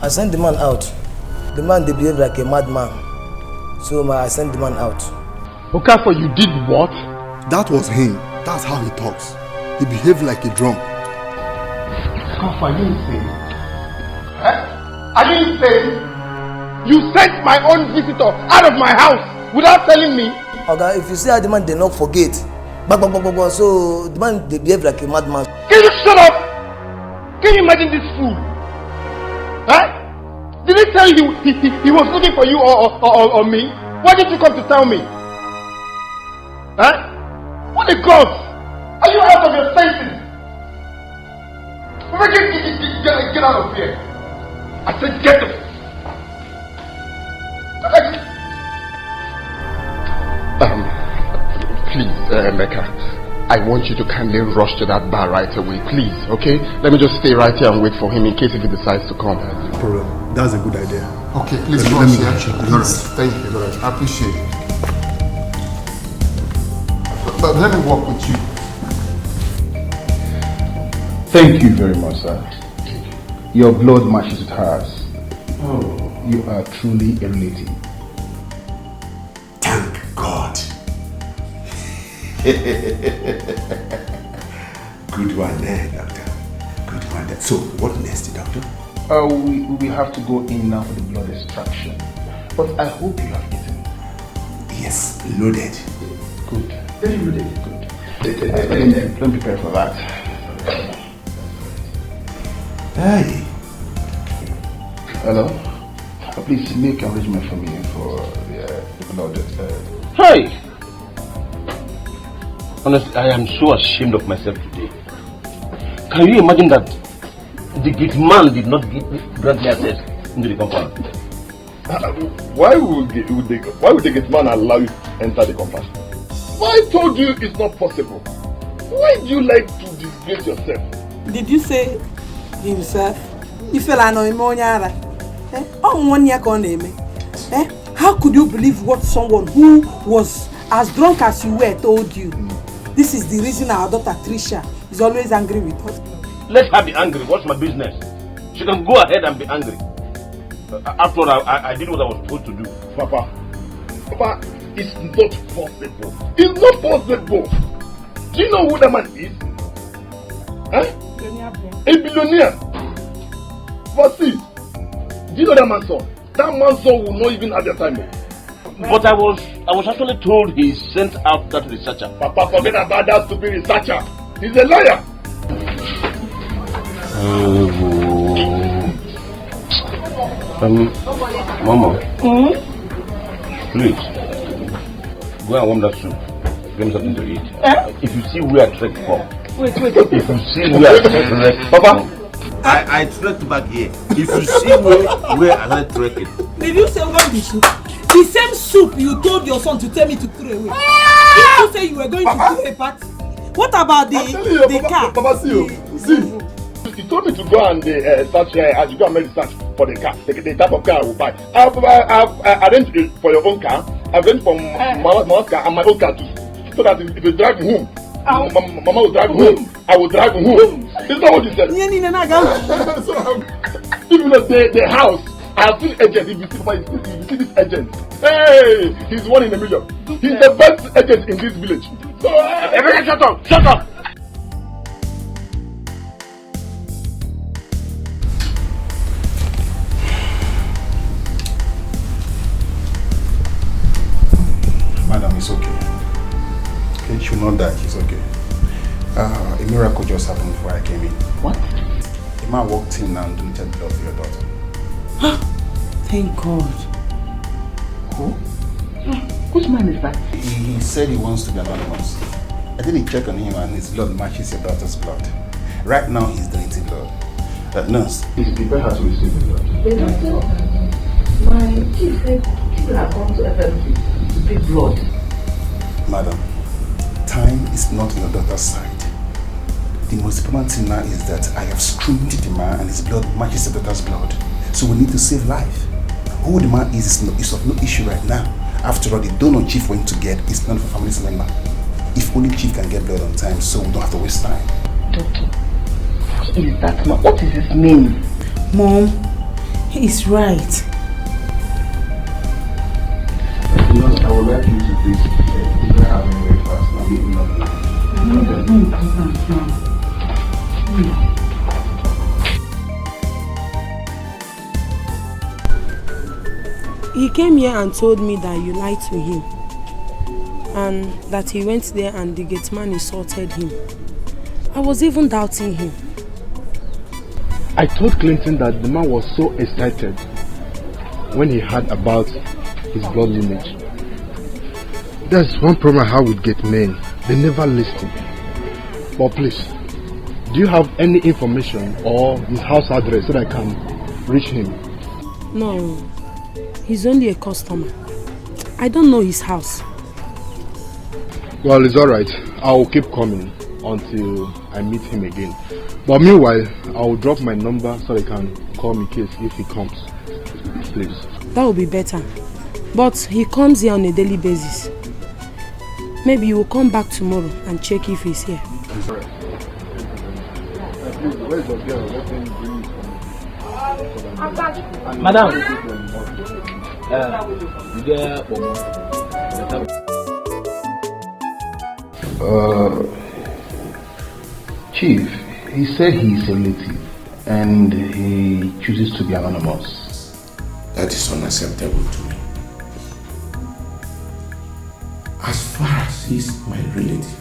I sent the man out. The man, they behave like a madman. So I sent the man out. Okafor, you did what? That was him. That's how he talks. He behaved like a drunk. Okafor, are you insane? Are you insane? You sent my own visitor out of my house without telling me? Oga, if you see how the man, they not forget. So the man, they behave like a madman. Can you shut up? Can you imagine this fool? Huh? Did he tell you he was looking for you or me? Why did you come to tell me? Huh? What the gods? Are you out of your senses? Get out of here. I said get up. Please, Emeka, I want you to kindly rush to that bar right away, please, okay? Let me just stay right here and wait for him in case if he decides to come. No problem. That's a good idea. Okay, please let rush me here. check. Please. Thank you. I appreciate it. But let me walk with you. Thank you very much, sir. Your blood matches with hers. Oh, you are truly a relative. Thank God. Good one there, doctor. Good one there. So, what next, doctor? We will have to go in now for the blood extraction. But I hope you have eaten. Yes, loaded. Good. Very loaded. Good. Let me prepare for that. Hey. Hello? Please make arrangement for me for the blood. Hey! Honestly, I am so ashamed of myself today. Can you imagine that the gate man did not grant me access into the compound? Why would the gate man allow you to enter the compound? I told you it's not possible. Why do you like to disgrace yourself? Did you say himself? You feel like oh, 1 year how could you believe what someone who was as drunk as you were told you? This is the reason our daughter Trisha is always angry with us. Let her be angry. What's my business? She can go ahead and be angry. After all, I did what I was supposed to do. Papa, it's not possible. It's not possible. Do you know who that man is? Huh? A billionaire. But see, do you know that man's son? That man's son will not even have the time. But I was actually told he sent out that researcher. Papa, forget about that stupid researcher. He's a liar. Mama. Please, go and warm that soup. Give me something to eat. If you see where I trek from. Wait. If you see where I trek, Papa, I trekked back here. If you see where I trekking. Did you say what the soup? The same soup you told your son to tell me to throw away. Did you say you were going to throw a party? What about the car? Papa, see, He told me to go and search, as you go and make the search for the car, the type of car I will buy. I've arranged for your own car. I've arranged for Mama's car and my own car too. So that if you drive me home, Mama will drive me home. I will drive me home. Isn't that what you said? So, even the house, I have seen agent. If you see this agent, hey, he's one in a million. He's the best agent in this village. So, everyone shut up! Shut up! Madam, it's okay. Okay, she will not die. She's okay. A miracle just happened before I came in. What? A man walked in and donated blood for your daughter. Thank God. Who? Which man is that? He said he wants to be anonymous. I did a check on him and his blood matches your daughter's blood. Right now he's donating blood. Nurse, please prepare her to receive the blood. The doctor, my chief said people have gone to FMC to take blood. Madam, time is not on your daughter's side. The most important thing now is that I have screened the man and his blood matches the daughter's blood. So we need to save life. Who the man is of no issue right now. After all, the donor chief went to get is not for family member. If only chief can get blood on time, so we don't have to waste time. Doctor, what is that man? What is his name? Mom, he's right. I would like you to please prepare her very fast. Now, maybe not. He came here and told me that you lied to him and that he went there and the gate man insulted him. I was even doubting him. I told Clinton that the man was so excited when he heard about his blood lineage. There's one problem I have with gate men. They never listen. But please, do you have any information or his house address so that I can reach him? No, he's only a customer. I don't know his house. Well, it's alright. I'll keep coming until I meet him again. But meanwhile, I'll drop my number so they can call me in case if he comes. Please. That would be better. But he comes here on a daily basis. Maybe you will come back tomorrow and check if he's here. It's alright. Where's the girl? Let me bring it. Madam, you get Chief, he said he is a relative and he chooses to be anonymous. That is unacceptable to me. As far as he's my relative,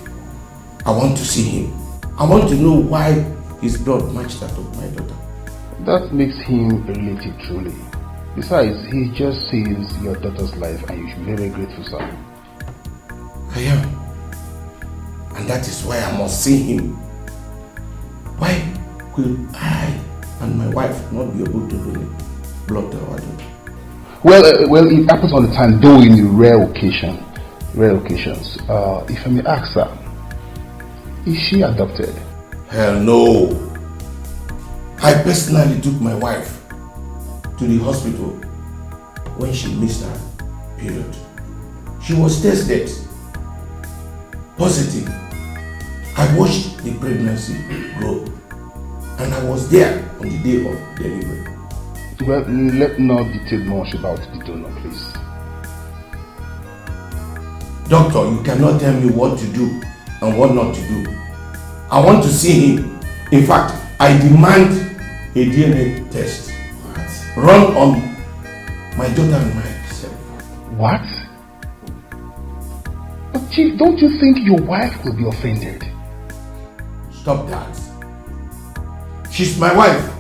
I want to see him. I want to know why his blood matched that of my daughter. That makes him a relative truly. Besides, he just saves your daughter's life and you should be very grateful, sir. I am. And that is why I must see him. Why will I and my wife not be able to donate blood to our daughter? Well, it happens all the time, though in rare occasions. If I may ask, sir, is she adopted? Hell no. I personally took my wife to the hospital when she missed her period. She was tested positive. I watched the pregnancy grow and I was there on the day of delivery. Well, let's not detail much about the donor, please. Doctor, you cannot tell me what to do and what not to do. I want to see him. In fact, I demand a DNA test run on my daughter and myself. What? But Chief, don't you think your wife will be offended? Stop that. She's my wife.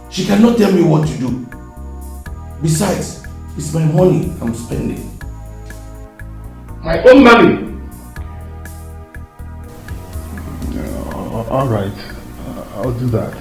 She cannot tell me what to do. Besides, it's my money I'm spending. My own money? All right, I'll do that.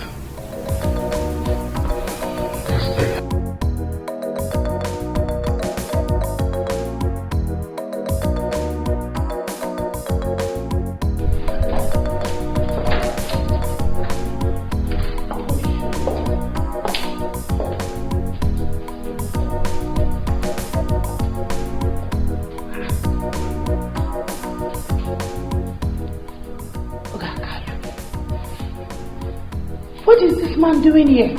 What is this man doing here?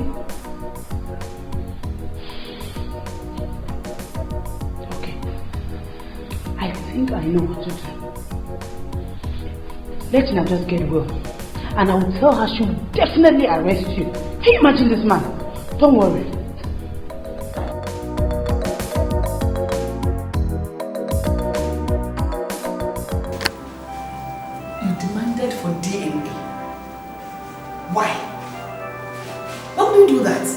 Okay. I think I know what to do. Let Tina just get well. And I will tell her she will definitely arrest you. Can you imagine this man? Don't worry. You demanded for DNA. Why? Why would you do that?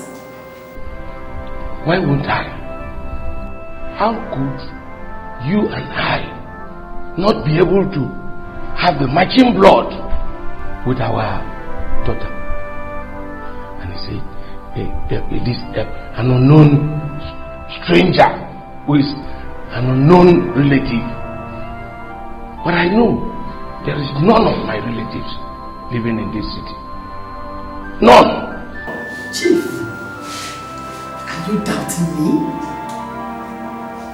Why won't I? How could you and I not be able to have the matching blood with our daughter? And he said, this an unknown stranger who is an unknown relative. But I know there is none of my relatives living in this city. None. Chief, are you doubting me?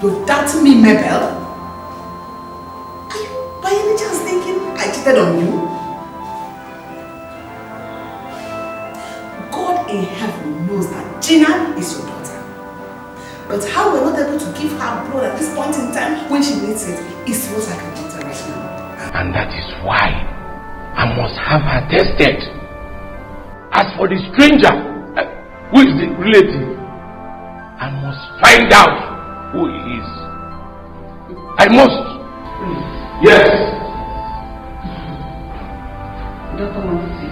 You're doubting me, Mabel? Are you by any chance thinking I cheated on you? God in heaven knows that Gina is your daughter. But how we're not able to give her blood at this point in time when she needs it is what I can do right now. And that is why I must have her tested. As for the stranger, who is the relative, I must find out who he is. I must. Yes. Doctor wants to see.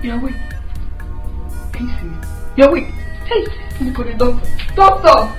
You're awake. Can you see me? You're awake. Hey, let me call the doctor. Doctor!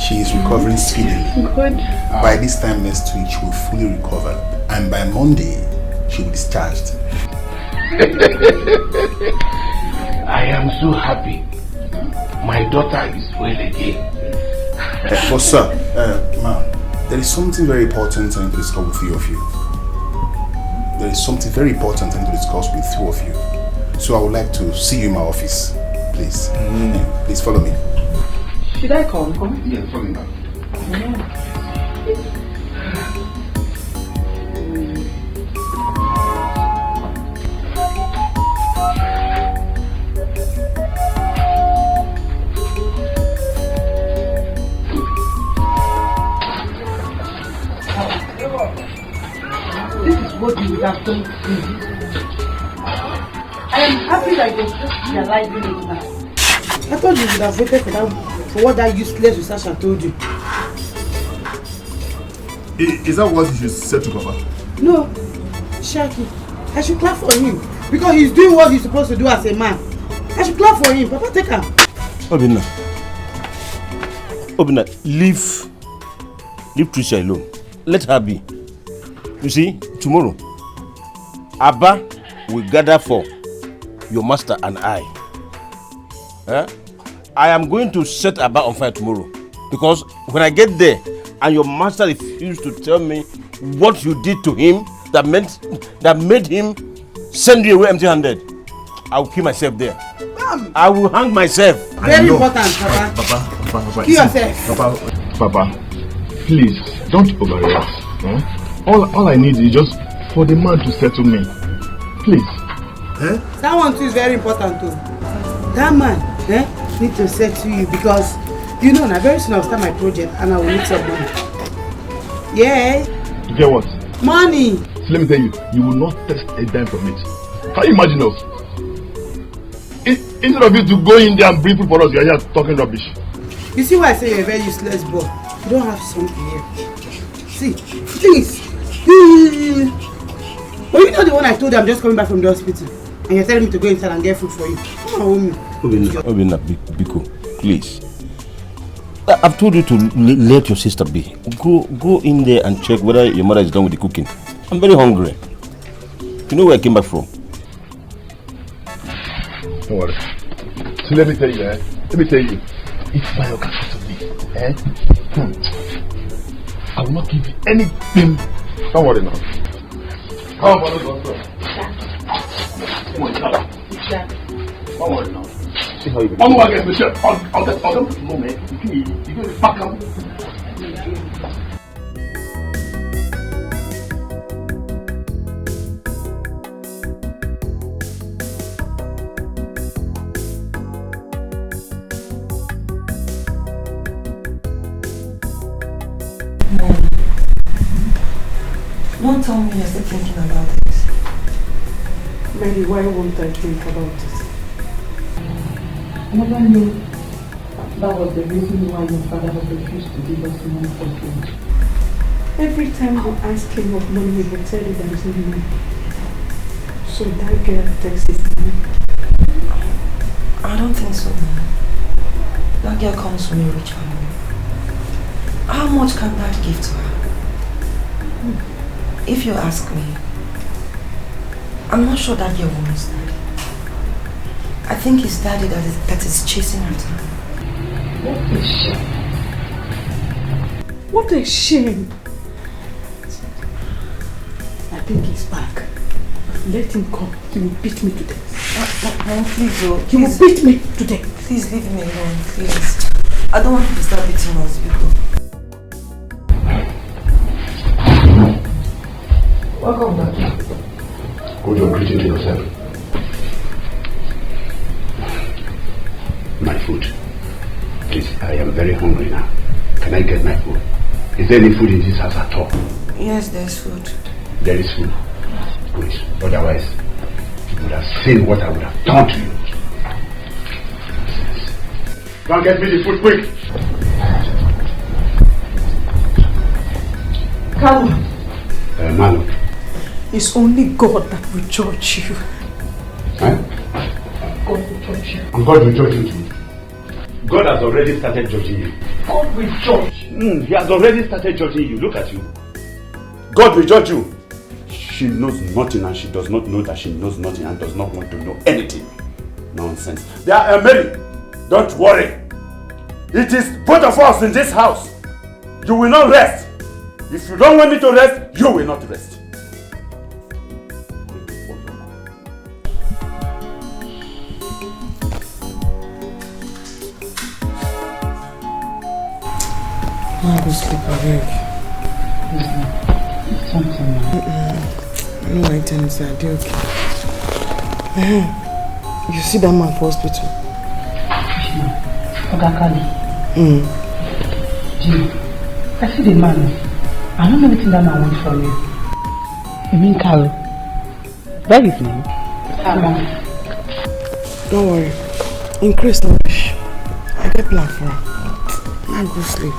She is recovering speedily. Good. By this time next week, she will fully recover. And by Monday, she will be discharged. I am so happy. My daughter is well again. But sir, ma'am, there is something very important I need to discuss with three of you. There is something very important I need to discuss with three of you. So I would like to see you in my office. Please. Please follow me. Should I come? Yeah, follow me. what you would have done to me. I am happy that you're just realizing it now. I thought you would have waited for what that useless researcher told you. Is that what you should say to Papa? No, Shaki. I should clap for him because he's doing what he's supposed to do as a man. I should clap for him. Papa, take him. Obina, leave Tricia alone. Let her be. You see, tomorrow, Abba will gather for your master and I. I am going to set Abba on fire tomorrow because when I get there and your master refused to tell me what you did to him that made him send you away empty-handed, I will kill myself there. I will hang myself. Very important, Papa. Papa. Kill yourself. Papa, please don't overreact. All I need is just for the man to settle me. Please. That one too is very important too. That man need to settle you because you know now very soon I'll start my project and I will need some money. Yeah. To get what? Money. So let me tell you, you will not test a dime from it. Can you imagine us? Instead of you to go in there and bring people for us, you are here talking rubbish. You see why I say you're a very useless boy? You don't have something here. See, please. But you know the one I told you I'm just coming back from the hospital and you're telling me to go inside and get food for you. Obina, Biko, please. I've told you to let your sister be. Go in there and check whether your mother is done with the cooking. I'm very hungry. You know where I came back from? Don't worry. So let me tell you, if my can settle me, I will not give you anything. Don't worry now. Come on, let's go. Don't worry now. See how you get. I'll get the chef. I'll get the moment. You can back up. Don't tell me you're still thinking about it. Mary, why won't I think about it? I never knew that was the reason why your father had refused to give us the money for food. Every time we ask him of money, he will tell you there is no money. So that girl takes his money. I don't think so, man. That girl comes from a rich family. How much can that give to her? If you ask me, I'm not sure that girl wants daddy. I think it's daddy that is chasing her down. What a shame. What a shame. I think he's back. Let him come. He will beat me to death. Mom, please, oh. He will beat me to death. Please leave me alone, please. I don't want you to start beating us, people. Welcome back. Hold your greeting to yourself. My food. Please, I am very hungry now. Can I get my food? Is there any food in this house at all? Yes, there's food. There is food. Good. Otherwise, you would have seen what I would have done to you. Go and get me the food quick. Come on. Manu. It's only God that will judge you. Huh? God will judge you. And God will judge you too. God has already started judging you. God will judge. He has already started judging you. Look at you. God will judge you. She knows nothing and she does not know that she knows nothing and does not want to know anything. Nonsense. Mary, don't worry. It is both of us in this house. You will not rest. If you don't want me to rest, you will not rest. I go sleep, I beg. It's something now. No, I tell say I do okay. You see that man for hospital? Ogakali. Gee, I see the man. I don't know anything that man wants from you. You mean Carlo? That is his name? Don't worry. Increase the wish. I get plan for her. Now go sleep.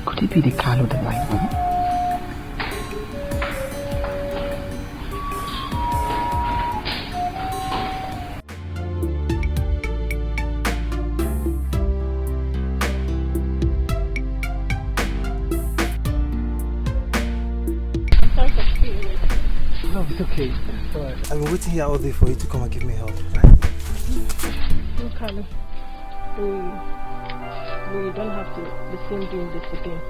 Could it be the Carlo that I know? No, it's okay. Alright. I've been waiting here all day for you to come and give me help, right? No, Carlo. We don't have to be seen doing this again.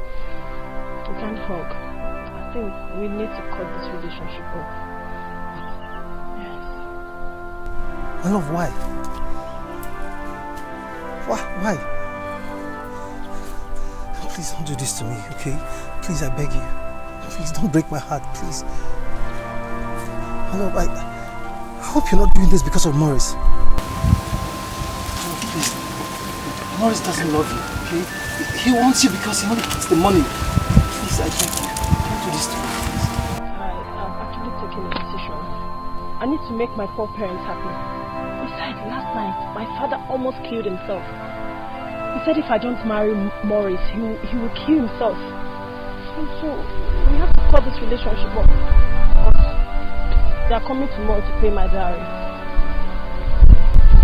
We can't hug. I think we need to cut this relationship off. Yes. My love, why? Why? Please don't do this to me, okay? Please, I beg you. Please don't break my heart, please. My love, I hope you're not doing this because of Morris. Oh, please. Morris doesn't love you, okay? He wants you because he only wants the money. Please, I beg you. Don't do this to me, please. I've actually taken a decision. I need to make my poor parents happy. Besides, last night, my father almost killed himself. He said if I don't marry Morris, he will kill himself. So we have to cut this relationship off. They are coming tomorrow to pay my dowry.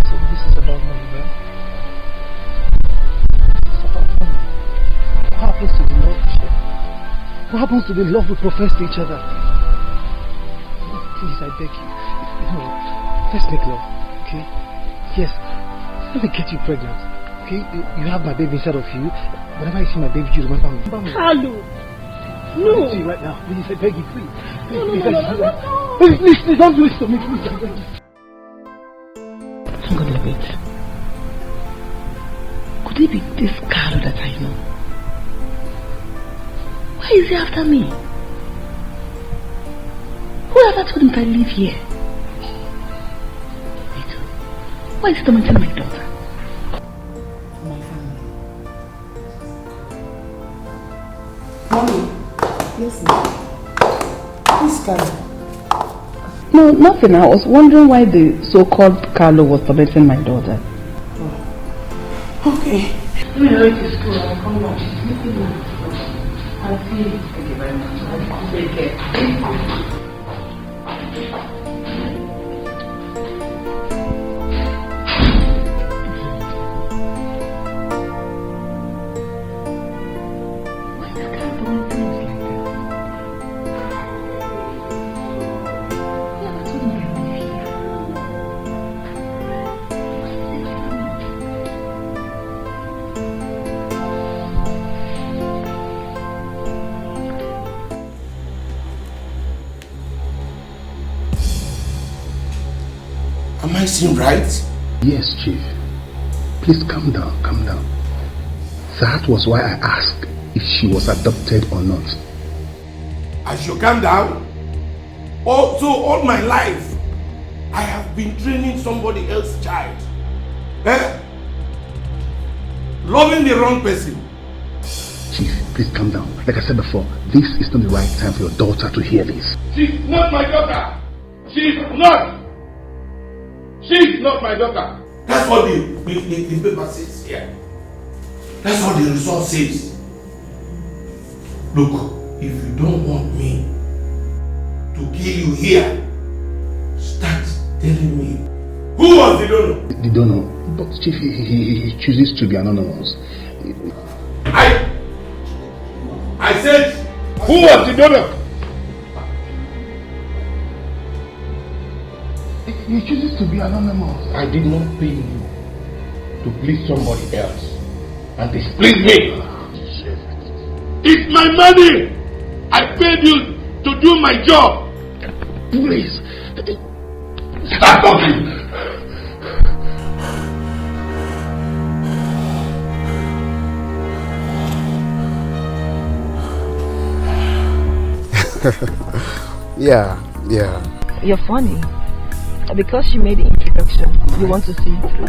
So this is about money, right? It's about money. What happens to the love we share? What happens to the love we profess to each other? Please, I beg you. Let's make love, okay? Yes, let me get you pregnant, okay? You have my baby inside of you. Whenever I see my baby, you remember me. Carlo! No! I'll see you right now. Please, I beg you, please. No. Please, don't do this to me, please. I beg you. I'm gonna wait. Could it be this Carlo that I know? Why is he after me? Whoever told him to live here? Wait, why is he tormenting my daughter? My family. Mommy. Yes, ma'am. Who's Carlo? No, nothing. I was wondering why the so-called Carlo was tormenting my daughter. Okay. Let me write to school. I'll come back. I'll see you. Thank you very much. Take care. Am I seeing right? Yes, Chief. Please calm down, calm down. That was why I asked if she was adopted or not. As you calm down, also all my life, I have been training somebody else's child. Loving the wrong person. Chief, please calm down. Like I said before, this is not the right time for your daughter to hear this. She's not my daughter. She's not. She's not my daughter. That's what the paper says here. That's what the result says. Look, if you don't want me to kill you here, start telling me who was the donor? The donor? But Chief, he chooses to be anonymous. I said, who was the donor? He chooses to be anonymous. I did not pay you to please somebody else and displease me. It's my money. I paid you to do my job. Please. Stop talking. Yeah. You're funny. Because she made the introduction, you want to see it through?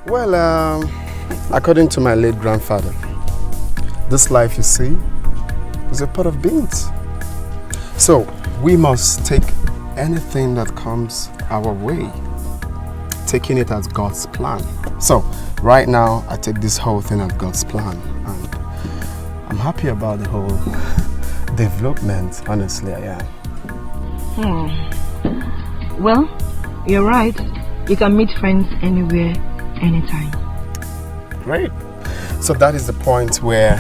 Well, according to my late grandfather, this life you see is a pot of beans. So we must take anything that comes our way, taking it as God's plan. So right now, I take this whole thing as God's plan, and I'm happy about the whole development. Honestly, I am. Well, you're right. You can meet friends anywhere, anytime. Great. So that is the point where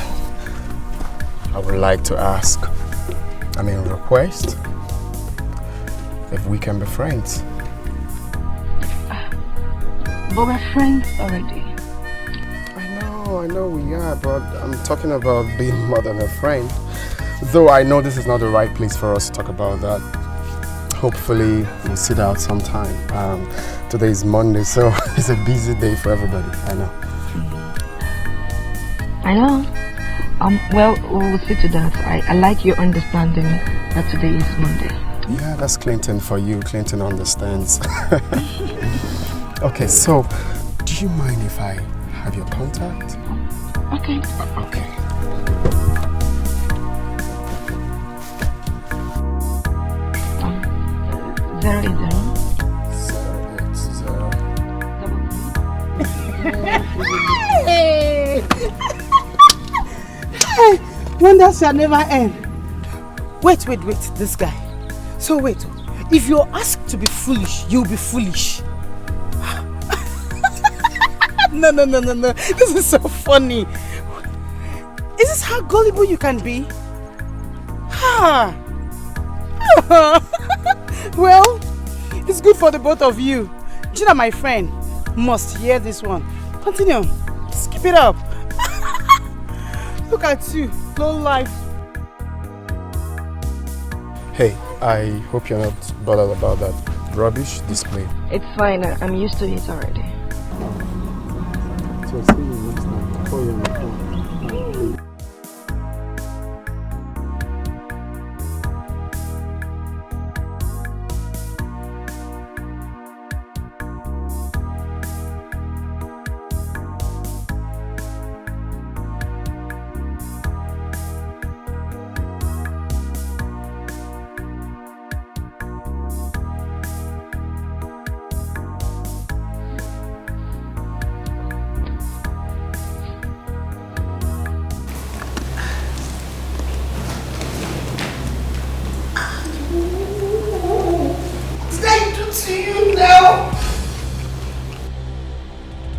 I would like to request if we can be friends. But we're friends already. I know we are, but I'm talking about being more than a friend. Though I know this is not the right place for us to talk about that. Hopefully we'll sit out sometime. Today is Monday, so it's a busy day for everybody. I know. Well, we'll see to that. I like your understanding that today is Monday. Yeah, that's Clinton for you. Clinton understands. Okay, so do you mind if I have your contact? Okay. Okay. 080. Hey, wonders shall never end. Wait, this guy. So wait, if you're asked to be foolish, you'll be foolish. No. This is so funny. Is this how gullible you can be? Well, it's good for the both of you. Gina, my friend, must hear this one. Continue. Just keep it up. Look at you, low life. Hey, I hope you're not bothered about that rubbish display. It's fine. I'm used to it already. So see you next time. Call you on the phone.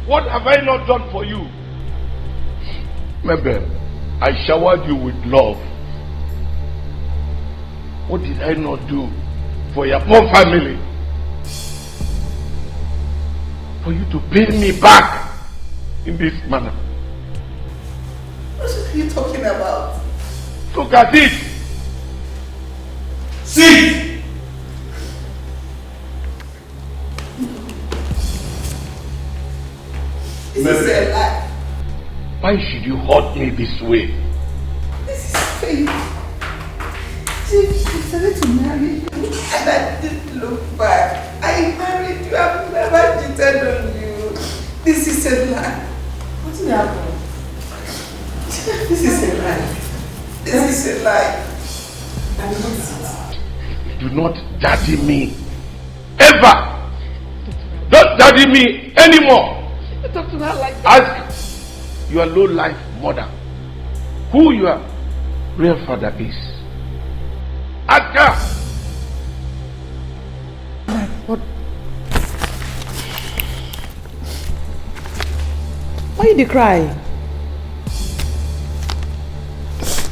What have I not done for you? Mabel, I showered you with love. What did I not do for your poor family? For you to pay me back in this manner. What are you talking about? Look at it. See. This is a lie. Why should you hurt me this way? This is fake. I decided to marry you and I didn't look back. I married you. I've never cheated on you. This is a lie. What's happening? This is a lie. This is a lie. And what's it? Do not daddy me. Ever. Don't daddy me anymore. Talk to her like that. Ask your low-life mother who your real father is. Ask her. What? Why you dey cry?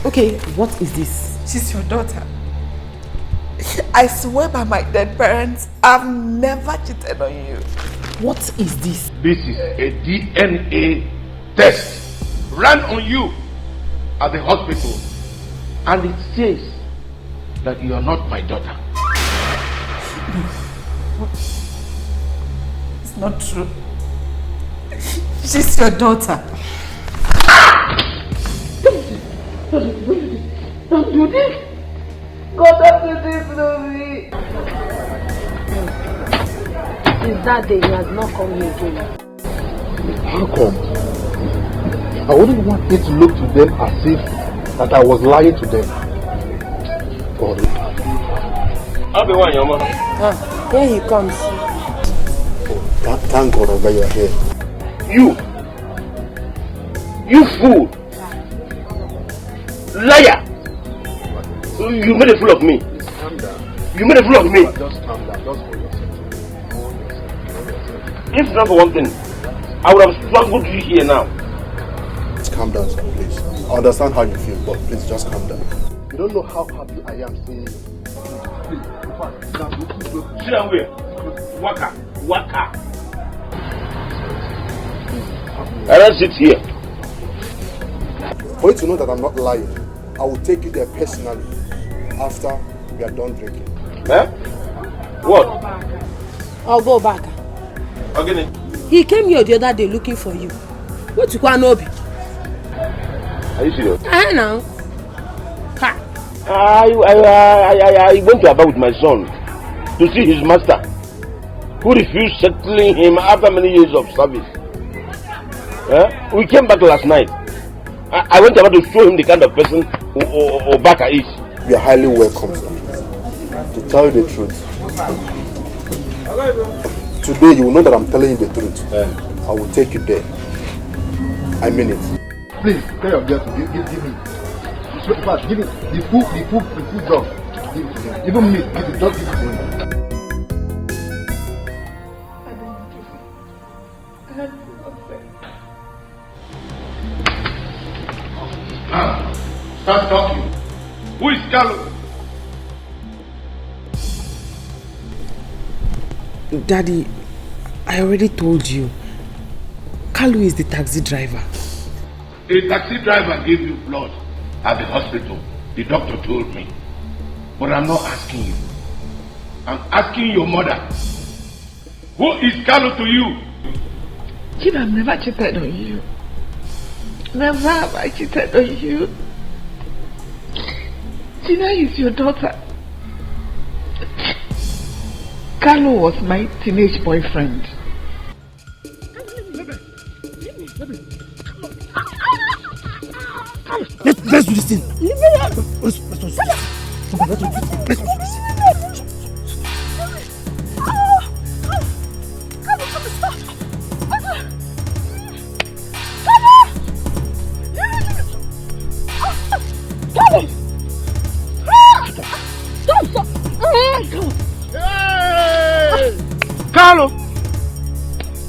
Okay, what is this? She's your daughter. I swear by my dead parents, I've never cheated on you. What is this? This is a DNA test run on you at the hospital, and it says that you are not my daughter. It's not true. She's your daughter. Don't do this. God have mercy on me. Since that day, he has not come here again. How come? I wouldn't want it to look to them as if that I was lying to them. God. I'll be one, your mother. Here he comes. Oh, thank God that you are here. You fool! Liar! You made a fool of me. Calm down. You made a fool of me. Just calm down. Just for yourself. If not for one thing, I would have struggled you here now. Just calm down, sir, please. I understand how you feel, but please just calm down. You don't know how happy I am seeing you. Please, in fact, sit down where? Waka. I don't sit here. For you to know that I'm not lying, I will take you there personally after we are done drinking. Eh? What? I'll go back. Again? He came here the other day looking for you. What you want to be? Are you serious? Now. I went to Aba with my son to see his master, who refused settling him after many years of service. We came back last night. I went about to show him the kind of person Obaka is. You are highly welcome, sir. To tell you the truth, today you will know that I'm telling you the truth. I will take you there. I mean it. Please, tell your girl to give me. Give me the food dog. Give it to him. Even me, give it, just give it to him. Start talking. Who is Kalu? Daddy, I already told you. Kalu is the taxi driver. A taxi driver gave you blood at the hospital. The doctor told me. But I'm not asking you. I'm asking your mother. Who is Kalu to you? Jim, I've never cheated on you. Never have I cheated on you. Gina is your daughter. Carlo was my teenage boyfriend. Let's do this thing. Leave me alone. Let's do this. Let's do this. Carlo!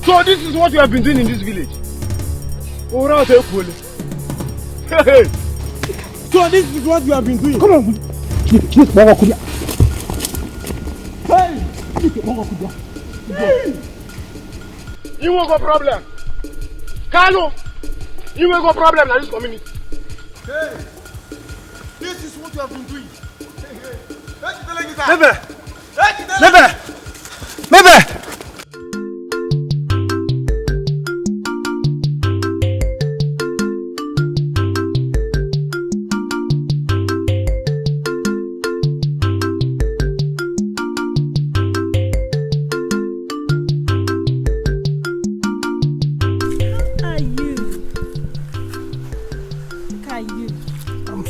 So this is what you have been doing in this village? Hey! So this is what you have been doing? Come on! Hey! You will go problem. Carlo! You will go problem in this community. Hey! This is what you have been doing. Maybe!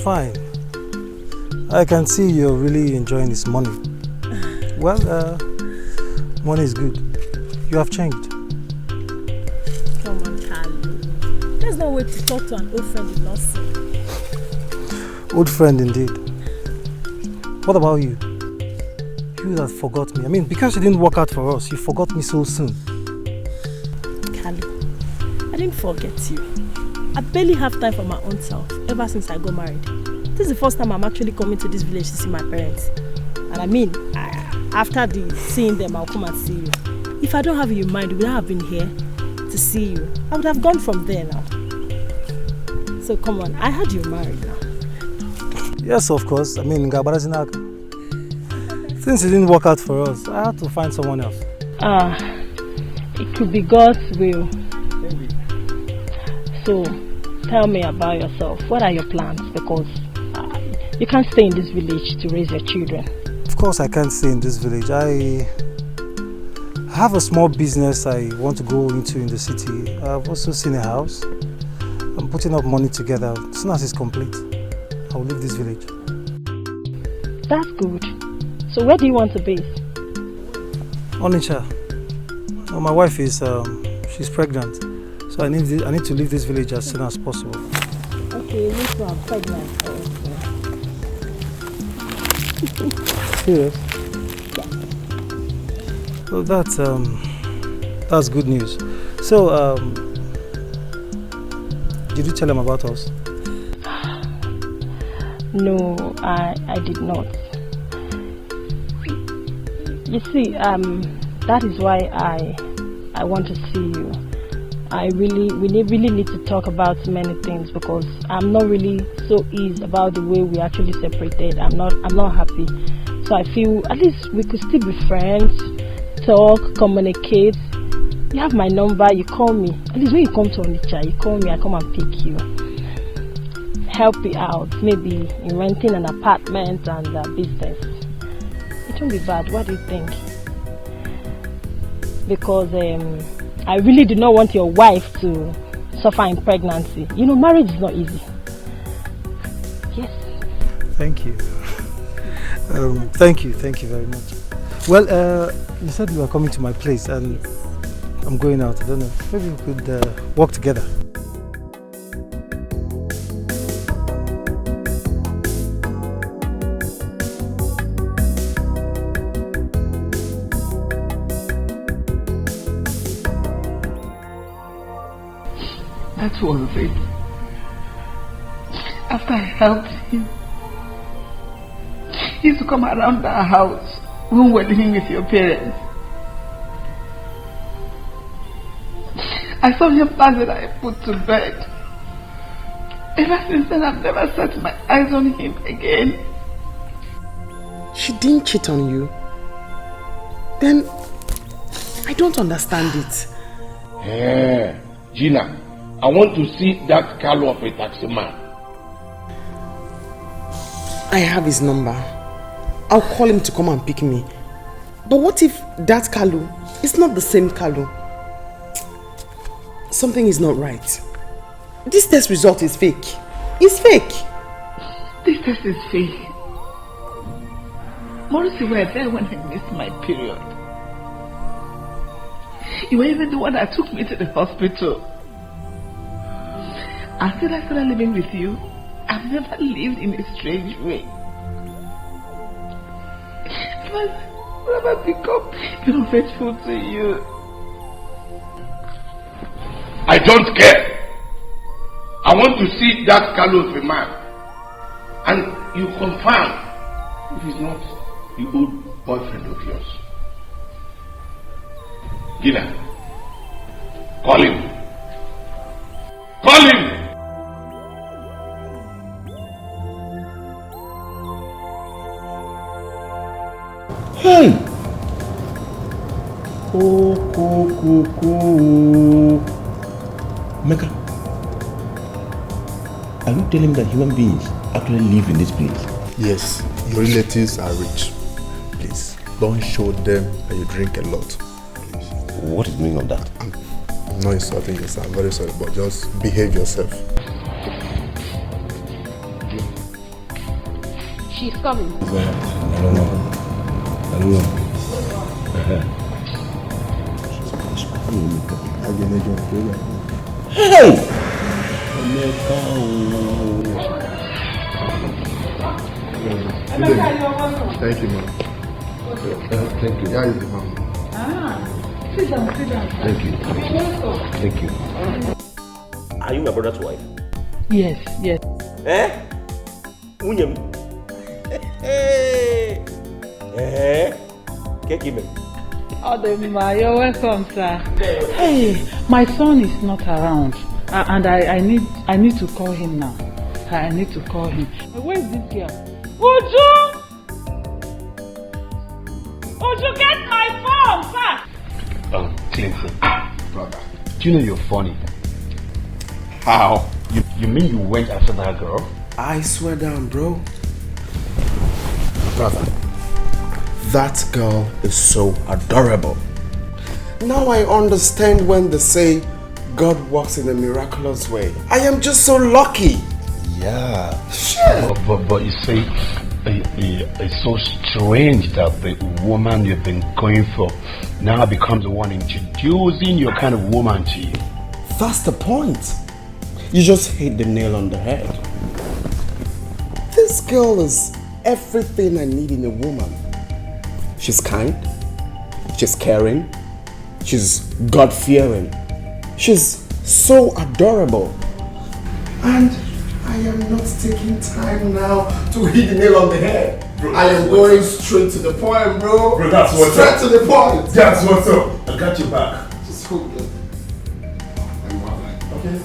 Fine. I can see you're really enjoying this money. Well, money is good. You have changed. Come on, Carlo. There's no way to talk to an old friend in Lawson. Old friend indeed. What about you? You that forgot me. I mean, because you didn't work out for us, you forgot me so soon. Carlo, I didn't forget you. I barely have time for my own self ever since I got married. This is the first time I'm actually coming to this village to see my parents. And I mean, after seeing them, I'll come and see you. If I don't have you in mind, would I have been here to see you? I would have gone from there now. So come on, I heard you're married now. Yes, of course. I mean, since it didn't work out for us, I had to find someone else. It could be God's will. Maybe. So, tell me about yourself. What are your plans? Because You can't stay in this village to raise your children. Of course I can't stay in this village. I have a small business I want to go into in the city. I've also seen a house. I'm putting up money together. As soon as it's complete, I will leave this village. That's good. So where do you want to base? Onitsha. Well, my wife is she's pregnant, so I need to leave this village as soon as possible. Okay, me too, I'm pregnant. Serious? Well, that's good news. So, did you tell him about us? No, I did not. You see, that is why I want to see you. We really need to talk about many things because I'm not really so easy about the way we actually separated. I'm not happy. So I feel at least we could still be friends, talk, communicate. You have my number, you call me. At least when you come to Onitsha, you call me, I come and pick you. Help you out, maybe in renting an apartment and a business. It won't be bad. What do you think? Because I really do not want your wife to suffer in pregnancy. You know, marriage is not easy. Yes. Thank you. Thank you very much. Well, you said you were coming to my place and I'm going out. I don't know. Maybe we could walk together. That was it. After I helped him, he used to come around our house when we were living with your parents. I saw him last night I put to bed. Ever since then, I've never set my eyes on him again. She didn't cheat on you? Then, I don't understand it. Yeah, Gina. I want to see that Carlo of a taxi man. I have his number. I'll call him to come and pick me. But what if that Carlo is not the same Carlo? Something is not right. This test result is fake. It's fake. This test is fake. Maurice, you were there when I missed my period. You were even the one that took me to the hospital. Until I started living with you, I've never lived in a strange way. I've never become unfaithful to you. I don't care. I want to see that Carlo of a man. And you confirm if he's not the old boyfriend of yours. Gina, call him. Call him! Hey! Mecca, are you telling me that human beings actually live in this place? Yes, your relatives are rich. Please, don't show them that you drink a lot. What is the meaning of that? I'm not insulting you, sir. I'm very sorry, but just behave yourself. She's coming. I don't know. Hey! Thank you, ma'am. Thank you. Yeah, is the ma'am. Sit down. Thank you. Thank you. Are you my brother's wife? Yes. Eh? Unyem. Eh? Kekime. Odema, you're welcome, sir. Hey, my son is not around, and I need to call him now. I need to call him. Where is this girl? Would you get my phone, sir? Clinton, brother, do you know you're funny? How? You mean you went after that girl? I swear down, bro. Brother, that girl is so adorable. Now I understand when they say God works in a miraculous way. I am just so lucky. Yeah. But you see, it's so strange that the woman you've been going for now becomes the one introducing your kind of woman to you. That's the point. You just hit the nail on the head. This girl is everything I need in a woman. She's kind, she's caring, she's God-fearing, she's so adorable. And I am not taking time now to hit the nail on the head. Bro, I am going straight to the point, bro. Bro, that's what's straight up. to the point. That's what's up. I got your back. Just hold it. Okay.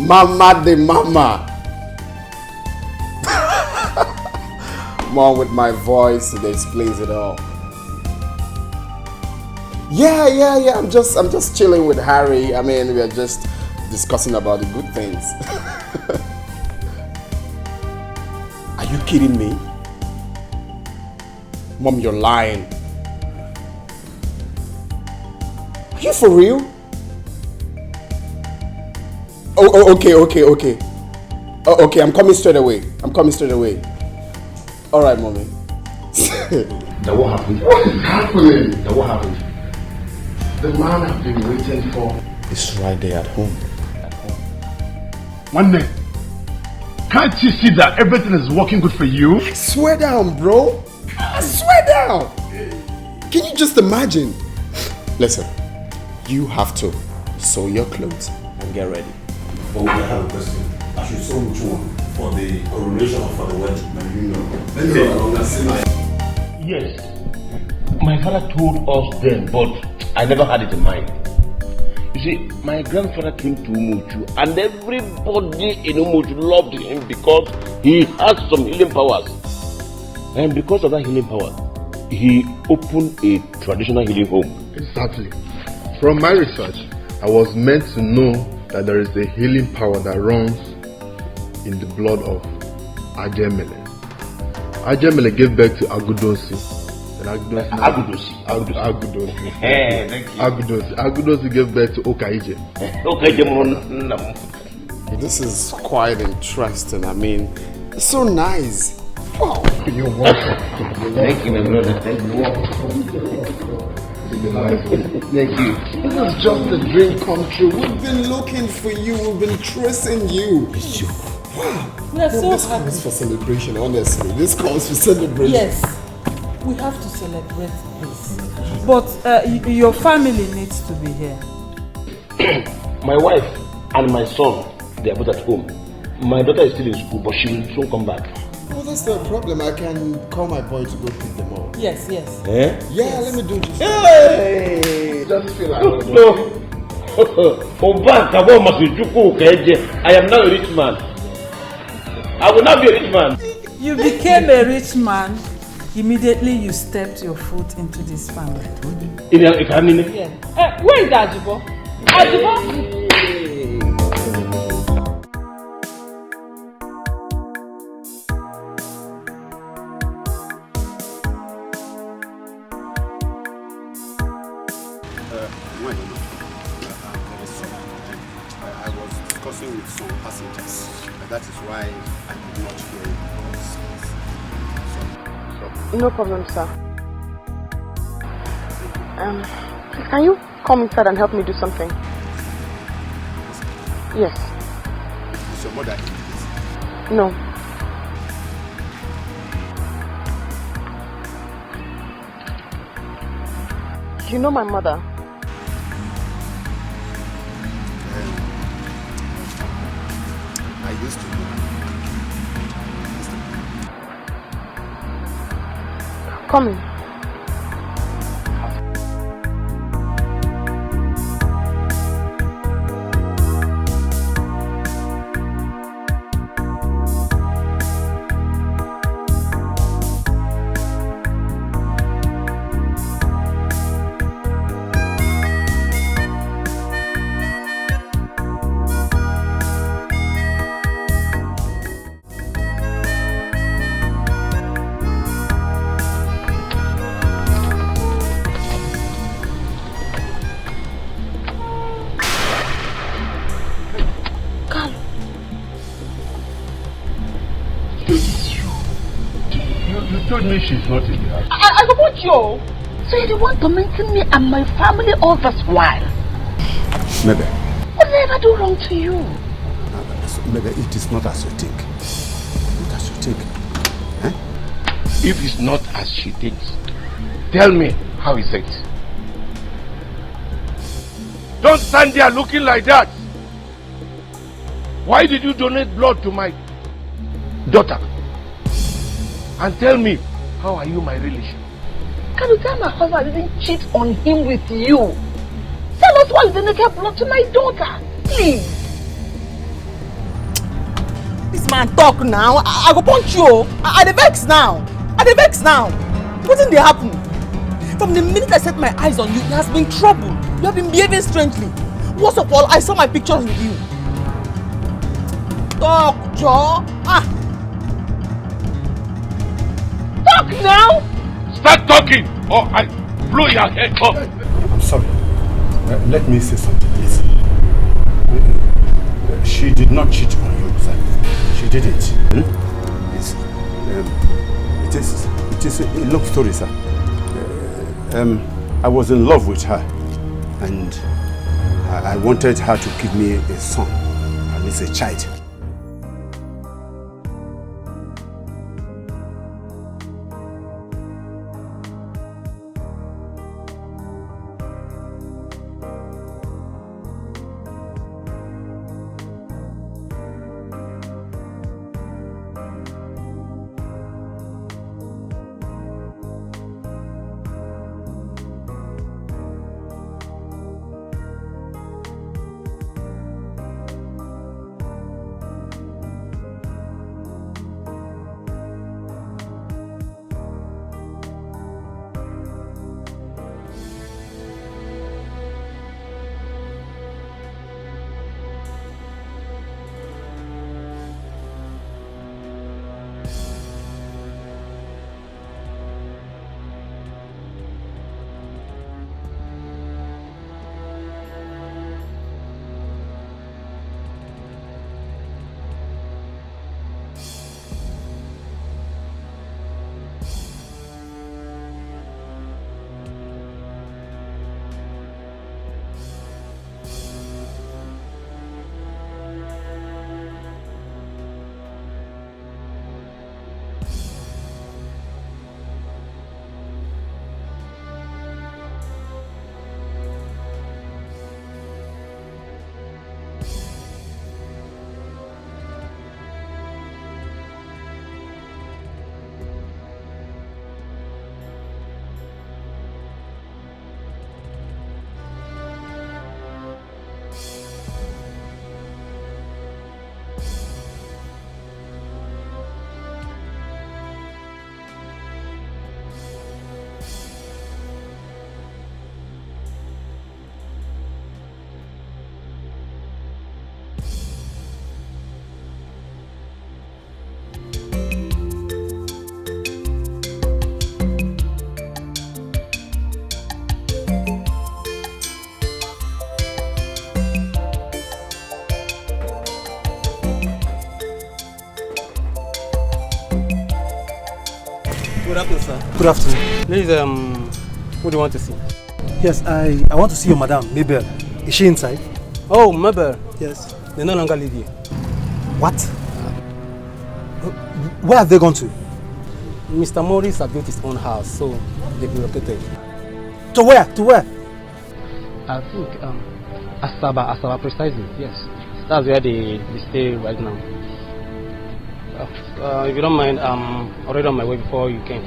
Mama de mama. Mom with my voice displays it all. Yeah. I'm just chilling with Harry. I mean, we are just discussing about the good things. Are you kidding me? Mom, you're lying. Are you for real? Oh, okay. Oh, okay, I'm coming straight away. All right, mommy. Now what happened? What is happening? Now what happened? The man I've been waiting for is right there at home. One day, can't you see that everything is working good for you? Swear down, bro. Swear down. Can you just imagine? Listen, you have to sew your clothes and get ready. But we have a question. I should sew which one? For the coronation or for the wedding? You know. Yes. My father told us then, but I never had it in mind. You see, my grandfather came to Umuchu and everybody in Umuchu loved him because he had some healing powers. And because of that healing power, he opened a traditional healing home. Exactly. From my research, I was meant to know that there is a healing power that runs in the blood of Ajemele. Ajemele gave birth to Agudosi. Agudosi. Agudosi gave birth to Okaije. This is quite interesting. I mean, it's so nice. Wow. You're welcome. Thank you, my brother. Thank you. Thank you. This is just a dream come true. We've been looking for you. We've been tracing you. Wow. We are so this happy. calls for celebration, honestly. This calls for celebration. Yes, we have to celebrate this. But your family needs to be here. My wife and my son, they are both at home. My daughter is still in school, but she will soon come back. Oh, that's not a problem. I can call my boy to go pick them up. Yes. Eh? Yeah, yes. Let me do this. Hey! Just feel like No. I am now a rich man. I will not be a rich man. You became a rich man. Immediately you stepped your foot into this family. Yeah. Where is Ajibo? Ajibo? I was discussing with some passengers. That is why I could not hear you. No problem, sir. Can you come inside and help me do something? Yes. Is your mother in this? No. You know my mother? I used to know. Come in. told me she's not in the house. I go put you. So you want tormenting me and my family all this while? Maybe. What did I ever do wrong to you? Maybe it is not as you think. Not as you think. Eh? If it's not as she thinks, tell me how is it? Don't stand there looking like that. Why did you donate blood to my daughter? And tell me, how are you my relation? Can you tell my husband I didn't cheat on him with you? Tell us why you donated blood to my daughter, please. This man talk now. I go punch you. I dey vex now. What did they happen? From the minute I set my eyes on you, there has been trouble. You have been behaving strangely. Worst of all, I saw my pictures with you. Talk, Joe. Talk now. Start talking or I blow your head off. I'm sorry. Let me say something, please. She did not cheat on you, sir. She didn't. It is a long story, sir. I was in love with her, and I wanted her to give me a son, at least a child. Good afternoon, sir. Good afternoon. Please, who do you want to see? Yes, I want to see your madam, Mabel. Is she inside? Oh, Mabel. Yes. They no longer live here. What? Where have they gone to? Mr. Morris has built his own house, so they've relocated. To where? To where? I think, Asaba precisely, yes. That's where they stay right now. If you don't mind, I'm already on my way before you came.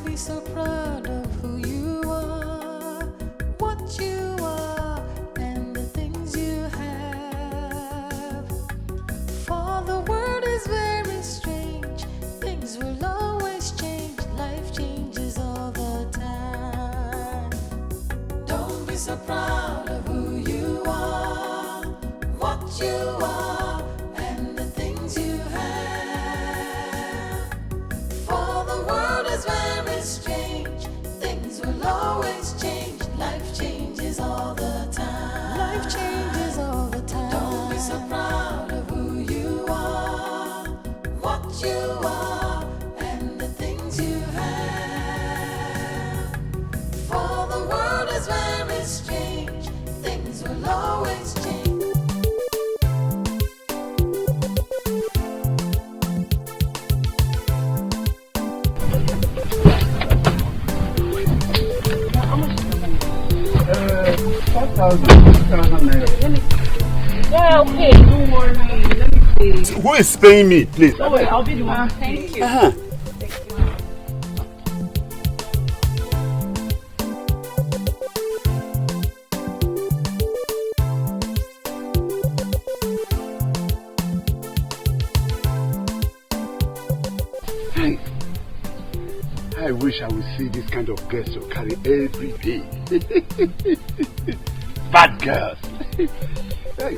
Be so proud of who you are, what you are, and the things you have. For the world is very strange, things will always change, life changes all the time. Don't be so proud of who you are, what you are, and the things you have. For the world is very strange, things will always change, life changes all the time. Life changes all the time. Don't be so proud of who you are, what you are, and the things Yeah, okay. Don't worry. Let me see. Who is paying me, please? Don't worry, I'll be the one. Thank you. I wish I would see this kind of girls you carry every day. Bad girls. Hey.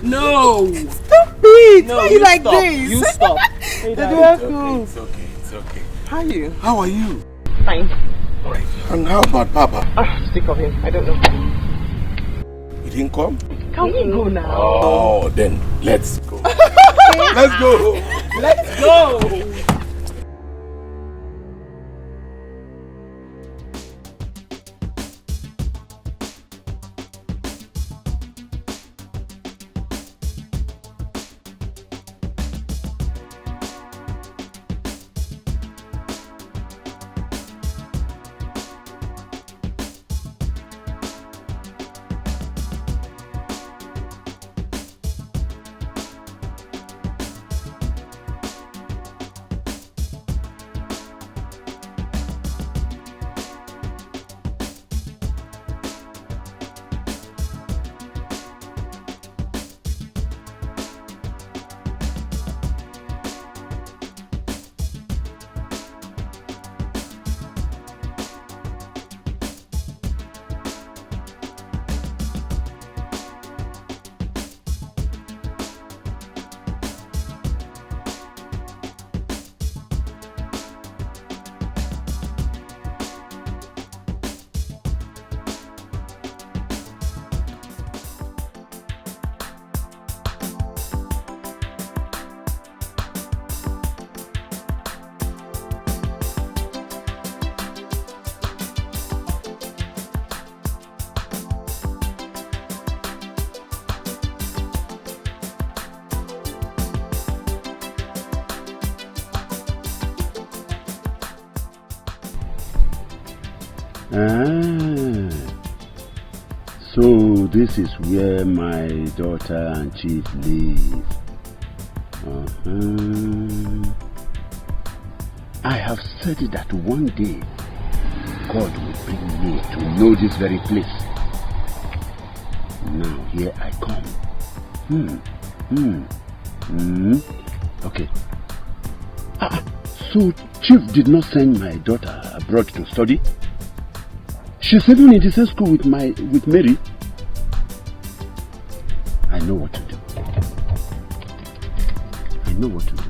No! Stop it! No, Why you like stop. this? You stop. Hey, Daddy, Daddy, it's okay. It's okay. How are you? How are you? Fine. Alright. And how about Papa? Sick of him. I don't know. He didn't come? Can we go now? Oh, then let's go. Let's go. Let's go. So this is where my daughter and chief live. I have said that one day God will bring me to know this very place. Now here I come. Okay. So chief did not send my daughter abroad to study? She's even in the same school with Mary. I know what to do. I know what to do.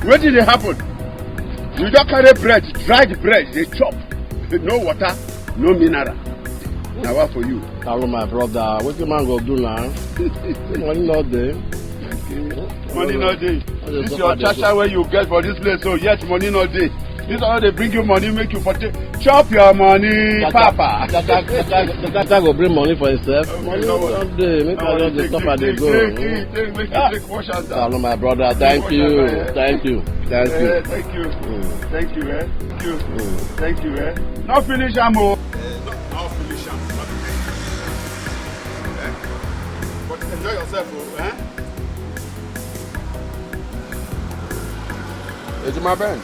What did it happen? You don't carry bread, dried bread, they chop. No water, no mineral. Now what for you? Hello my brother, what the man go do now? Money not there. Money not there. This is your chacha where you get for this place, so yet money not there. This is how they bring you money, make you for chop your money, Papa. The Tata go bring money for himself. Money not there. Make I just stop at the go. Make you take wash and Hello my brother, thank you. Thank you. Thank you. Thank you. Thank you, eh? Thank you. Thank you, eh? Now finish, Amo. Now finish, But enjoy yourself, eh? It's my band.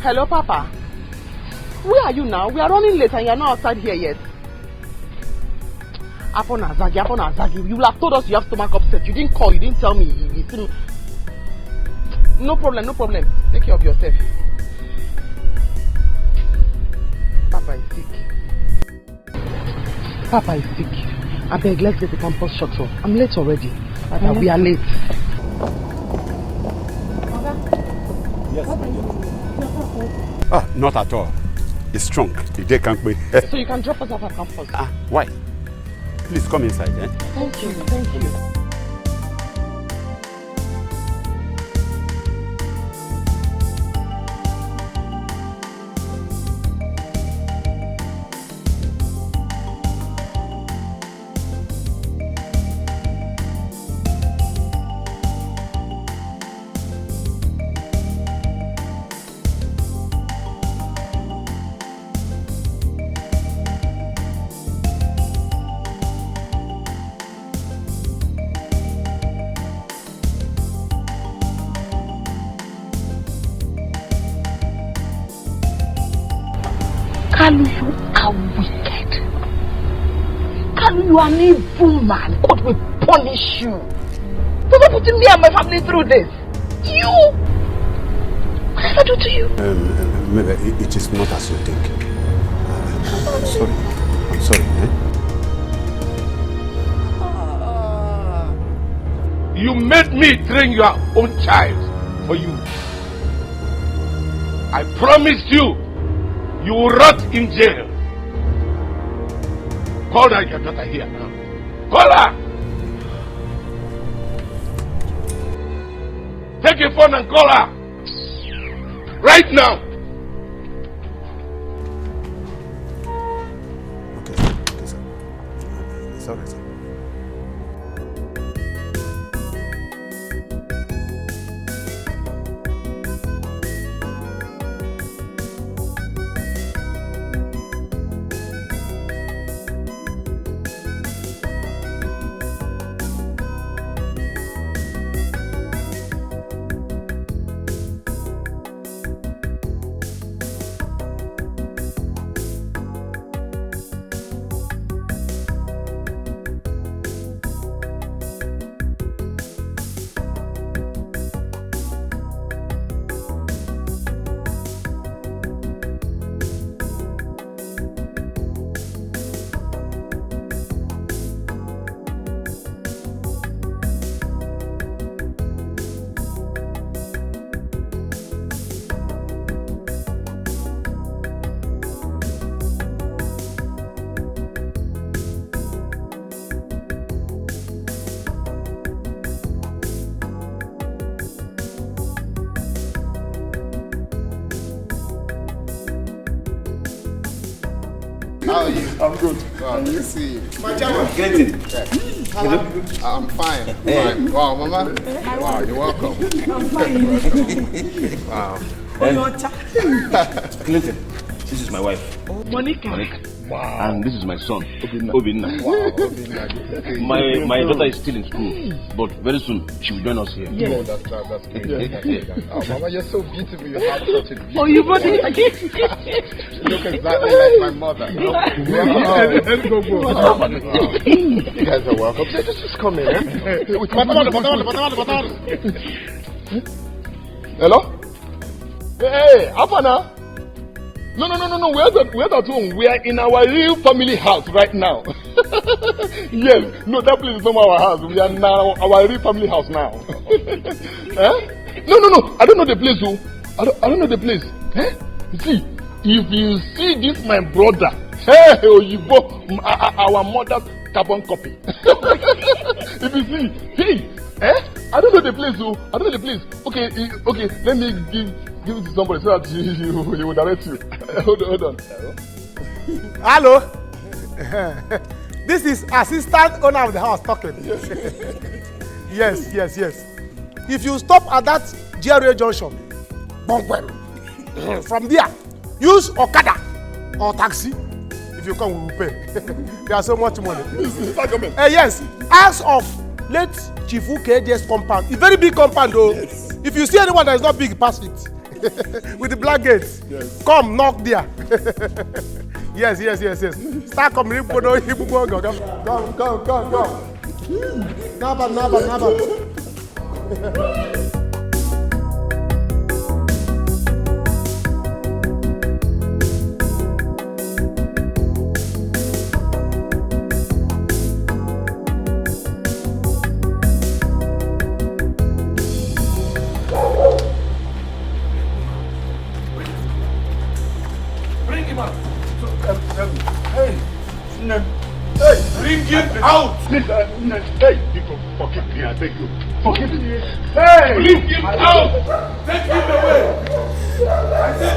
Hello, Papa. Where are you now? We are running late and you are not outside here yet. Apon Azagi. You will have told us you have stomach upset. You didn't call, you didn't tell me. You see me. No problem. Take care of yourself. Papa is sick. I beg, let's get the campus shut off. I'm late already. Papa, we are late. Yes. Not at all. It's strong. The day can't wait. So you can drop us off at campus? Why? Please come inside, eh? Thank you. Kalu, you are wicked. Kalu, you are an evil man. God will punish you. For not putting me and my family through this. You! What did I do to you? Maybe it is not as you think. I'm sorry. You made me train your own child for you. I promised you, you will rot in jail. Call her, your daughter here now. Call her! Take your phone and call her. Right now. Okay, sir. It's all right, sir. How are you? I'm good. Wow, good to see you. My Jama. I'm fine. Fine. Wow, Mama. Wow, you're welcome. I'm fine. Wow. Clinton, this is my wife. Monica. Wow. And this is my son, Obinna. Wow, Obinna. My daughter is still in school, but very soon she will join us here. Yes. Oh, that's great. Oh, Mama, you're so beautiful. You have such a beautiful. Oh, you brought it. You look exactly like my mother. Let's go. You guys are welcome. Just come in. Hello? Hey, Apana. No. We're at home. We are in our real family house right now. Yes. No, that place is not our house. We are now our real family house now. No. I don't know the place. I don't know the place. See, if you see this, my brother, our mother's carbon copy. If you see, I don't know the place. I don't know the place. Okay. Let me give it to somebody so that he will direct you. Hold on. Hello. This is assistant owner of the house talking. Yes. If you stop at that GRA junction, from there, use Okada or taxi. If you come, we will pay. There's so much money. Yes. Ask of late Chief KDS compound. It's very big compound though. Yes. If you see anyone that is not big, pass it. With the black gates. Yes. Come, knock there. Yes. Start coming. Come. Naba. Bring him out! Hey, people, forgive me, I beg you. Forgive me. Hey! Bring him out! Take him away! I said,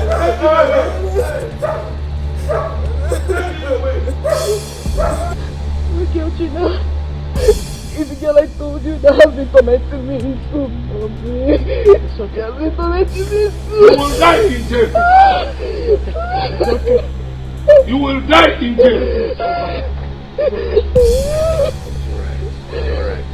take him away! Look at you now. It's the girl I told you that has been tormenting me in school. It's okay, has been tormenting me in school. You will die in jail. It's okay. You will die in jail. Alright.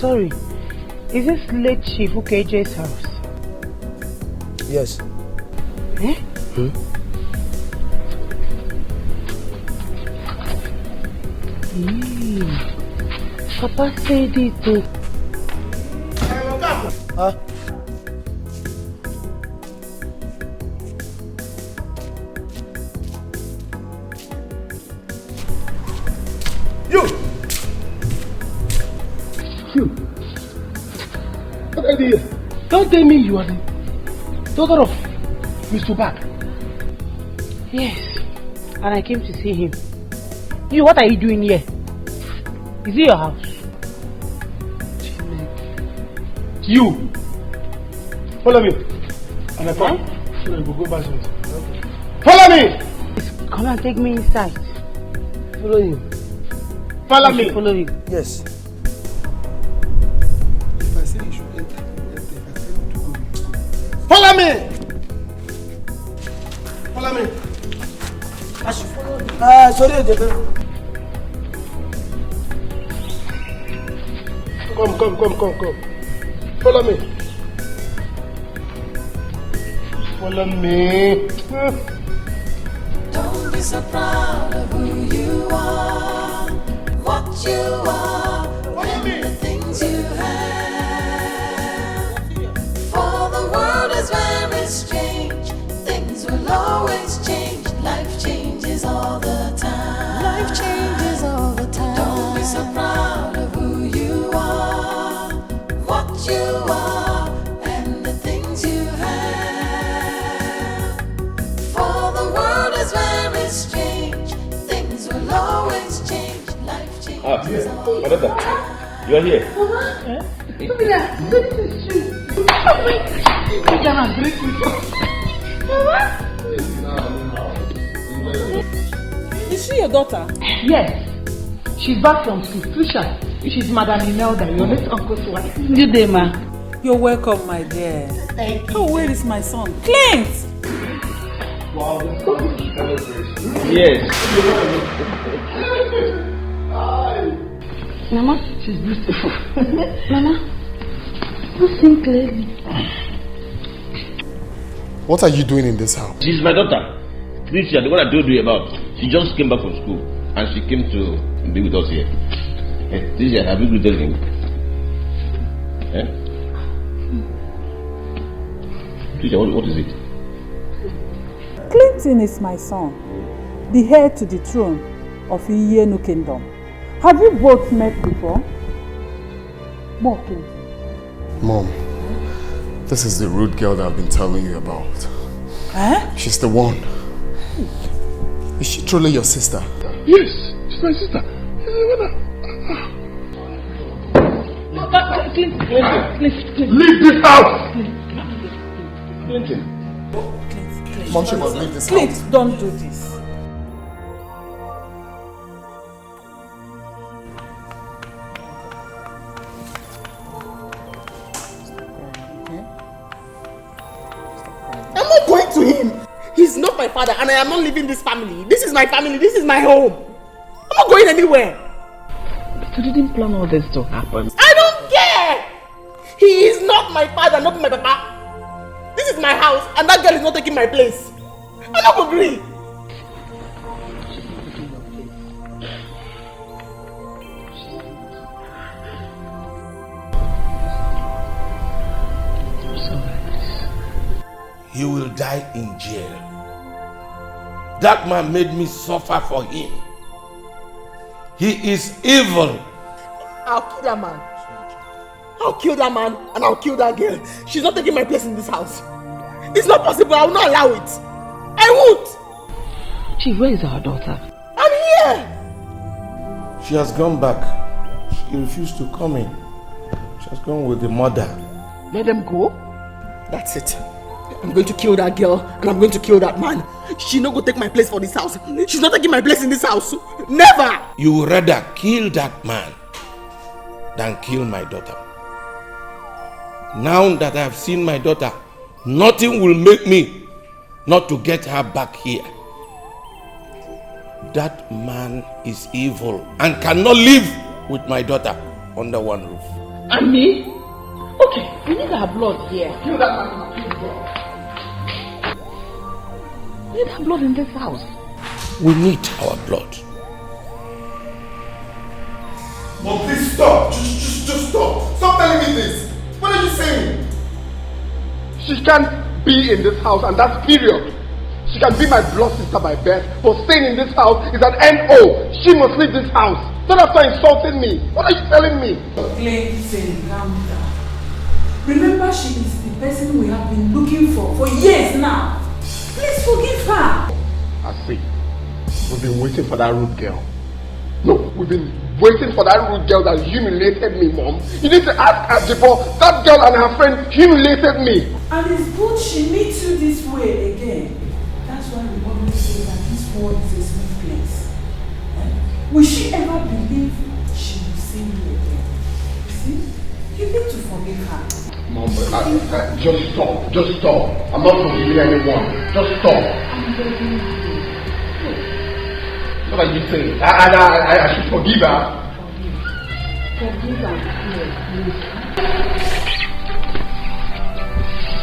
Sorry, is this late Chief UKJ's house? Yes. Eh? Papa said it too. Huh? What idea? Don't tell me you are the daughter of Mr. Bag. Yes, and I came to see him. You, what are you doing here? Is it your house? You! Follow me. And I come. So we will go back. Follow me! Come and take me inside. Follow you. Follow me. Follow you. Yes. If I say you should enter, if I say you to go, follow me! Follow me. I should follow you. Sorry, Come. Follow me. Follow me. Don't be so proud of who you are, what you are, and the things you have. For the world is very strange, things will always change, life changes all the time. Life changes all the time. Don't be so proud of who you are, what you are, and the things you have. For the world is very strange, things will always change, life changes all the time. You are here. Is she your daughter? Yes. She's back from school. Trisha. She's Madam Imelda, your late uncle's wife. Good day, ma. You're welcome, my dear. Thank you. Oh, where is my son? Clint! Yes. Mama, she's beautiful. Mama, you see clearly. What are you doing in this house? She's my daughter. Trisha, the one I told you about. She just came back from school and she came to be with us here. Teacher, have you greeted him? Eh? Teacher, what is it? Clinton is my son, the heir to the throne of Iyenu Kingdom. Have you both met before? More, Clinton. Mom, this is the rude girl that I've been telling you about. Eh? She's the one. Is she truly your sister? Yes, she's my sister. Clinton. Leave this house! Clinton. Mom, she must leave this house. Please, don't do this. I'm not going to him. He's not my father and I am not leaving this family. This is my family. This is my home. I'm not going anywhere. But you didn't plan all this to happen. I don't care. He is not my father, not my papa. This is my house and that girl is not taking my place. I'm not agree. He will die in jail. That man made me suffer for him. He is evil. I'll kill that man. I'll kill that man and I'll kill that girl. She's not taking my place in this house. It's not possible. I will not allow it. I won't. Chief, where is our daughter? I'm here. She has gone back. She refused to come in. She has gone with the mother. Let them go? That's it. I'm going to kill that girl and I'm going to kill that man. She not going to take my place for this house. She's not taking my place in this house. Never! You would rather kill that man than kill my daughter. Now that I have seen my daughter, nothing will make me not to get her back here. That man is evil and cannot live with my daughter under one roof. And me? Okay, we need our blood here. Kill that man. We need our blood in this house. We need our blood. Mom, please stop. Just stop. Stop telling me this. What are you saying? She can't be in this house, and that's period. She can be my blood sister by birth, but staying in this house is an NO. She must leave this house. Don't have to insulting me. What are you telling me? Clinton, calm down. Remember, she is the person we have been looking for years now. Please forgive her. I see. We've been waiting for that rude girl. No, we've been waiting for that rude girl that humiliated me, Mom. You need to ask Ajibo. That girl and her friend humiliated me. And it's good she meets you this way again. That's why we always say that this world is a smooth place. Will she ever believe she will see you again? See? You need to forgive her. Mom, just stop. Just stop. I'm not forgiving anyone. Just stop. I'm begging you. What are you saying? I should forgive her. Forgive her.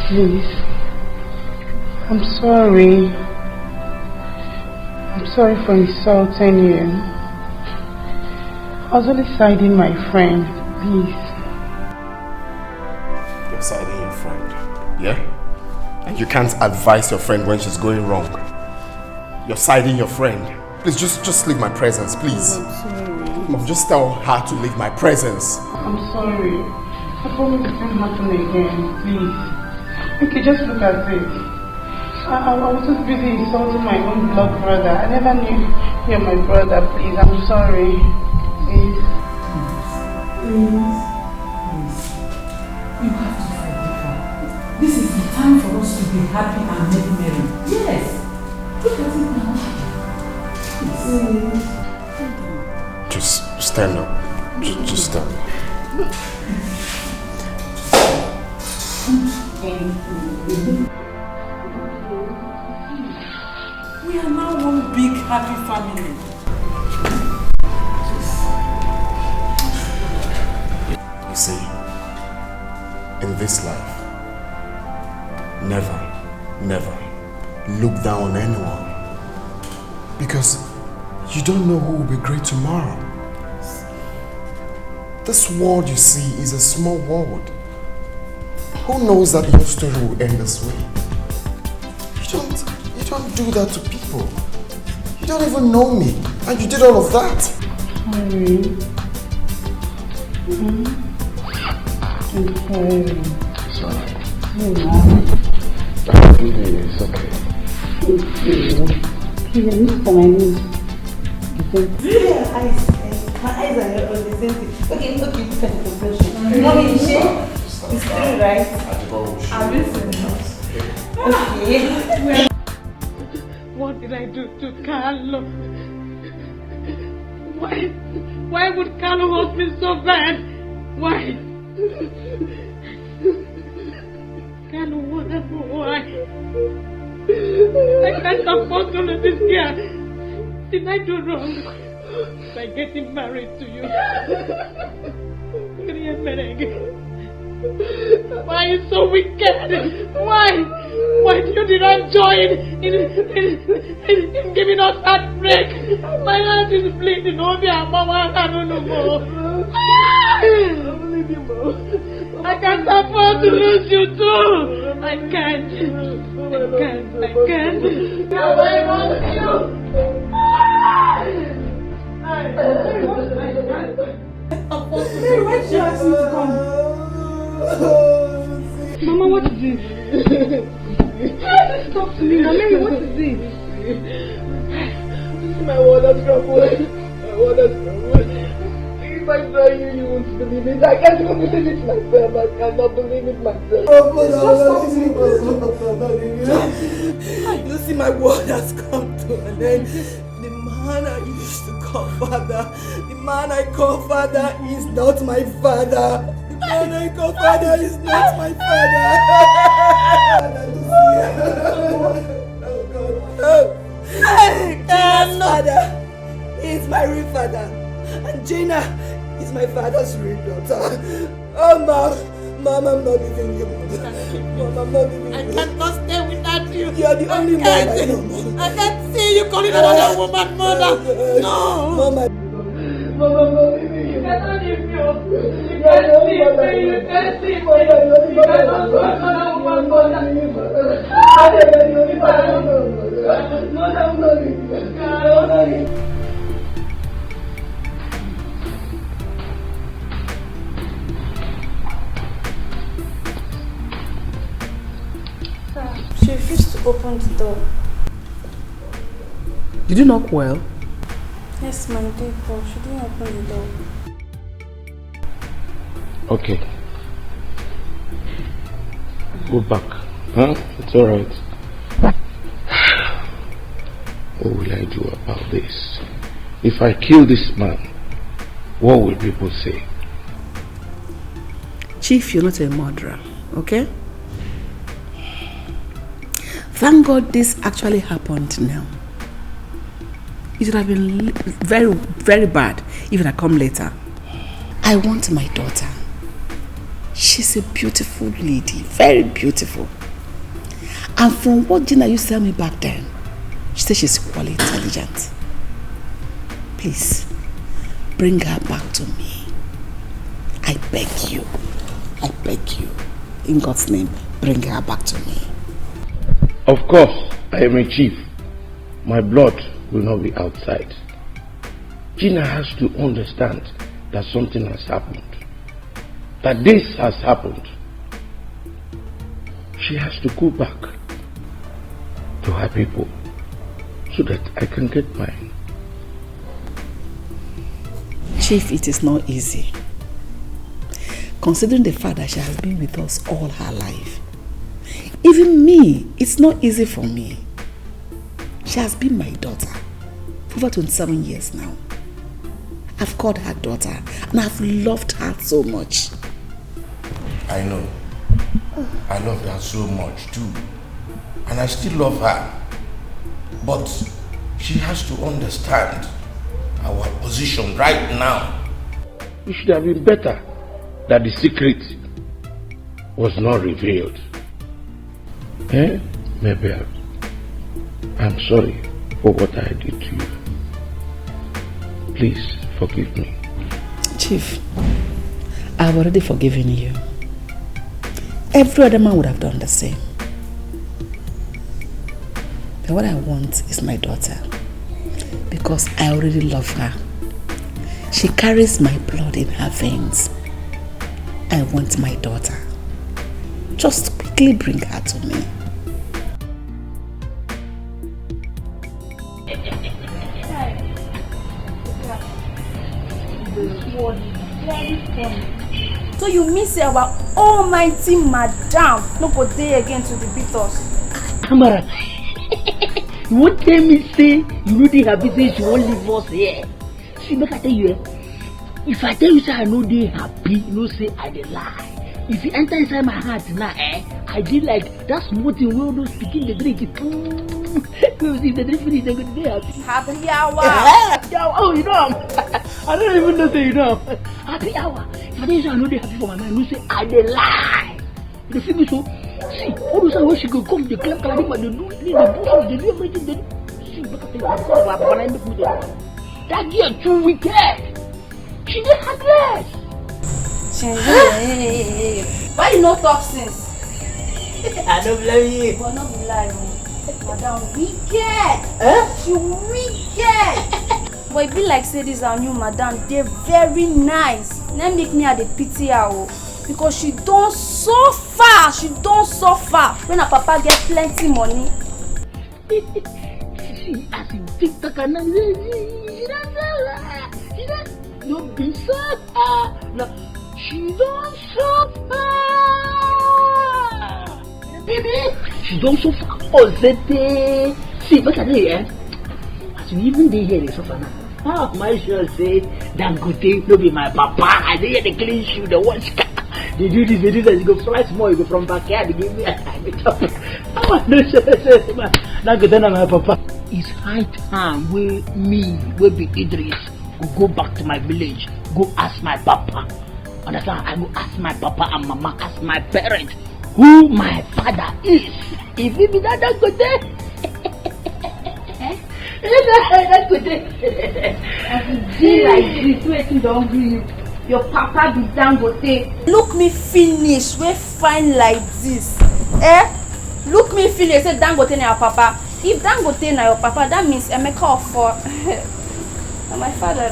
Please. I'm sorry. I'm sorry for insulting you. I was only siding my friend. Please. You're siding your friend, yeah? And you can't advise your friend when she's going wrong. You're siding your friend. Please just leave my presence, please. I'm sorry. Mom, just tell her to leave my presence. I'm sorry. I promise it won't happen again. Please. Okay, just look at this. I was just busy insulting my own blood brother. I never knew you're my brother. Please, I'm sorry. Please. Please. You have to forgive her. This is the time for us to be happy and make merry. Yes. Look at it now. Please. Just stand up. Just stand up. We are now one big happy family. You see, in this life, never look down on anyone. Because you don't know who will be great tomorrow. This world you see is a small world. Who knows that your story will end this way? You don't do that to people. You don't even know me, and you did all of that. Harry. Sorry. It's okay. My eyes are on the same thing. Okay, look at the confession. Mommy, is she? It's true, right? I'm listening. Okay. What did I do to Carlo? Why would Carlo hurt me so bad? Why? Carlo, why? I can't afford to let this girl. Did I do wrong by getting married to you? Why are you so wicked? Why did you not join in giving us that break? My heart is bleeding. Mama, I don't know more. I can't afford to lose you too. I can't. I want you. Mary, why did you ask me to come? Mama, what is this? Talk to me now, Mary, what is this? My water's troubled. If I tell you, you won't believe it. I can't even believe it myself. I cannot believe it myself. You see, my world has come to an end. The man I used to call father, the man I call father is not my father. The man I call father is not my father. Gina's father is my real father, and Gina is my father's real daughter. Oh, Mom, I'm not leaving you, Mom, I'm not leaving you. I cannot stay without you. You are the only man I know, Mom. I can't see you calling another woman mother. No. Mama, you cannot leave me. You can't leave me. You can't leave me. You cannot call another woman mother. No, I'm not leaving you. She refused to open the door. Did you knock well? Yes, my dear, but she didn't open the door. Okay. Go back. Huh? It's alright. What will I do about this? If I kill this man, what will people say? Chief, you're not a murderer, okay? Thank God this actually happened now. It would have been very, very bad if it had come later. I want my daughter. She's a beautiful lady, very beautiful. And from what Gina used to tell me back then, she said she's equally intelligent. Please, bring her back to me. I beg you. I beg you. In God's name, bring her back to me. Of course, I am a chief. My blood will not be outside. Gina has to understand that something has happened. That this has happened. She has to go back to her people so that I can get mine. Chief, it is not easy. Considering the fact that she has been with us all her life. Even me, it's not easy for me. She has been my daughter for over 27 years now. I've called her daughter and I've loved her so much. I know. I love her so much too. And I still love her. But she has to understand our position right now. It should have been better that the secret was not revealed. Maybe I'm sorry for what I did to you. Please forgive me. Chief, I've already forgiven you. Every other man would have done the same. But what I want is my daughter. Because I already love her. She carries my blood in her veins. I want my daughter. Just quickly bring her to me. So you mean say our almighty madam no go dey again to beat us? Amara, you won't tell me say you really happy say she won't leave us here. See, make I tell you, if I tell you say I know they happy, you know say I dey lie. If you enter inside my heart now, I did like that small thing where those speaking the drink. If the drink finish, they're going to be happy. Happy hour. Oh, you know, I don't even know say you know. Happy hour. If I tell you say I know they happy for my mind, you say I dey lie. You feel me so? See, all those times when she go come, they clap, they do everything, they do. See, look at the that girl too wicked. She dey heartless. Why you no talk since? I don't blame you. But not be lie, madam wicked. She wicked. But it be like say this our new madam, they're very nice. Let make me at the pity her because she don't suffer. She don't suffer when her papa get plenty money. See, as you think that can don't be suffer. She don't suffer. Baby, she don't suffer. Oh, see, look at it, as you even dey here, they suffer now. Oh, my sure say, Dangote, no be my papa. I dey hear the clean shoe, the watch car. They do this, you go fly small, you go from backyard, they give me a oh, no, sure, man. Dangote, no my papa. It's high time where me, where be Idris, go back to my village, go ask my papa. Understand? I go ask my papa and mama, ask my parents who my father is. If it be that Dangote, that's good. As you be like this, waiting don't agree you. Your papa be Dangote. Look me finish, we fine like this. Look me finish, say Dangote na your papa. If Dangote na your papa, that means Emeka for my father.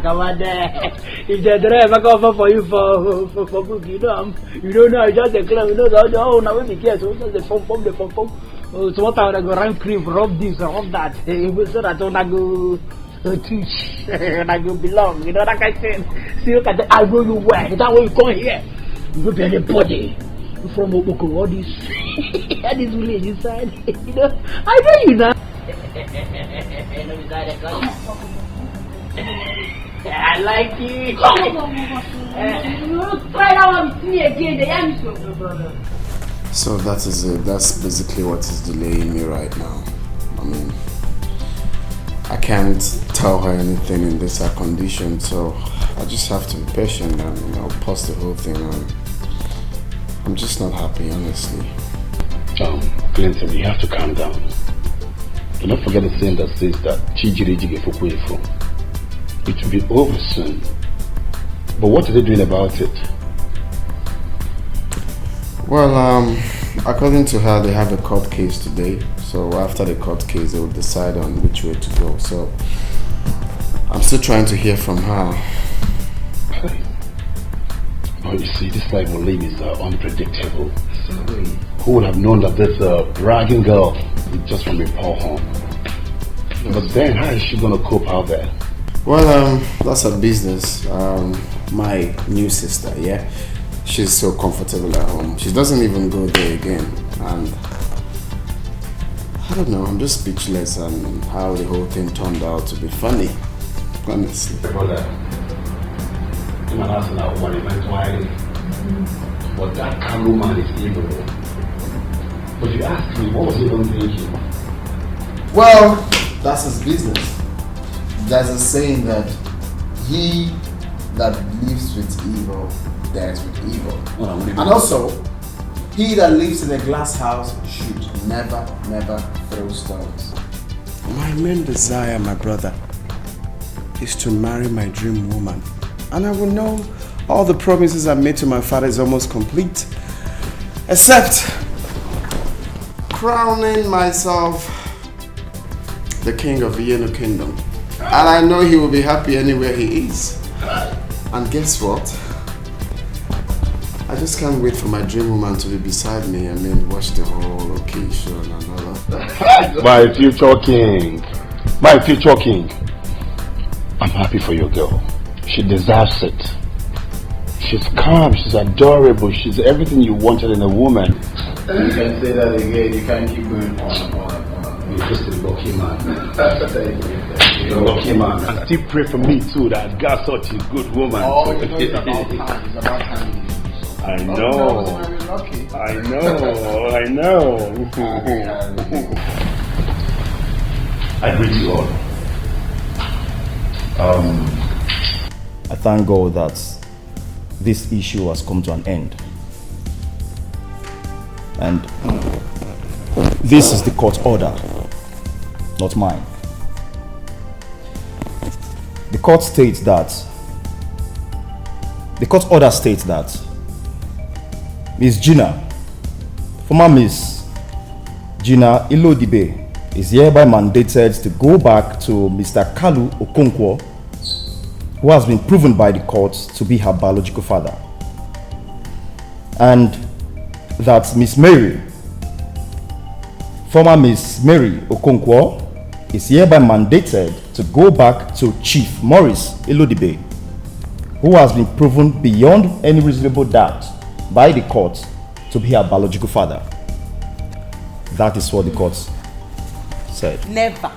Come on there. If they drive, I go for you for book. You don't know. I just declare. You know oh now we be careful. So just the form. So what I go run cream, rub this, rub that. So that when I go teach, when I go belong. You know that kind of thing. See, look at the I know you well. That way you come here. You go be anybody. You from Oboko, all this, this village inside. You know, I know you now. I like you. You try that one with me again. They are no problem. So that is it. That's basically what is delaying me right now. I mean, I can't tell her anything in this her condition, so I just have to be patient and pause the whole thing. I'm just not happy, honestly. Clinton, you have to calm down. Do not forget the saying that says that Chijiriji Gefukwefo. It will be over soon. But what are they doing about it? Well, according to her, they have a court case today. So after the court case, they will decide on which way to go. So I'm still trying to hear from her. Oh, you see, this life we live is unpredictable. Who would have known that this bragging girl is just from a poor home? But then, how is she going to cope out there? Well, that's her business. My new sister, yeah? She's so comfortable at home. She doesn't even go there again. And I don't know, I'm just speechless on how the whole thing turned out to be funny. Honestly. But that Kalu man is evil. But you asked me, what was he even thinking? Well, that's his business. There's a saying that he that lives with evil dies with evil. And also, he that lives in a glass house should never throw stones. My main desire, my brother, is to marry my dream woman. And I will know All the promises I made to my father is almost complete. Except crowning myself the king of Yenu Kingdom. And I know he will be happy anywhere he is. And guess what? I just can't wait for my dream woman to be beside me and then watch the whole occasion and all that. My future king. My future king. I'm happy for your girl. She deserves it. She's calm, she's adorable, she's everything you wanted in a woman. You can say that again, you can't keep going on. You're just a lucky man. You're a lucky man. And still pray for me too, that God such a good woman. Oh, you know it's about time. It's about time. I know. I know. I greet you all. I thank God that this issue has come to an end. And this is the court order, not mine. The court order states that Miss Gina, former Miss Gina Ilodibe, is hereby mandated to go back to Mr. Kalu Okonkwo, who has been proven by the court to be her biological father. And that Miss Mary, former Miss Mary Okonkwo, is hereby mandated to go back to Chief Maurice Ilodibe, who has been proven beyond any reasonable doubt by the court to be her biological father. That is what the court said. Never.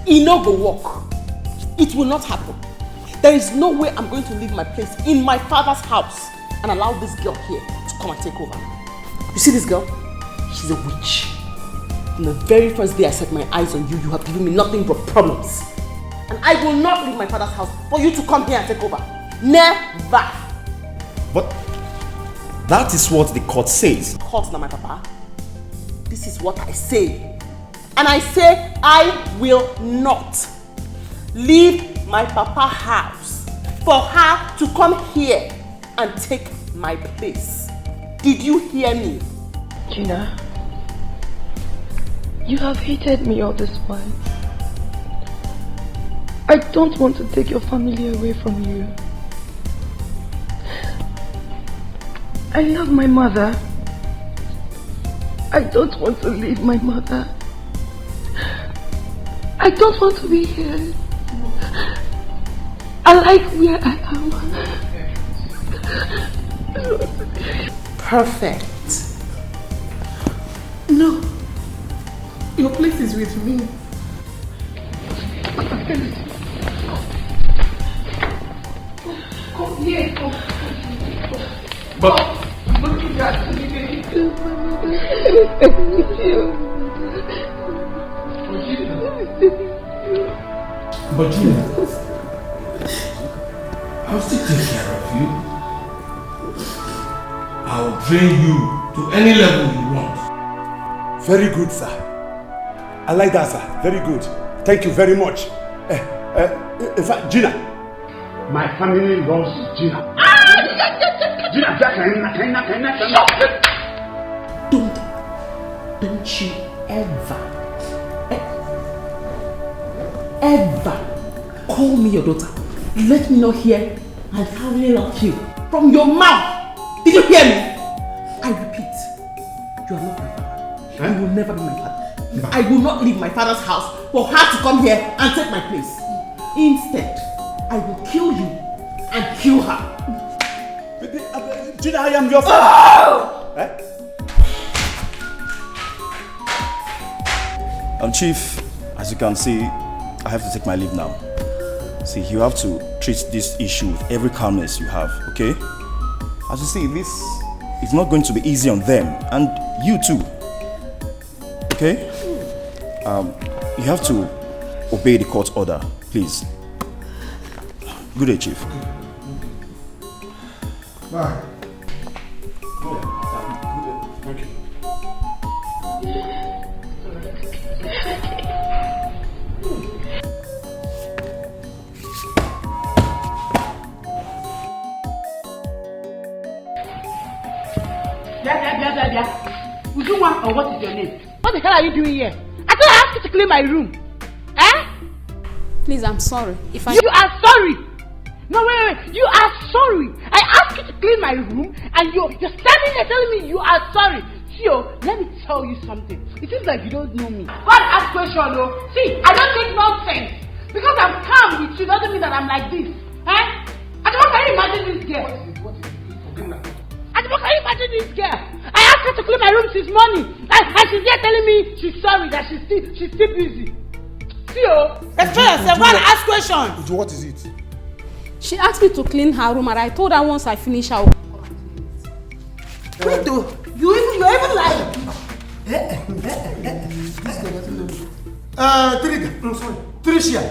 It no go work. It will not happen. There is no way I'm going to leave my place in my father's house and allow this girl here to come and take over. You see this girl? She's a witch. From the very first day I set my eyes on you, you have given me nothing but problems. And I will not leave my father's house for you to come here and take over. Never. But that is what the court says. Court, not my papa. This is what I say. And I say I will not leave my papa's house for her to come here and take my place. Did you hear me? Gina, you have hated me all this while. I don't want to take your family away from you. I love my mother. I don't want to leave my mother. I don't want to be here. I like where I am. Perfect. No. Your place is with me. Come here. But look at that. But Gina, I'll still take care of you. I'll train you to any level you want. Very good, sir. I like that, sir. Very good. Thank you very much. In fact, Gina, my family loves Gina. Gina, Don't you ever call me your daughter. Let me not hear and hardly love you from your mouth. Did you hear me? I repeat, you are not my father. You will never be my father. I will not leave my father's house for her to come here and take my place. Instead, I will kill you and kill her. Gina, I am your father. Chief, as you can see, I have to take my leave now. See, you have to treat this issue with every calmness you have, okay? As you see, this is not going to be easy on them, and you too. Okay? You have to obey the court order, please. Good day, Chief. Bye. Thank you. Ujuma, or what is your name? What the hell are you doing here? I thought I asked you to clean my room. Eh? Please, I'm sorry. If I... You are sorry! No, wait. You are sorry. I asked you to clean my room and you're standing there telling me you are sorry. Theo, let me tell you something. It seems like you don't know me. God ask question though. See, I don't take nonsense. Because I'm calm with you doesn't mean that I'm like this. Eh? I don't can you imagine this girl? I don't can you imagine this girl? I asked her to clean my room since morning. And she's there telling me she's sorry that she's still busy. Theo, explain yourself. Go and ask questions. What is it? She asked me to clean her room and I told her once I finish her work. Wait, you're even lying. Trigger. Sorry. Tricia.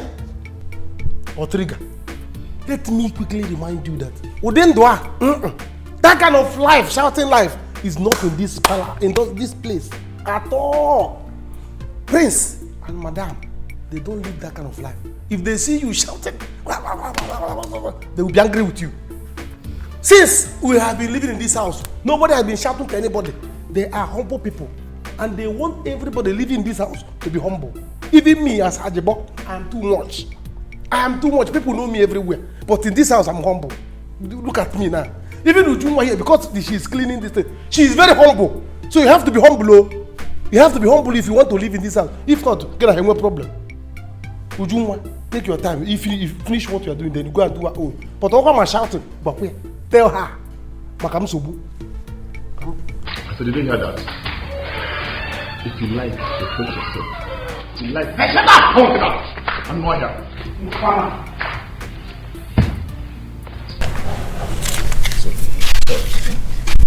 Or Trigger. Let me quickly remind you that that kind of life, shouting life, is not in this palace, in this place at all. Prince and Madame, they don't live that kind of life. If they see you shouting, they will be angry with you. Since we have been living in this house, nobody has been shouting to anybody. They are humble people. And they want everybody living in this house to be humble. Even me as Ajebo, I am too much. I am too much. People know me everywhere. But in this house, I'm humble. Look at me now. Even Ujuma here, because she is cleaning this thing, she is very humble. So you have to be humble. Oh. You have to be humble if you want to live in this house. If not, get a problem. Ujuma, take your time. If you finish what you are doing, then you go and do your own. But don't come and shouting. But wait, tell her. Makam Sobu. So did you hear that? If you like, reproach yourself. If you like, hey, shut up! Hold it up! I'm not here.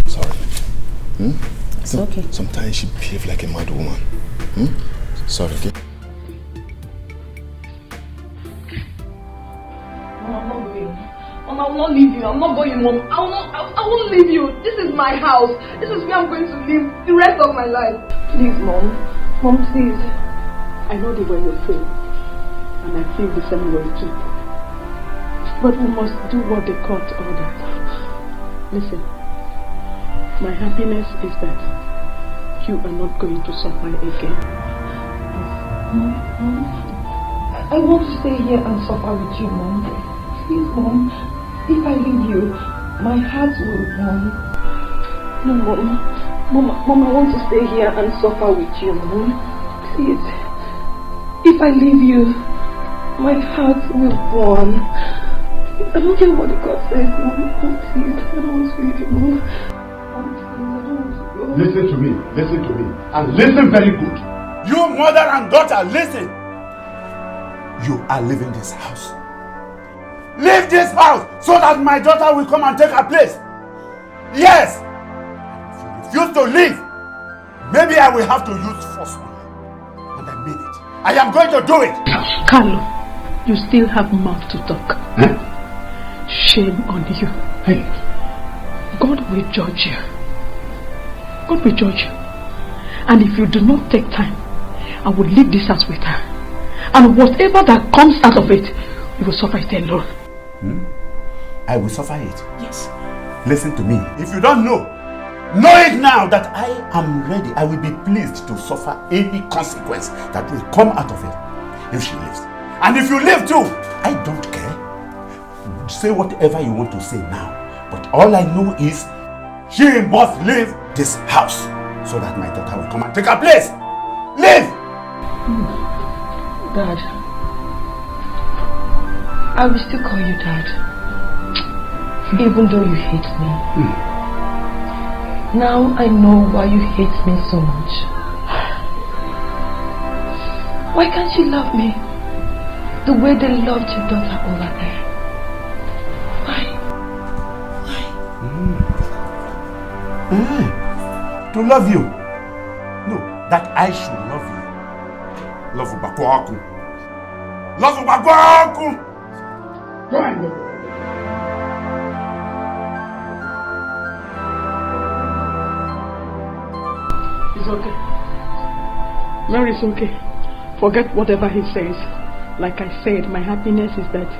Sorry. It's okay. Sometimes she behaves like a mad woman. Sorry, okay? I'm not going. I will not leave you. I'm not going, Mom. I won't leave you. This is my house. This is where I'm going to live the rest of my life. Please, Mom. Mom, please. I know the way you feel. And I feel the same way too. But we must do what the court ordered. Listen. My happiness is that you are not going to suffer again. Mom, I want to stay here and suffer with you, Mom. Please, Mom. If I leave you, my heart will burn. No, Mom, I want to stay here and suffer with you, Mom. Please. If I leave you, my heart will burn. I don't care what the God says, Mom. Please, I don't want to leave you, Mom. Listen to me, and listen very good. You mother and daughter, listen. You are leaving this house. Leave this house so that my daughter will come and take her place. Yes. If you refuse to leave, maybe I will have to use force on you. And I mean it. I am going to do it. Carlo, you still have mouth to talk. Huh? Shame on you. Hey. God will judge you. God will judge you. And if you do not take time, I will leave this house with her. And whatever that comes out of it, you will suffer it alone. I will suffer it. Yes. Listen to me. If you don't know it now that I am ready. I will be pleased to suffer any consequence that will come out of it if she lives. And if you live too, I don't care. Say whatever you want to say now. But all I know is she must leave this house so that my daughter will come and take her place. Leave! Dad, I will still call you Dad, even though you hate me. Now I know why you hate me so much. Why can't you love me the way they loved your daughter over there? To love you? No, that I should love you. Love Ubakwaku. Love Ubakwaku! Go and go. It's okay. Mary, it's okay. Forget whatever he says. Like I said, my happiness is that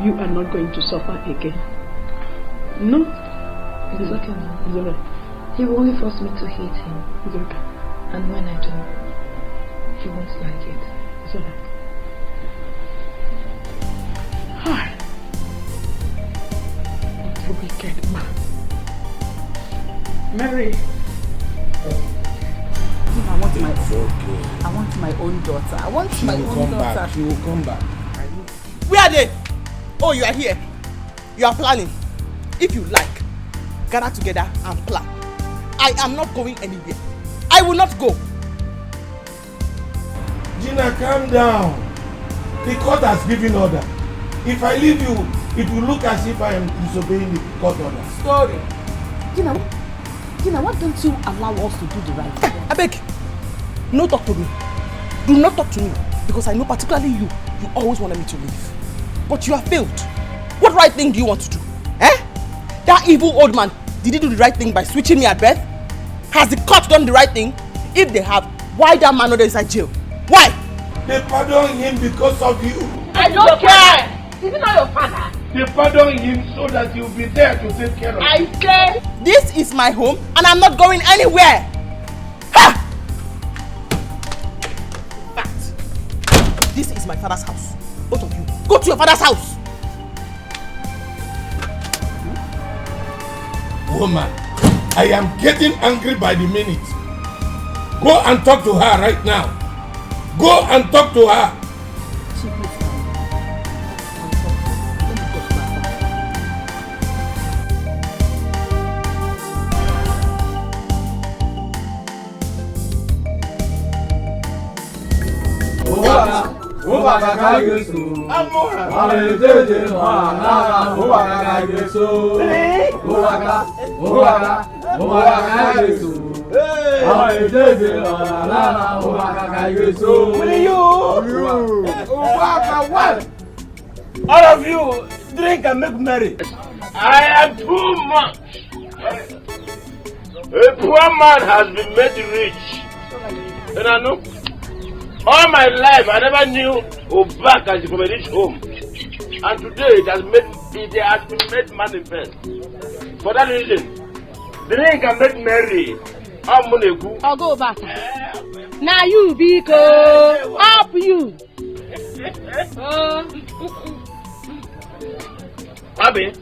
you are not going to suffer again. No? It's okay, Mom. It's alright. He will only force me to hate him. It's okay. And when I do, he won't like it. It's alright. The wicked man. Mary. I want my own daughter. I want my own daughter. She will come back. Where are they? Oh, you are here. You are planning. If you like, gather together and plan. I am not going anywhere. I will not go. Gina, calm down. The court has given order. If I leave you, it will look as if I am disobeying the court order. Sorry. Gina, why don't you allow us to do the right thing? I beg. No talk to me. Do not talk to me. Because I know particularly you always wanted me to leave. But you have failed. What right thing do you want to do? That evil old man, did he do the right thing by switching me at birth? Has the court done the right thing? If they have, why that man not inside jail? Why? They pardon him because of you. I don't care. Is it not your father? They pardon him so that you'll be there to take care of him. I say. This is my home and I'm not going anywhere. Ha! Fact. This is my father's house. Both of you, go to your father's house. Woman, I am getting angry by the minute. Go and talk to her right now. Go and talk to her. All of you drink and make merry. I am too much. A poor man has been made rich. And I know. All my life I never knew Obak as from a rich home. And today it has been made manifest. For that reason, drink and make merry. I'll go back. Now you Biko. Up you. Abi,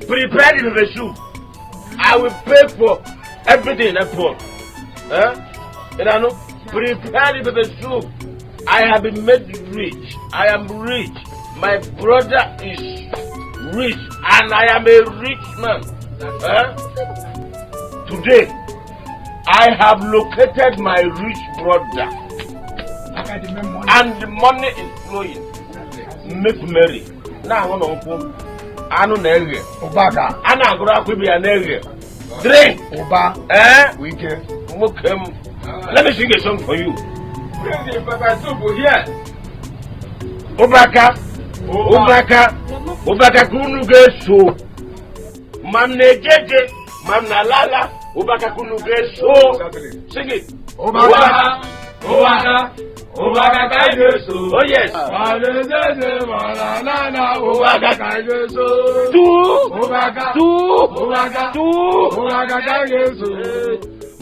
prepare the soup. I will pay for everything in that pot. And I know. Prepare the soup. I have been made rich. I am rich. My brother is rich. And I am a rich man. Today, I have located my rich brother. And the money is flowing. Make merry. Now I want to open. I know Nigerian. Obaka. I know going to be a Nigerian. Drink. Oba. We can. Let me sing a song for you. Bring the pepper soup here. Obaka, Obaka, Obaka kunugeso. Mamne jeje, mamna lala, Obaka kunugeso. Sing it. Obaka, Obaka, Obaka kaigeso. Oh yes. Mamne jeje, mamna lala, Obaka kaigeso. Obaka, Obaka, Obaka kaigeso.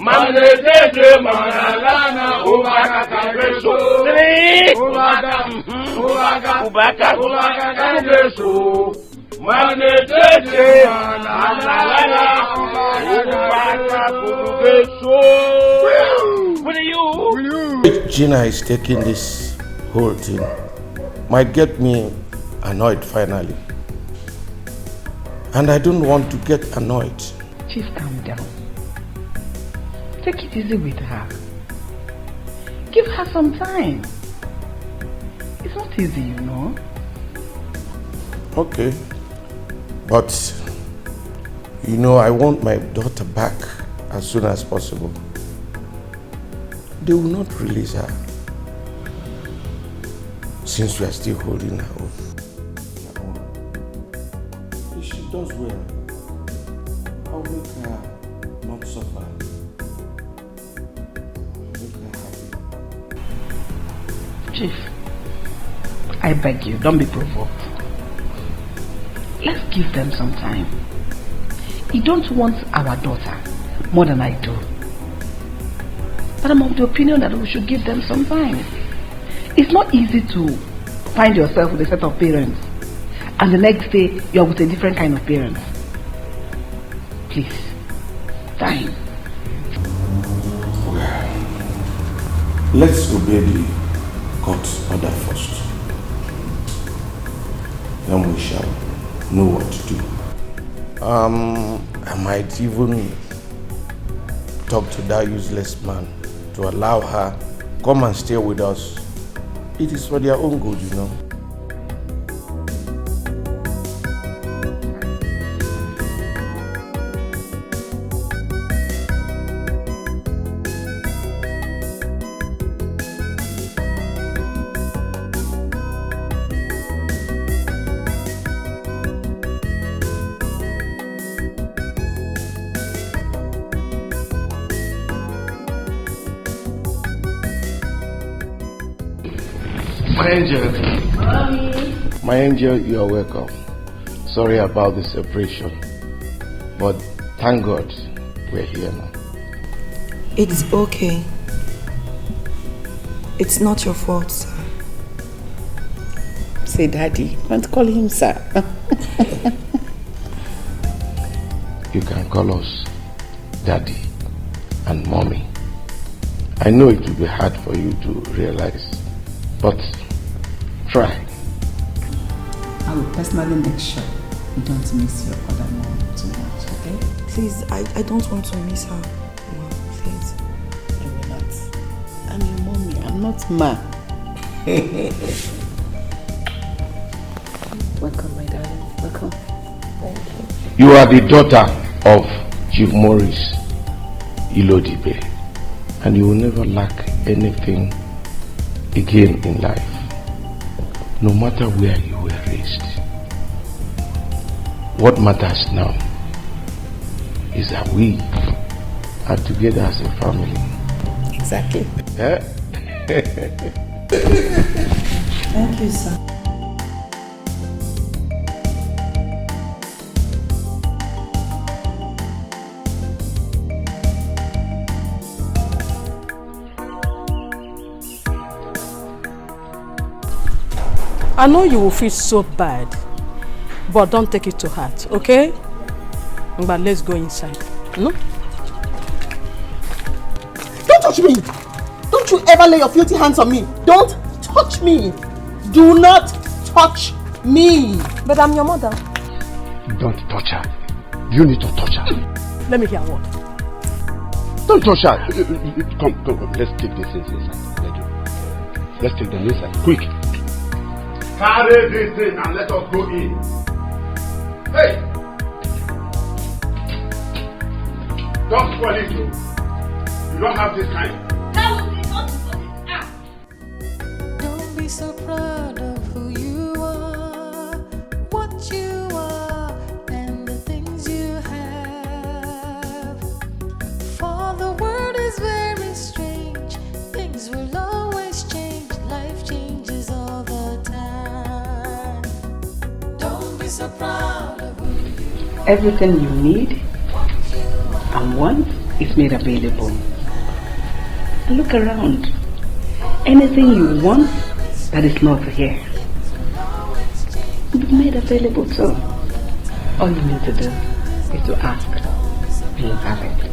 Manejede manalana ubaka kageso. Ubaka kageso. Manejede manalana ubaka kageso. Gina is taking this whole thing. Might get me annoyed finally. And I don't want to get annoyed. Chief, calm down. Take it easy with her. Give her some time. It's not easy, you know. Okay. But, you know, I want my daughter back as soon as possible. They will not release her. Since we are still holding her oath. If she does well, I'll make her not suffer. Chief, I beg you, don't be provoked. Let's give them some time. You don't want our daughter more than I do. But I'm of the opinion that we should give them some time. It's not easy to find yourself with a set of parents and the next day you're with a different kind of parents. Please, time. Let's obey the court's order first. Then we shall know what to do. I might even talk to that useless man to allow her come and stay with us. It is for their own good, you know. My angel, you are welcome. Sorry about the separation, but thank God we're here now. It's okay. It's not your fault, sir. Say daddy. Don't call him sir. You can call us daddy and mommy. I know it will be hard for you to realize, but try. I will personally make sure you don't miss your other mom too much, okay? Please, I don't want to miss her. Mom, please. I will not. I'm your mommy. I'm not ma. Welcome, my darling. Welcome. Thank you. You are the daughter of Chief Maurice Ilodibe, and you will never lack anything again in life, no matter where you were raised. What matters now is that we are together as a family. Exactly. Thank you, sir. I know you will feel so bad, but don't take it to heart, okay? But let's go inside. No? Don't touch me! Don't you ever lay your filthy hands on me! Don't touch me! Do not touch me! But I'm your mother. Don't touch her. You need to touch her. Let me hear what. Don't touch her. Come. Let's take this inside. Let's take them inside. Quick. Carry this thing and let us go in. Hey! Don't spoil it, you. You don't have this kind. Don't be so proud of who you are, what you are, and the things you have. For the world is very strange. Things will always change. Life changes all the time. Don't be so proud of who you are. Everything you need and want is made available. And look around. Anything you want that is not here will be made available too. All you need to do is to ask and you have it.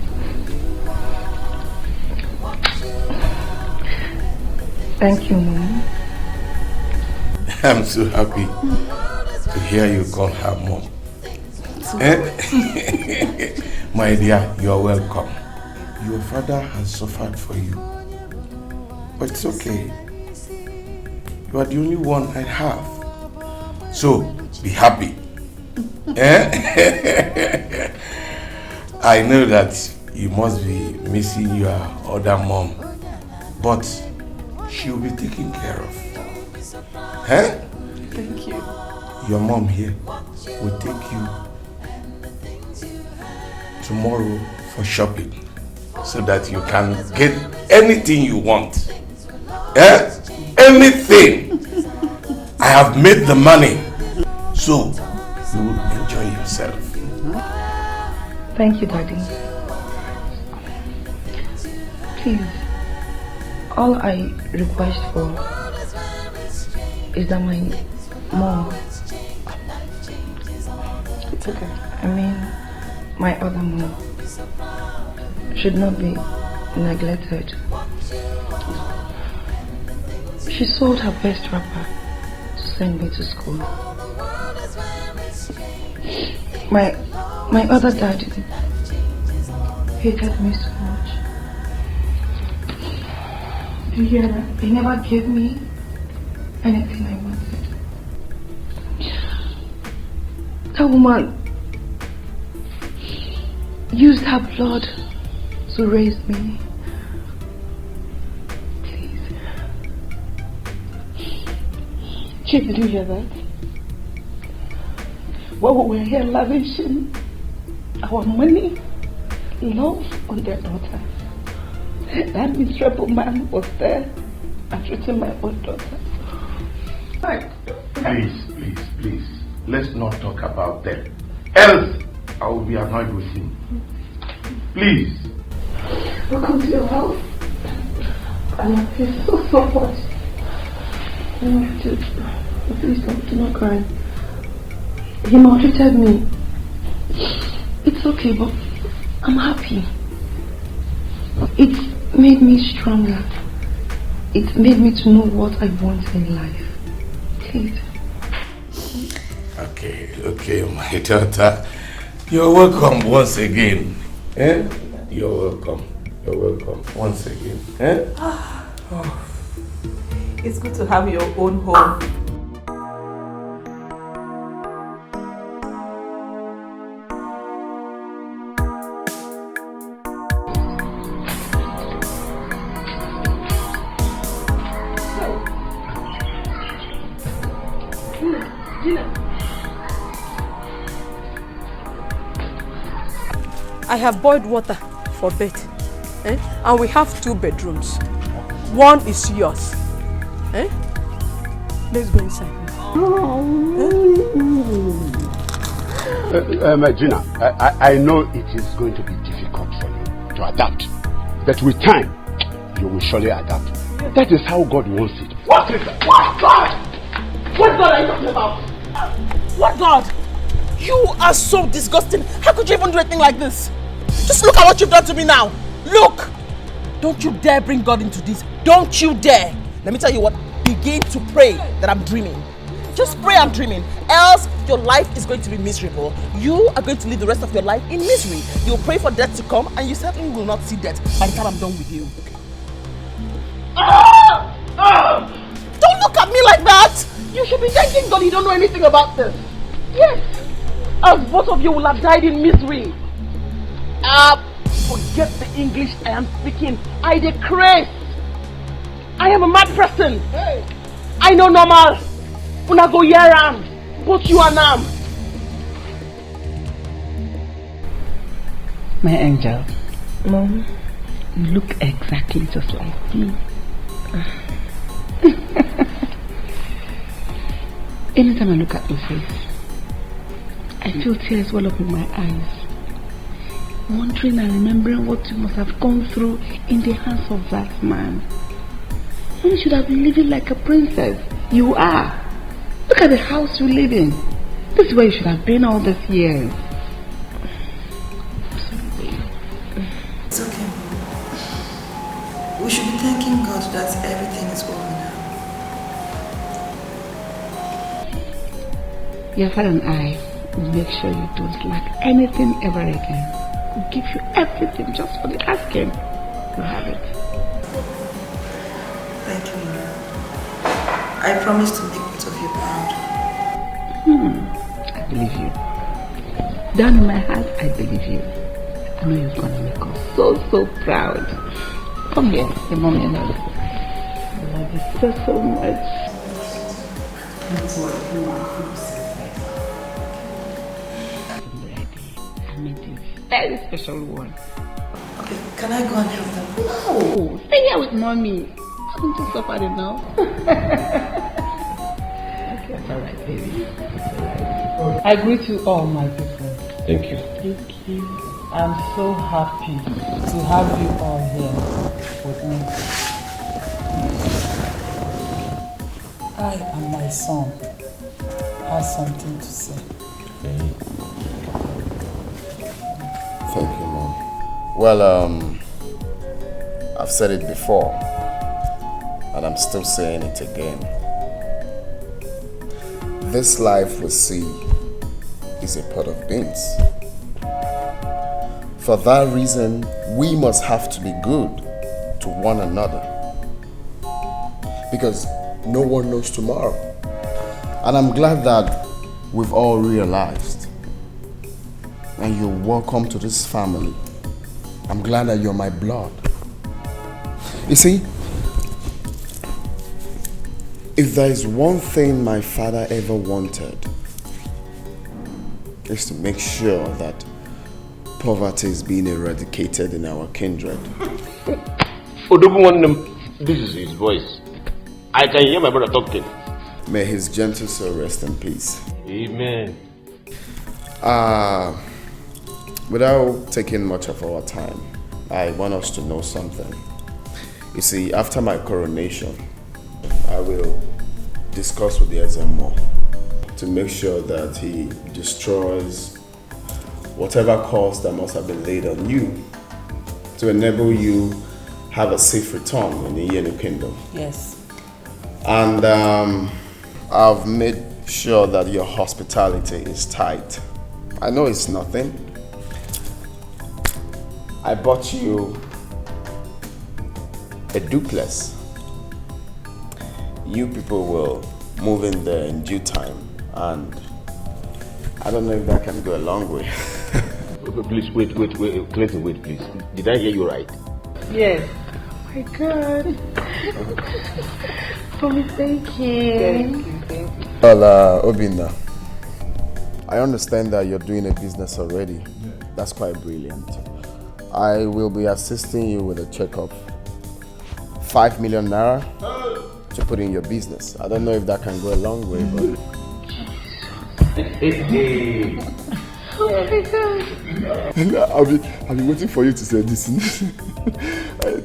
Thank you, Mom. I'm so happy to hear you call her mom. My dear, you are welcome. Your father has suffered for you, but it's okay. You are the only one I have. So, be happy. I know that you must be missing your other mom, but she'll be taken care of. Thank you. Your mom here will take you tomorrow for shopping so that you can get anything you want. Anything. I have made the money, so you will enjoy yourself. Thank you, Daddy. Please, all I request for is that my mom, it's okay. I mean my other mom, should not be neglected. She sold her best wrapper to send me to school. My other dad hated me so much. Do you hear that? He never gave me anything I wanted. That woman used her blood to raise me. Please. Chief, did you hear that? While we were here lavishing our money, love on their daughter, that miserable man was there and treating my own daughter. Please, let's not talk about them. Else, I will be annoyed with him. Please. Welcome to your house. I love you so much. Please do not cry. He maltreated me. It's okay, but I'm happy. It's made me stronger. It's made me to know what I want in life. Please. Okay, my daughter. You're welcome once again. You're welcome once again. It's good to have your own home. I have boiled water for bed, and we have 2 bedrooms. One is yours. Let's go inside. Gina, I know it is going to be difficult for you to adapt, but with time, you will surely adapt. That is how God wants it. What is that? What God? What God are you talking about? What God? You are so disgusting. How could you even do anything like this? Just look at what you've done to me now. Look! Don't you dare bring God into this. Don't you dare. Let me tell you what. Begin to pray that I'm dreaming. Just pray I'm dreaming. Else your life is going to be miserable. You are going to live the rest of your life in misery. You'll pray for death to come and you certainly will not see death by the time I'm done with you. Don't look at me like that! You should be thanking God you don't know anything about this. Yes. Else both of you will have died in misery. Forget the English I am speaking. I decree. I am a mad person. Hey. I know normal. Una go yeram. Both you and Nam. My angel. Mom, you look exactly just like me. Anytime I look at your face, I feel tears well up in my eyes. Wondering and remembering what you must have gone through in the hands of that man. You should have been living like a princess. You are. Look at the house you live in. This is where you should have been all these years. It's okay. We should be thanking God that everything is over now. Your father and I will make sure you don't lack anything ever again. We'll give you everything just for the asking. You have it. Thank you, Mama. I promise to make both of you proud. I believe you. Down in my heart, I believe you. I know you're going to make us so proud. Come here, your mommy and I love you so much. That's what you want. I made you a very special one. Okay, can I go and help them? No, stay here with mommy. Haven't you suffered enough? Okay, it's alright, baby. It's alright. I greet you all, my good friends. Thank you. Thank you. I'm so happy to have you all here with me. I and my son have something to say. Thank you, Mom. Well, I've said it before, and I'm still saying it again. This life we see is a pot of beans. For that reason, we must have to be good to one another. Because no one knows tomorrow. And I'm glad that we've all realized. And you're welcome to this family. I'm glad that you're my blood. You see, if there is one thing my father ever wanted, is to make sure that poverty is being eradicated in our kindred. This is his voice. I can hear my brother talking. May his gentle soul rest in peace. Amen. Without taking much of our time, I want us to know something. You see, after my coronation, I will discuss with the SMO to make sure that he destroys whatever cost that must have been laid on you to enable you have a safe return in the Yenu Kingdom. Yes. And I've made sure that your hospitality is tight. I know it's nothing. I bought you a duplex. You people will move in there in due time, and I don't know if that can go a long way. Please, wait, Clinton, wait, please. Did I hear you right? Yes. Oh my God. Mommy, thank you. Thank you. Well, Obinna, I understand that you're doing a business already. That's quite brilliant. I will be assisting you with a check of 5 million naira to put in your business. I don't know if that can go a long way, but... Oh my God. I'll be waiting for you to say this.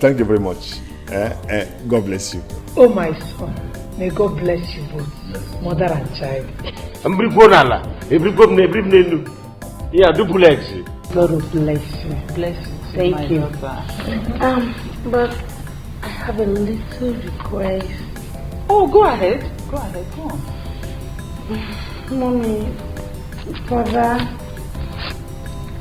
Thank you very much. God bless you. Oh my son, may God bless you both, mother and child. Yeah, duplex. God will bless you. Bless you. Thank my you. daughter. But I have a little request. Oh, go ahead. Go ahead. Go on. Mommy, Father,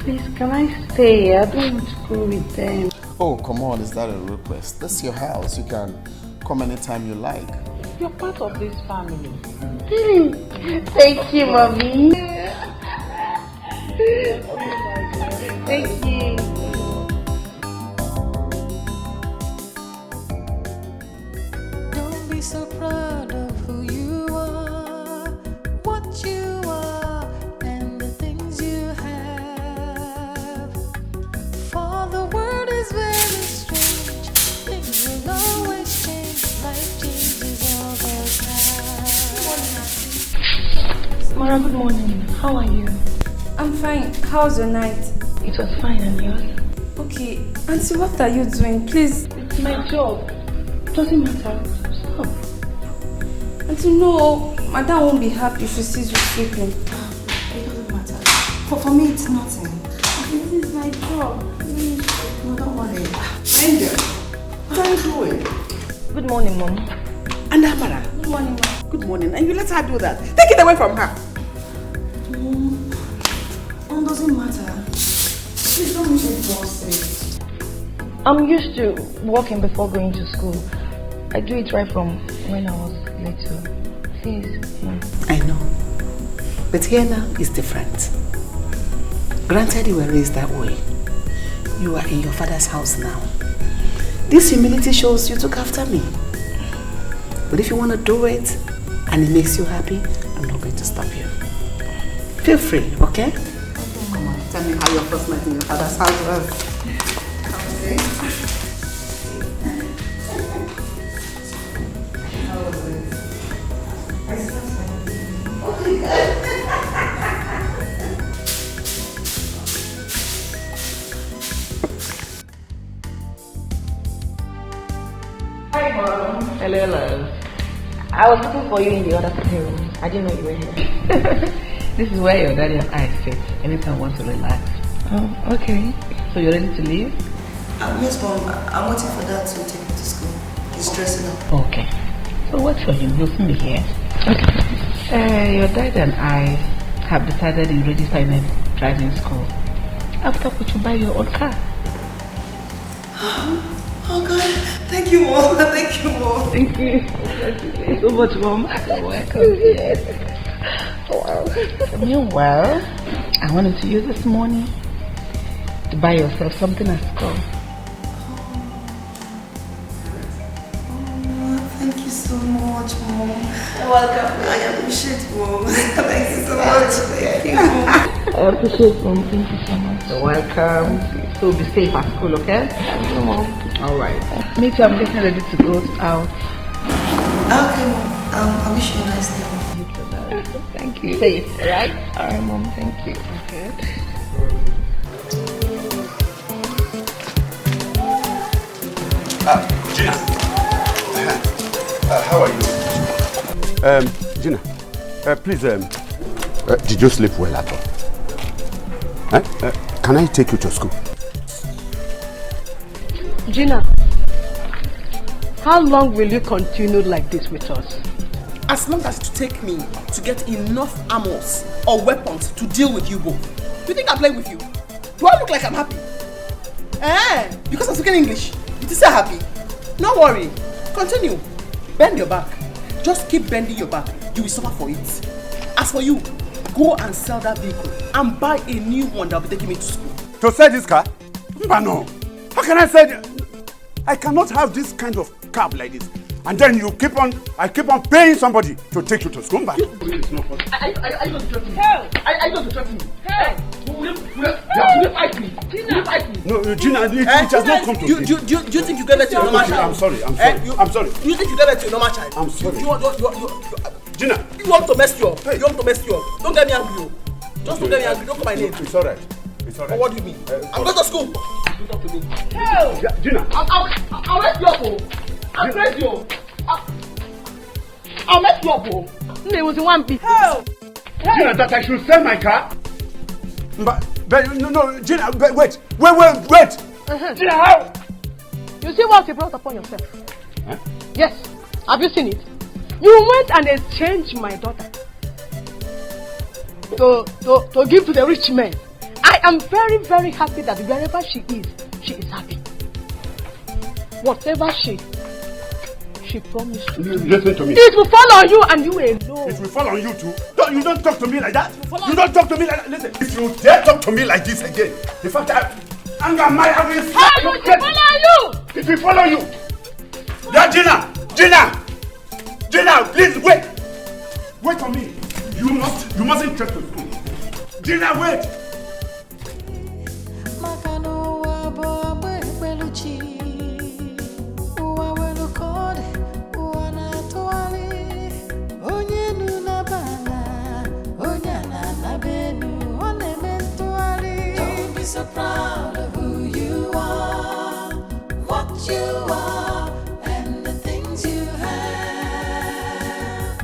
please, can I stay? I don't want to go with them. Oh, come on, is that a request? This is your house. You can come anytime you like. You're part of this family. Thank you, Mommy. Thank you. Don't be so proud of who you are, what you are, and the things you have. For the world is very strange, things will always change, life changes all the time. Mara, good morning. How are you? I'm fine. How's your night? It was fine, and yours? Okay. Auntie, what are you doing? Please. It's my job. Doesn't matter. Stop. Auntie, no. Madam won't be happy if she sees you sleeping. It doesn't matter. For me, it's nothing. This is my job. No, don't worry. Angel, what are you doing? Good morning, Mom. And Amara. Good morning, Mom. Good morning. And you let her do that. Take it away from her. It doesn't matter. Please don't make it bossy. I'm used to walking before going to school. I do it right from when I was little. Please, Mom. I know. But here now is different. Granted you were raised that way. You are in your father's house now. This humility shows you took after me. But if you want to do it and it makes you happy, I'm not going to stop you. Feel free, okay? Come on, tell me how your first night in your father's house was. Hello, love. I was looking for you in the other sitting room. I didn't know you were here. This is where your daddy and I sit anytime I want to relax. Oh, okay. So you're ready to leave? Yes, Mom. I'm waiting for Dad to take me to school. He's dressing up. Okay. So wait for him. He'll soon be here. Okay. Your dad and I have decided to register in a driving school. After which you buy your own car. Oh God, thank you, Mom. Thank you, Mom. Thank you. Thank you so much, Mom. You're welcome. Yes. Wow. Meanwhile, I wanted to use this money to buy yourself something at school. Thank you so much, Mom. You're welcome. I appreciate Mom. Thank you so much. Thank you, Mom. I appreciate Mom. Thank you so much. You're welcome. So be safe at school, okay? Thank you, Mom. Alright. Me too, I'm getting ready to go out. Okay, Mom. I wish you a nice day. Thank you. Safe, right? Alright, Mom. Thank you. Okay. Gina. How are you? Gina, please, did you sleep well at all? Can I take you to school? Gina, how long will you continue like this with us? As long as it take me to get enough armors or weapons to deal with you both. You think I'm playing with you? Do I look like I'm happy? Because I'm speaking English. You say happy? No worry. Continue. Bend your back. Just keep bending your back. You will suffer for it. As for you, go and sell that vehicle and buy a new one that will be taking me to school. To sell this car? No. How can I sell it? I cannot have this kind of cab like this. And then I keep on paying somebody to take you to school. Are you going to threaten me? Are you going to threaten me? Will you fight me? Will you fight me? No, Gina, it has not come to do you think you get back to your normal child? I'm sorry. Do you think you get back to your normal child? I'm sorry. Gina, you want to mess you up. You want to mess you up. Don't get me angry. Just don't get me angry. Don't call my name. It's alright. But what do you mean? I'm going to school. You talk to me. Gina. I'll mess you up. I'll mess you up. I'll mess you up. There was one piece. Gina, that I should sell my car? But no, Gina, wait. Gina, how? You see what you brought upon yourself? Huh? Yes. Have you seen it? You went and exchanged my daughter to give to the rich man. I am very, very happy that wherever she is happy. Whatever she promised to do. Listen to me. It will fall on you and you alone. It will fall on you too. You don't talk to me like that. You don't talk to me like that. Listen, if you dare talk to me like this again, in fact, anger I will slap you. It will follow you. It will follow you. Yeah, Gina, please wait. Wait for me. You mustn't trust to school. Gina, wait. Don't be so proud of who you are, what you are, and the things you have.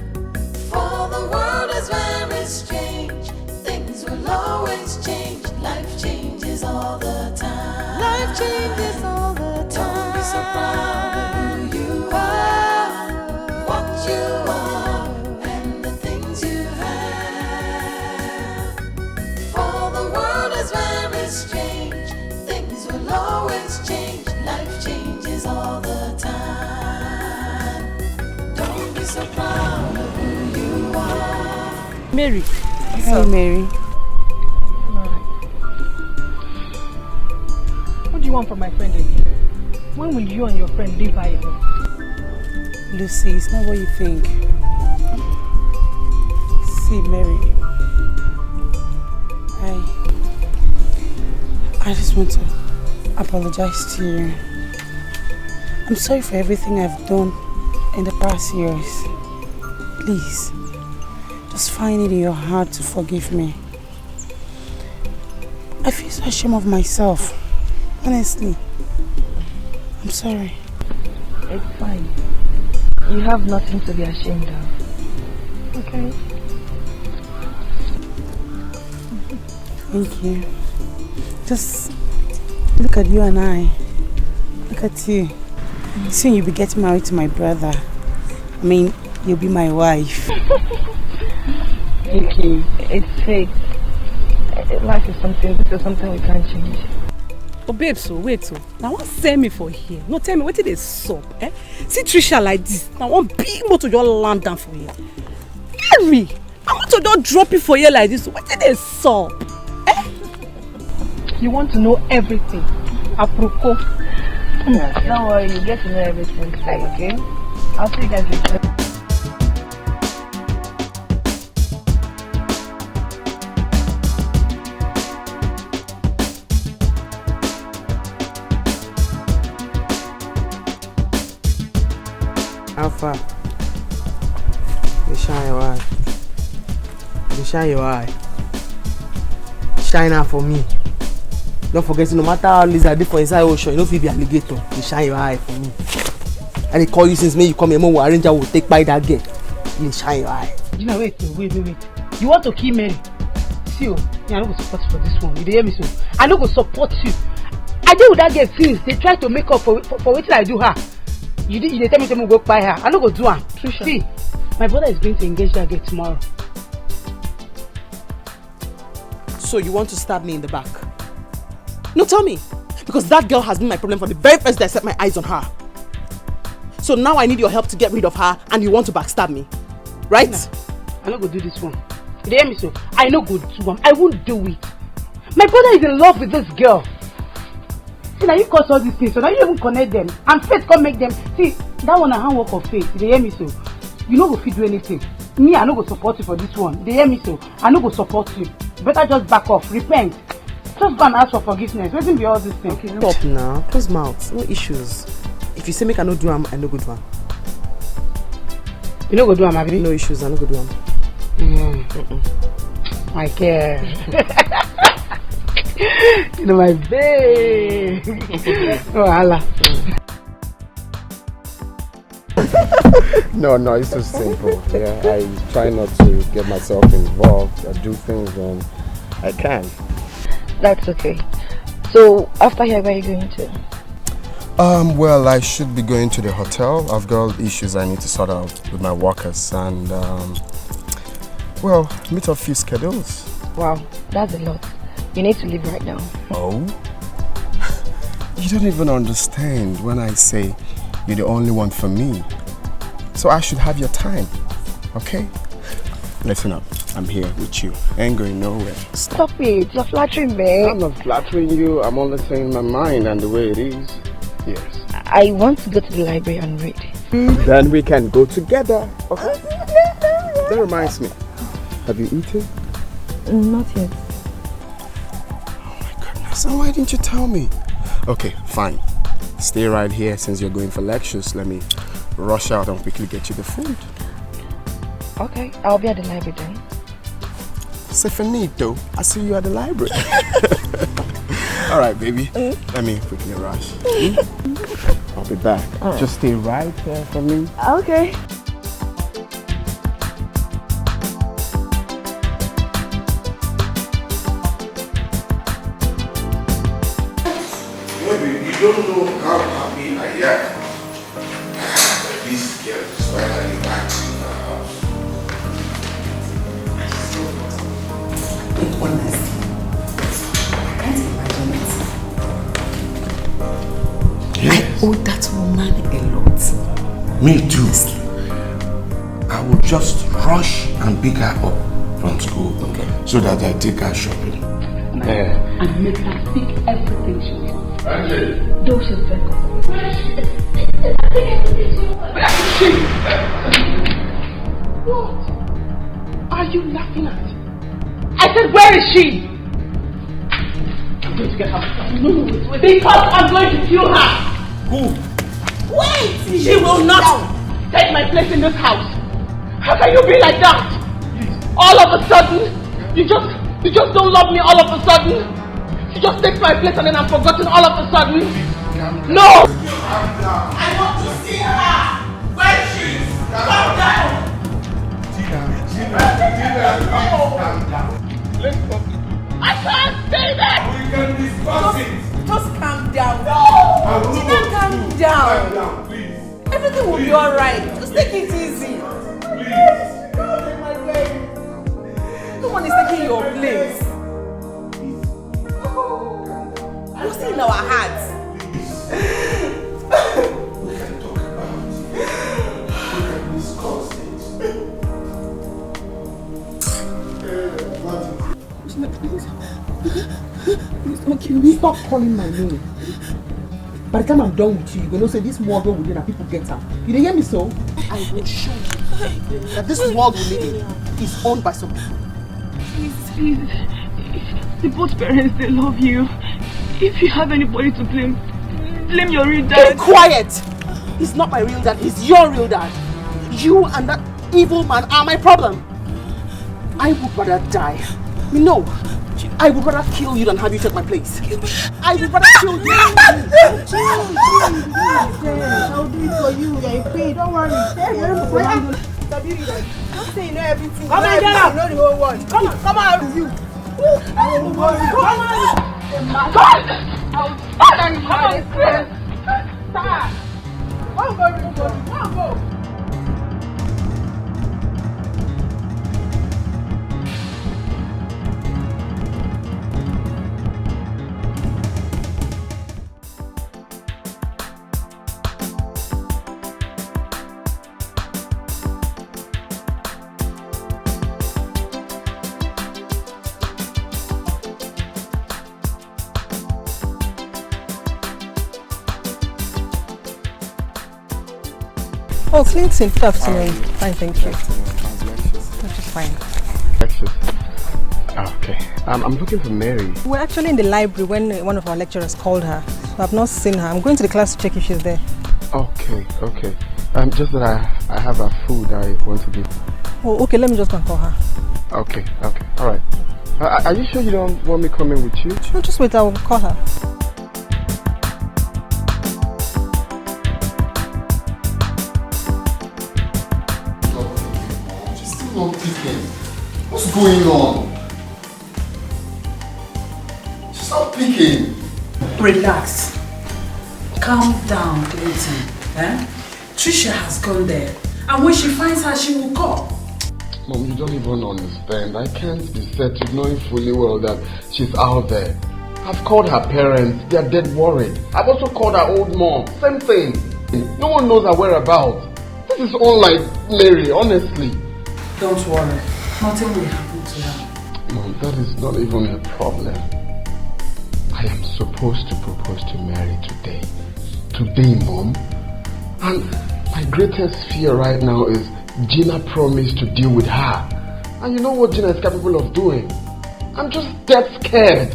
For the world is very strange. Things will always change. Life changes all the time. Life changes all the time. Don't be so proud of who you are, what you are, and the things you have. For the world is very strange. Things will always change. Life changes all the time. Don't be so proud of who you are. Mary. Hi, Mary. What do you want from my friend again? When will you and your friend leave her alone? Lucy, it's not what you think. See, Mary, I just want to apologize to you. I'm sorry for everything I've done in the past years. Please, just find it in your heart to forgive me. I feel so ashamed of myself. Honestly. I'm sorry. It's fine. You have nothing to be ashamed of. Okay? Thank you. Just look at you and I. Look at you. Soon you'll be getting married to my brother. I mean, you'll be my wife. Thank you. It's fate. Life is something, this is something we can't change. Oh babe, so wait so. Now what send me for here? No, tell me what did they sup? Eh? See Trisha like this. Now one big motor just land down for here. Harry! I want to just drop it for here like this. What did they sup? Eh? You want to know everything. Apropos. Don't worry, you get to know everything today, okay? I'll see you guys later. Alpha, you shine your eye. You shine your eye. Shine out for me. Don't forget, no matter how lizard for inside ocean, you know if you be alligator, you shine your eye for me. And they call you since you come here, more arranger will take by that girl. You shine your eye. Gina, wait. You want to kill Mary? See you. I don't go support you for this one. You hear me so? I don't go support you. I deal with that girl since they try to make up for what I do her. You tell me to go buy her. I don't go do her. Trisha. See, my brother is going to engage that girl tomorrow. So you want to stab me in the back? No, tell me. Because that girl has been my problem from the very first day I set my eyes on her. So now I need your help to get rid of her and you want to backstab me. Right? Nah, I don't go do this one. You hear me so? I don't go do one. I won't do it. My brother is in love with this girl. See, now you cause all these things, so now you even connect them. And faith can't make them. See, that one a handwork of faith. You hear me so? You know if you do anything. Me, I don't go support you for this one. You hear me so? I don't go support you. Better just back off. Repent. Just go and ask for forgiveness. Wait till be all these things. Okay, stop now. Close mouth. No issues. If you say make I no do them, I no go do them. You no go do them, Abby? No issues, I no go do them. My care. You know my babe. Oh, Allah. No, it's so simple. Yeah, I try not to get myself involved. I do things when I can. That's okay. So, after here, where are you going to? Well, I should be going to the hotel. I've got issues I need to sort out with my workers and, well, meet a few schedules. Wow, that's a lot. You need to leave right now. Oh? You don't even understand when I say you're the only one for me. So I should have your time, okay? Listen up, I'm here with you. I ain't going nowhere. Stop it, you're flattering me. I'm not flattering you, I'm only saying my mind and the way it is. Yes. I want to go to the library and read. Then we can go together, okay? That reminds me, have you eaten? Not yet. So why didn't you tell me? Okay, fine. Stay right here since you're going for lectures. Let me rush out and quickly get you the food. Okay, I'll be at the library then. Stefanito, I see you at the library. All right, baby. Let me quickly rush. I'll be back. Just stay right here for me. Okay. You don't know how happy I am that this girl is finally back in the house. Honestly, I can't imagine it. Yes. I owe that woman a lot. Me too. I will just rush and pick her up from school so that I take her shopping. And make her speak everything she wants. Don't you think? What are you laughing at? I said, where is she? I'm going to get her. No, wait. Because I'm going to kill her. Who? Wait! She will not take my place in this house. How can you be like that? All of a sudden, you just don't love me all of a sudden. She just takes my place and then I'm forgotten all of a sudden. No! I want to see her. Where she is. Calm down! Gina, calm down. Let's talk. I can't say that! We can discuss it. Just calm down. I will Gina, not calm do. down. Calm down, please. Everything will be alright. Just take it easy. Please. No one is taking your place. You're still in our hearts. We can talk about it. We can discuss Please don't kill me. Stop calling my name. By the time I'm done with you, you're going to say this world will live and people get up. You didn't hear me so? I will show you that this world we live in is owned by some people. Please. The both parents, they love you. If you have anybody to blame your real dad. Be quiet! He's not my real dad, he's your real dad. You and that evil man are my problem. I would rather die. No, I would rather kill you than have you take my place. I would rather kill you. I'll do it for you. You're in pain. Don't worry. Don't say you know everything. Come on, get up. You know the whole world. Come on, come on, you. Come on. Oh, Clinton, good afternoon. Fine, thank you. That is fine. Breakfast. Okay. I'm looking for Mary. We're actually in the library when one of our lecturers called her. So I've not seen her. I'm going to the class to check if she's there. Okay. Just that I have a food I want to give. Oh, okay. Let me just go and call her. Okay. All right. Are you sure you don't want me coming with you? No, just wait. I'll call her. Not picking. What's going on? She's not picking. Relax. Calm down, Clinton. Trisha has gone there. And when she finds her, she will call. Mom, you don't even understand. I can't be settled knowing fully well that she's out there. I've called her parents. They are dead worried. I've also called her old mom. Same thing. No one knows her whereabouts. This is unlike Mary, honestly. Don't worry. Nothing will happen to her. Mom, that is not even a problem. I am supposed to propose to Mary today. Today, Mom. And my greatest fear right now is Gina promised to deal with her. And you know what Gina is capable of doing? I'm just dead scared.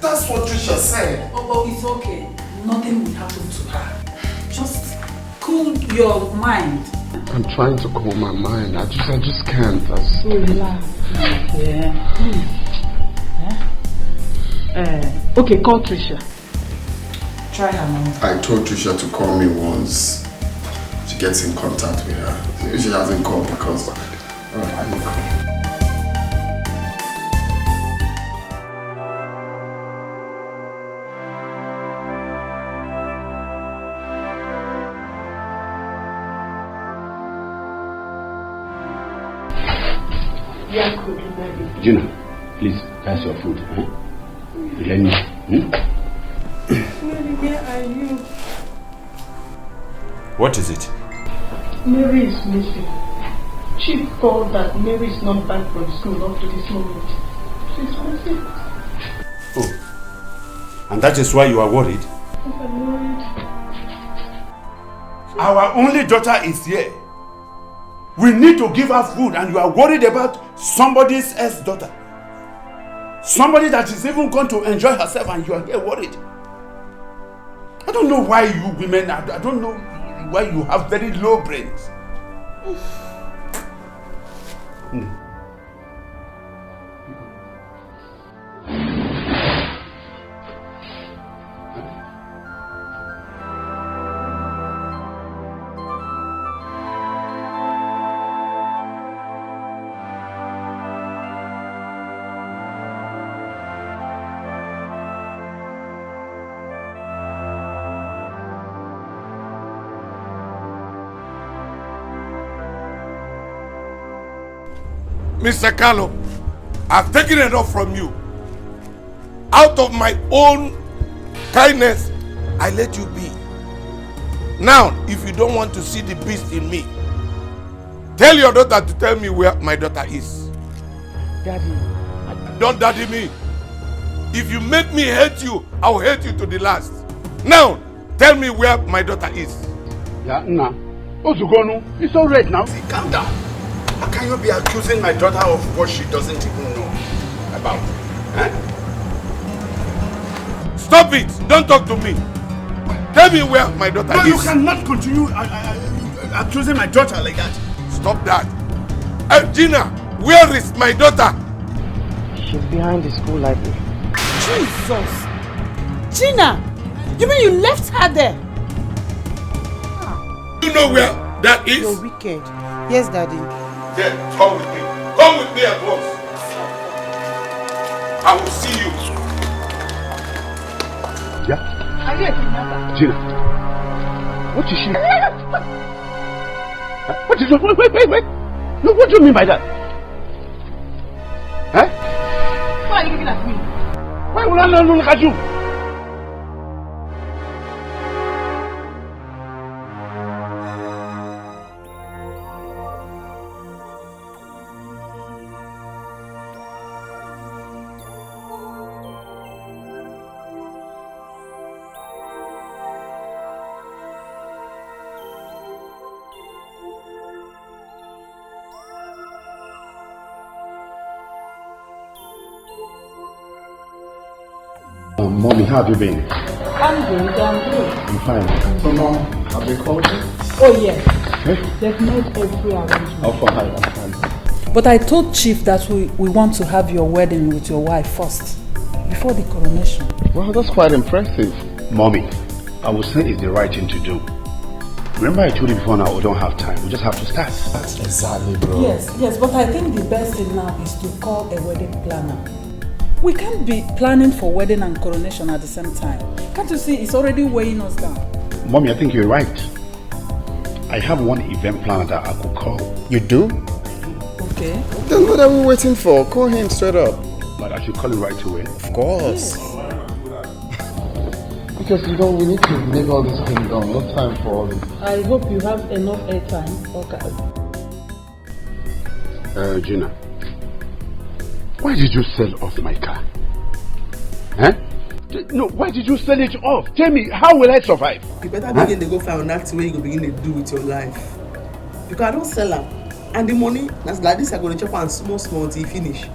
That's what Trisha said. Oh, it's okay. Nothing will happen to her. Just cool your mind. I'm trying to cool my mind. I just can't. So relax. Yeah. Okay, call Trisha. Try her now. I told Trisha to call me once she gets in contact with her. Maybe she hasn't called because... Alright, I will call. Gina, please, that's your food. Huh? Let me. Mary, where are you? What is it? Mary is missing. Chief called that Mary is not back from school up to this moment. She's missing. Oh, and that is why you are worried? I'm worried. Our only daughter is here. We need to give her food and you are worried about somebody's ex-daughter. Somebody that is even going to enjoy herself and you are here worried. I don't know why you women, I don't know why you have very low brains. Mr. Carlo, I've taken enough from you. Out of my own kindness, I let you be. Now, if you don't want to see the beast in me, tell your daughter to tell me where my daughter is. Daddy. Don't daddy me. If you make me hate you, I'll hate you to the last. Now, tell me where my daughter is. Yeah, nah. Ozugonu, it's all right now. See, calm down. How can you be accusing my daughter of what she doesn't even know about? Eh? Stop it! Don't talk to me. Tell me where my daughter is. No, you cannot continue accusing my daughter like that. Stop that. Gina, where is my daughter? She's behind the school library. Jesus! Gina! You mean you left her there? You know where that is? You're wicked. Yes, Daddy. Then come with me. Come with me at once. I will see you. Yeah? Are you a kidnapper? Gina. What is she? What is it? Wait. No, what do you mean by that? Huh? Why are you looking at me? Why would I not look at you? Mommy, how have you been? I'm good. I'm fine. So, Mom, have they called you? Oh, yes. They've made every arrangement. How far have I done? But I told Chief that we want to have your wedding with your wife first, before the coronation. Well, that's quite impressive. Mommy, I would say it's the right thing to do. Remember I told you before now we don't have time. We just have to start. That's exactly, bro. Yes, but I think the best thing now is to call a wedding planner. We can't be planning for wedding and coronation at the same time. Can't you see it's already weighing us down? Mommy, I think you're right. I have one event planner that I could call. You do? Okay. Then what are we waiting for? Call him straight up. But I should call him right away. Of course. Yes. Because you know we need to make all this thing done. No time for all this. I hope you have enough airtime. Okay. Gina, why did you sell off my car? Huh? No, why did you sell it off? Tell me, how will I survive? You better begin to go find that way you go begin to do with your life. Because I don't sell them. And the money, that's like this, I'm going to chop and small until you finish.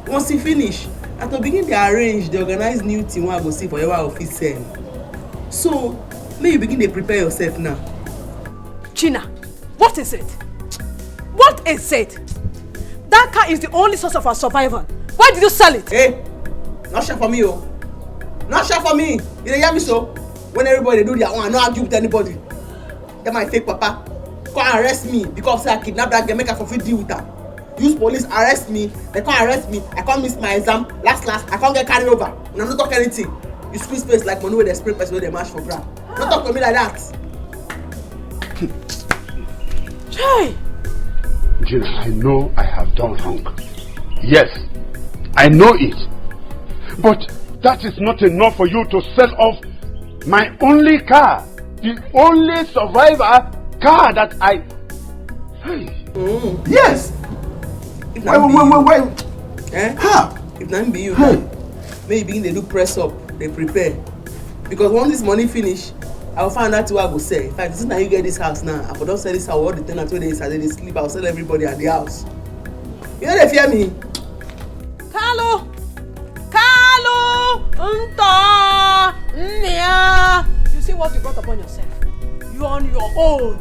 Once you finish, I to begin to arrange, they organize new team where I go see for your office sale. So, may you begin to prepare yourself now. Gina, what is it? What is it? That car is the only source of our survival. Why did you sell it? Hey, not share for me, oh. Not share for me. You hear me so? When everybody do their own, I don't argue with anybody. That my fake papa. Come arrest me because I kidnapped that girl, make her for free deal with her. Use police arrest me, they can't arrest me, I can't miss my exam. Last, I can't get carried over. And I'm not talking anything. You squeeze face like money with the spray person with the mash for grab. Don't talk to me like that. Hey! Gina, I know I have done wrong. Yes, I know it. But that is not enough for you to sell off my only car. The only survivor car that I... Hey. Yes! Wait. Eh? How? If not be you, then may you begin to do press up, they prepare. Because once this money finish, I will find out what I go sell. In fact, since now you get this house now, I will don't sell this house, all the tenants when they inside, they sleep, I will sell everybody at the house. You know they fear me? Carlo! You see what you brought upon yourself? You're on your own.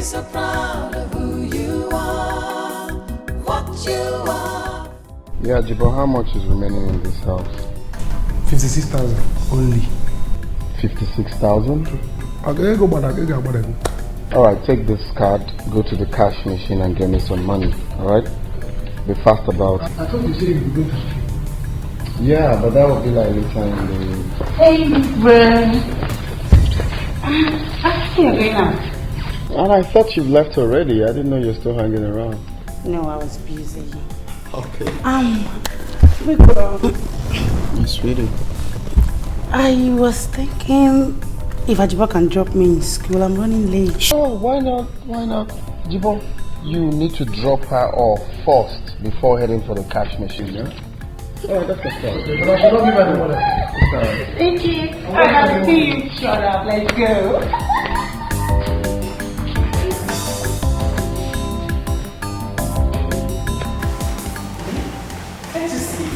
So proud of who you are, what you are. Yeah, Jibo, how much is remaining in this house? 56,000 only. 56,000? Alright, take this card, go to the cash machine and get me some money, alright? Be fast about it. I thought you said you were going to sleep. Yeah, but that would be like later in the... Hey, bro. I see you're going out. And I thought you've left already. I didn't know you're still hanging around. No, I was busy. Okay. We go. Yes, sweetie. I was thinking if Ajibo can drop me in school. I'm running late. Sure, why not? Why not? Jibo, you need to drop her off first before heading for the cash machine, yeah? Oh, that's okay. Thank you. I'll see you. Shut up. Let's go. Can't you see?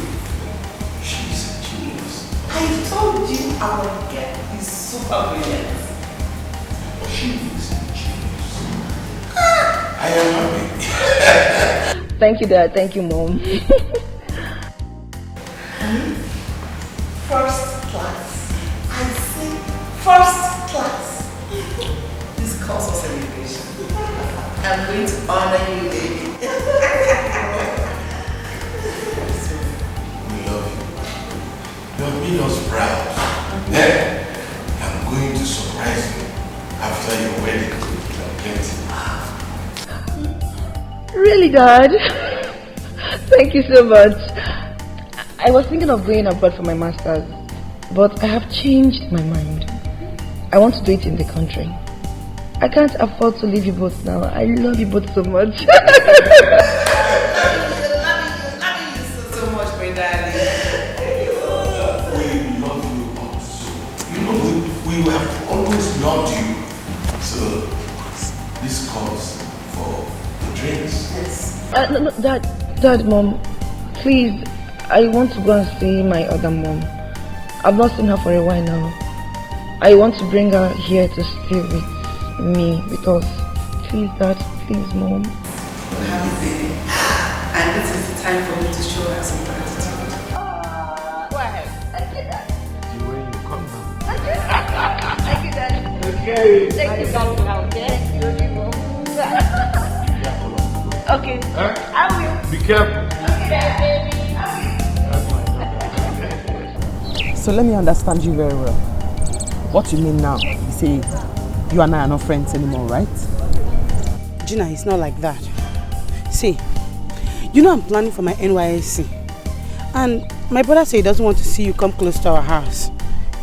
She's a genius. I told you I would get this super brilliant. She is a genius. I am happy. Thank you, Dad. Thank you, Mom. First class. I say first class. This calls for celebration. I'm going to honor you, baby. We love you. You have made us proud. Then, I'm going to surprise you after your wedding. Really, Dad? Thank you so much. I was thinking of going abroad for my master's, but I have changed my mind. I want to do it in the country. I can't afford to leave you both now. I love you both so much. I love you so much, my darling. We love you also. You know, we have always loved you. So, this calls for the drinks. Yes. No, Dad, Mom, please. I want to go and see my other mom. I've not seen her for a while now. I want to bring her here to stay with me because, please, Dad, please, Mom. We're happy, baby. And this is the time for me to show her some gratitude. Go ahead. Thank you, Dad. The way you come now. Thank you, Dad. Okay. Thank you, Dad. Okay. Huh? I will. Be careful. Okay, baby. So let me understand you very well. What you mean now? You say you and I are not friends anymore, right? Gina, it's not like that. See, you know I'm planning for my NYSC. And my brother said he doesn't want to see you come close to our house.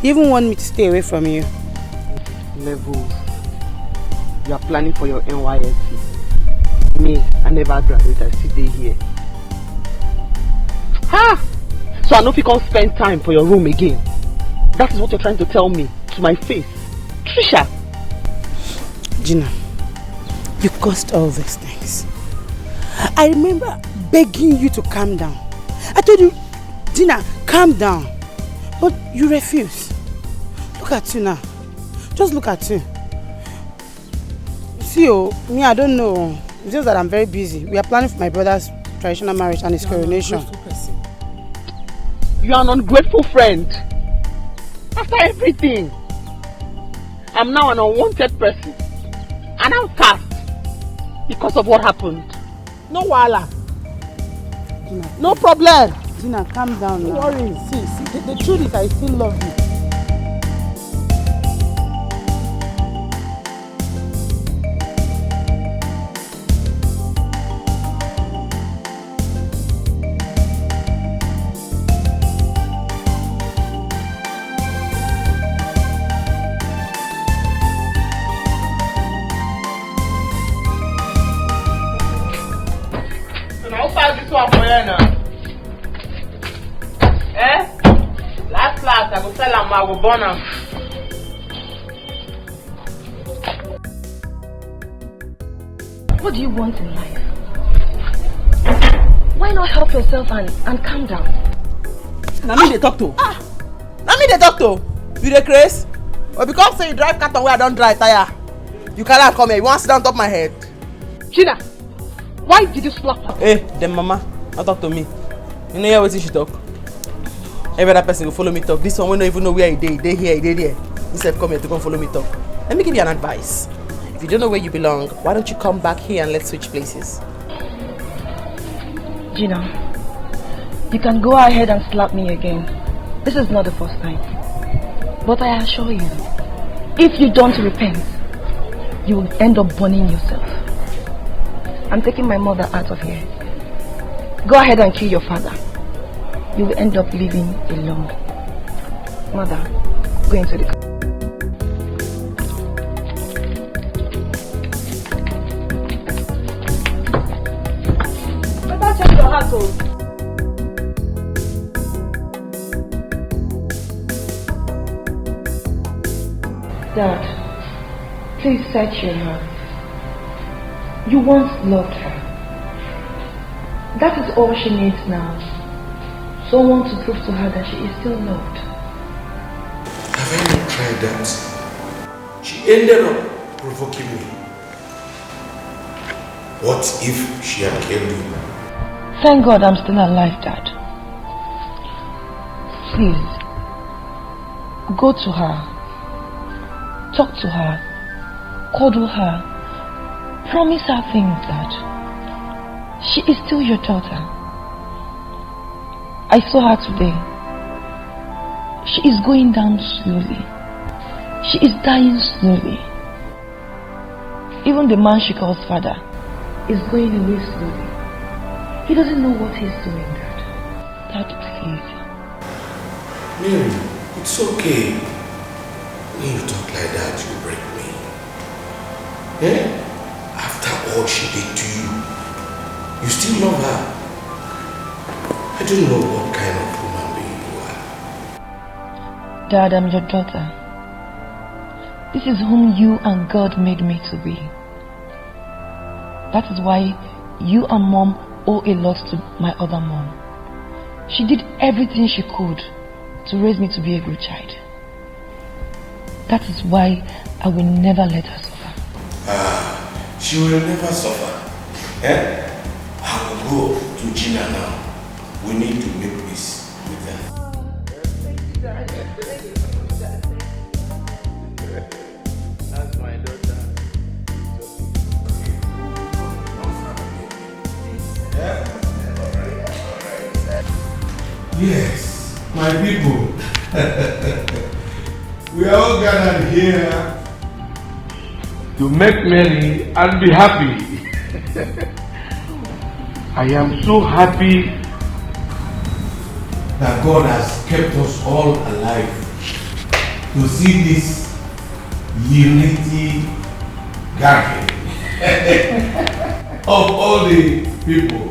He even wants me to stay away from you. Levels. You are planning for your NYSC. Me, I never graduate, I still stay here. Ha! So I know if you can't spend time for your room again. That is what you're trying to tell me to my face. Trisha! Gina, you caused all these things. I remember begging you to calm down. I told you, Gina, calm down. But you refuse. Look at you now. Just look at you. See, me, I don't know. It's just that I'm very busy. We are planning for my brother's traditional marriage and his coronation. You are an ungrateful friend. After everything, I'm now an unwanted person. An outcast. Because of what happened. No wahala. Gina, no problem. Gina, calm down now. Don't worry. See, the truth is I still love you. Last, I will tell him I will burn him. What do you want in life? Why not help yourself and calm down? Now me they talk to. Now me they talk to. You the craze? Or because say you drive car where I don't drive tire. You cannot come here. You want to sit down on top of my head? Gina, why did you slap her? Hey, them mama, don't talk to me. You know what she talk? Every other person will follow me talk. This one we don't even know where he dey. He dey here, he dey there. He said come here to come follow me talk. let me give you an advice. If you don't know where you belong, why don't you come back here and let's switch places? Gina, you can go ahead and slap me again. This is not the first time. But I assure you, if you don't repent, you will end up burning yourself. I'm taking my mother out of here. Go ahead and kill your father. You will end up living alone. Mother, go into the car. Better check your heart, oh. Dad, please search your heart. You once loved her. That is all she needs now. Someone to prove to her that she is still loved. Have I not tried that? She ended up provoking me. What if she had killed you? Thank God I'm still alive, Dad. Please, go to her. Talk to her. Cuddle her. Promise her things, Dad. She is still your daughter. I saw her today. She is going down slowly. She is dying slowly. Even the man she calls father is going away slowly. He doesn't know what he's doing, Dad. Dad, please. Mary, it's okay. When you talk like that, you break me. Eh? After all she did to you, you still love her. I don't know what kind of woman being you are. Dad, I'm your daughter. This is whom you and God made me to be. That is why you and Mom owe a lot to my other mom. She did everything she could to raise me to be a good child. That is why I will never let her suffer. She will never suffer. Eh? I will go to Gina now. We need to make peace with her. That's my daughter. Yes, my people. We are all gathered here to make merry and be happy. I am so happy that God has kept us all alive to see this unity gathering of all the people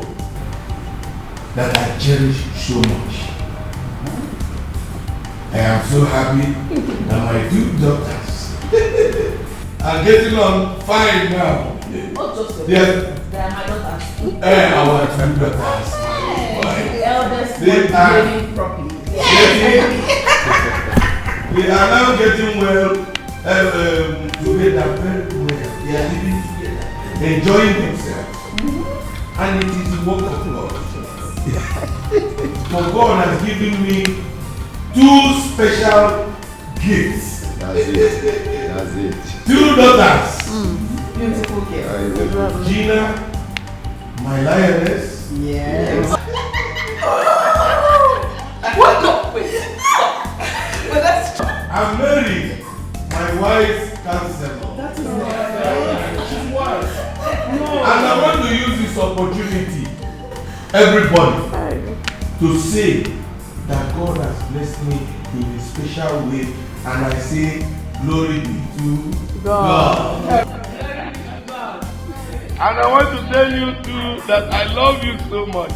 that I cherish so much. I am so happy that my two daughters are getting on fine now. Not just your Yes. They are my daughters. Our two daughters. The eldest They one are behaving properly. They are now getting well together very well. They are living together, enjoying themselves. And it is the work of God. For God has given me two special gifts. That's it. That's it. Two daughters. Beautiful girl. Gina, my lioness. Yes. What? No, wait. Stop. But that's. I'm married. My wife's counselor. That is And I want to use this opportunity, everybody, to say that God has blessed me in a special way, and I say glory be to God. And I want to tell you too that I love you so much.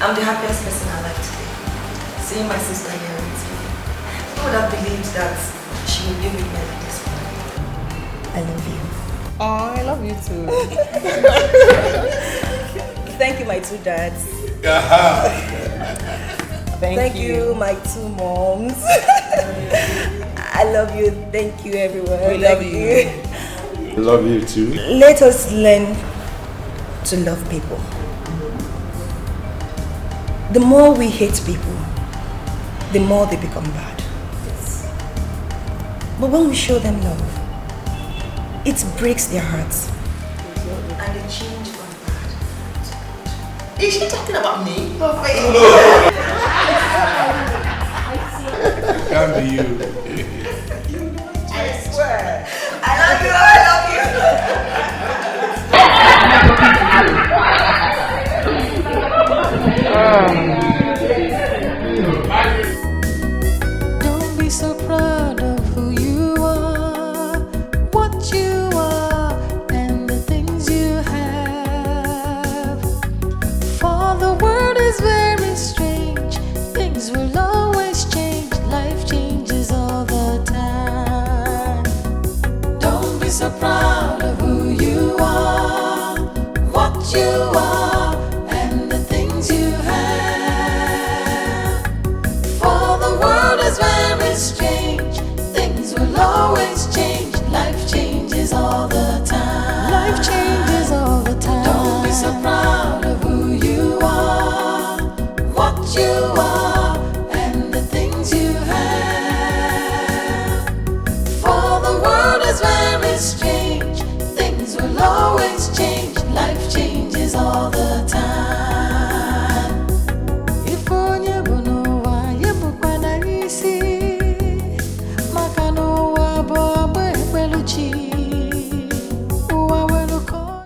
I'm the happiest person alive today. Seeing my sister here with me. Who would have believed that she would be with me like this? I love you. Oh, I love you too. Thank you, my two dads. Thank you, my two moms. I love you. Thank you, everyone. We love you. I love you too. Let us learn to love people. The more we hate people, the more they become bad. But when we show them love, it breaks their hearts. And they change from bad to good. Is she talking about me? No. Can't be you. I swear. I love you. Don't be so proud of who you are, what you are, and the things you have. For the world is very strange, things will always change, life changes all the time. Don't be so proud of who you are, what you are.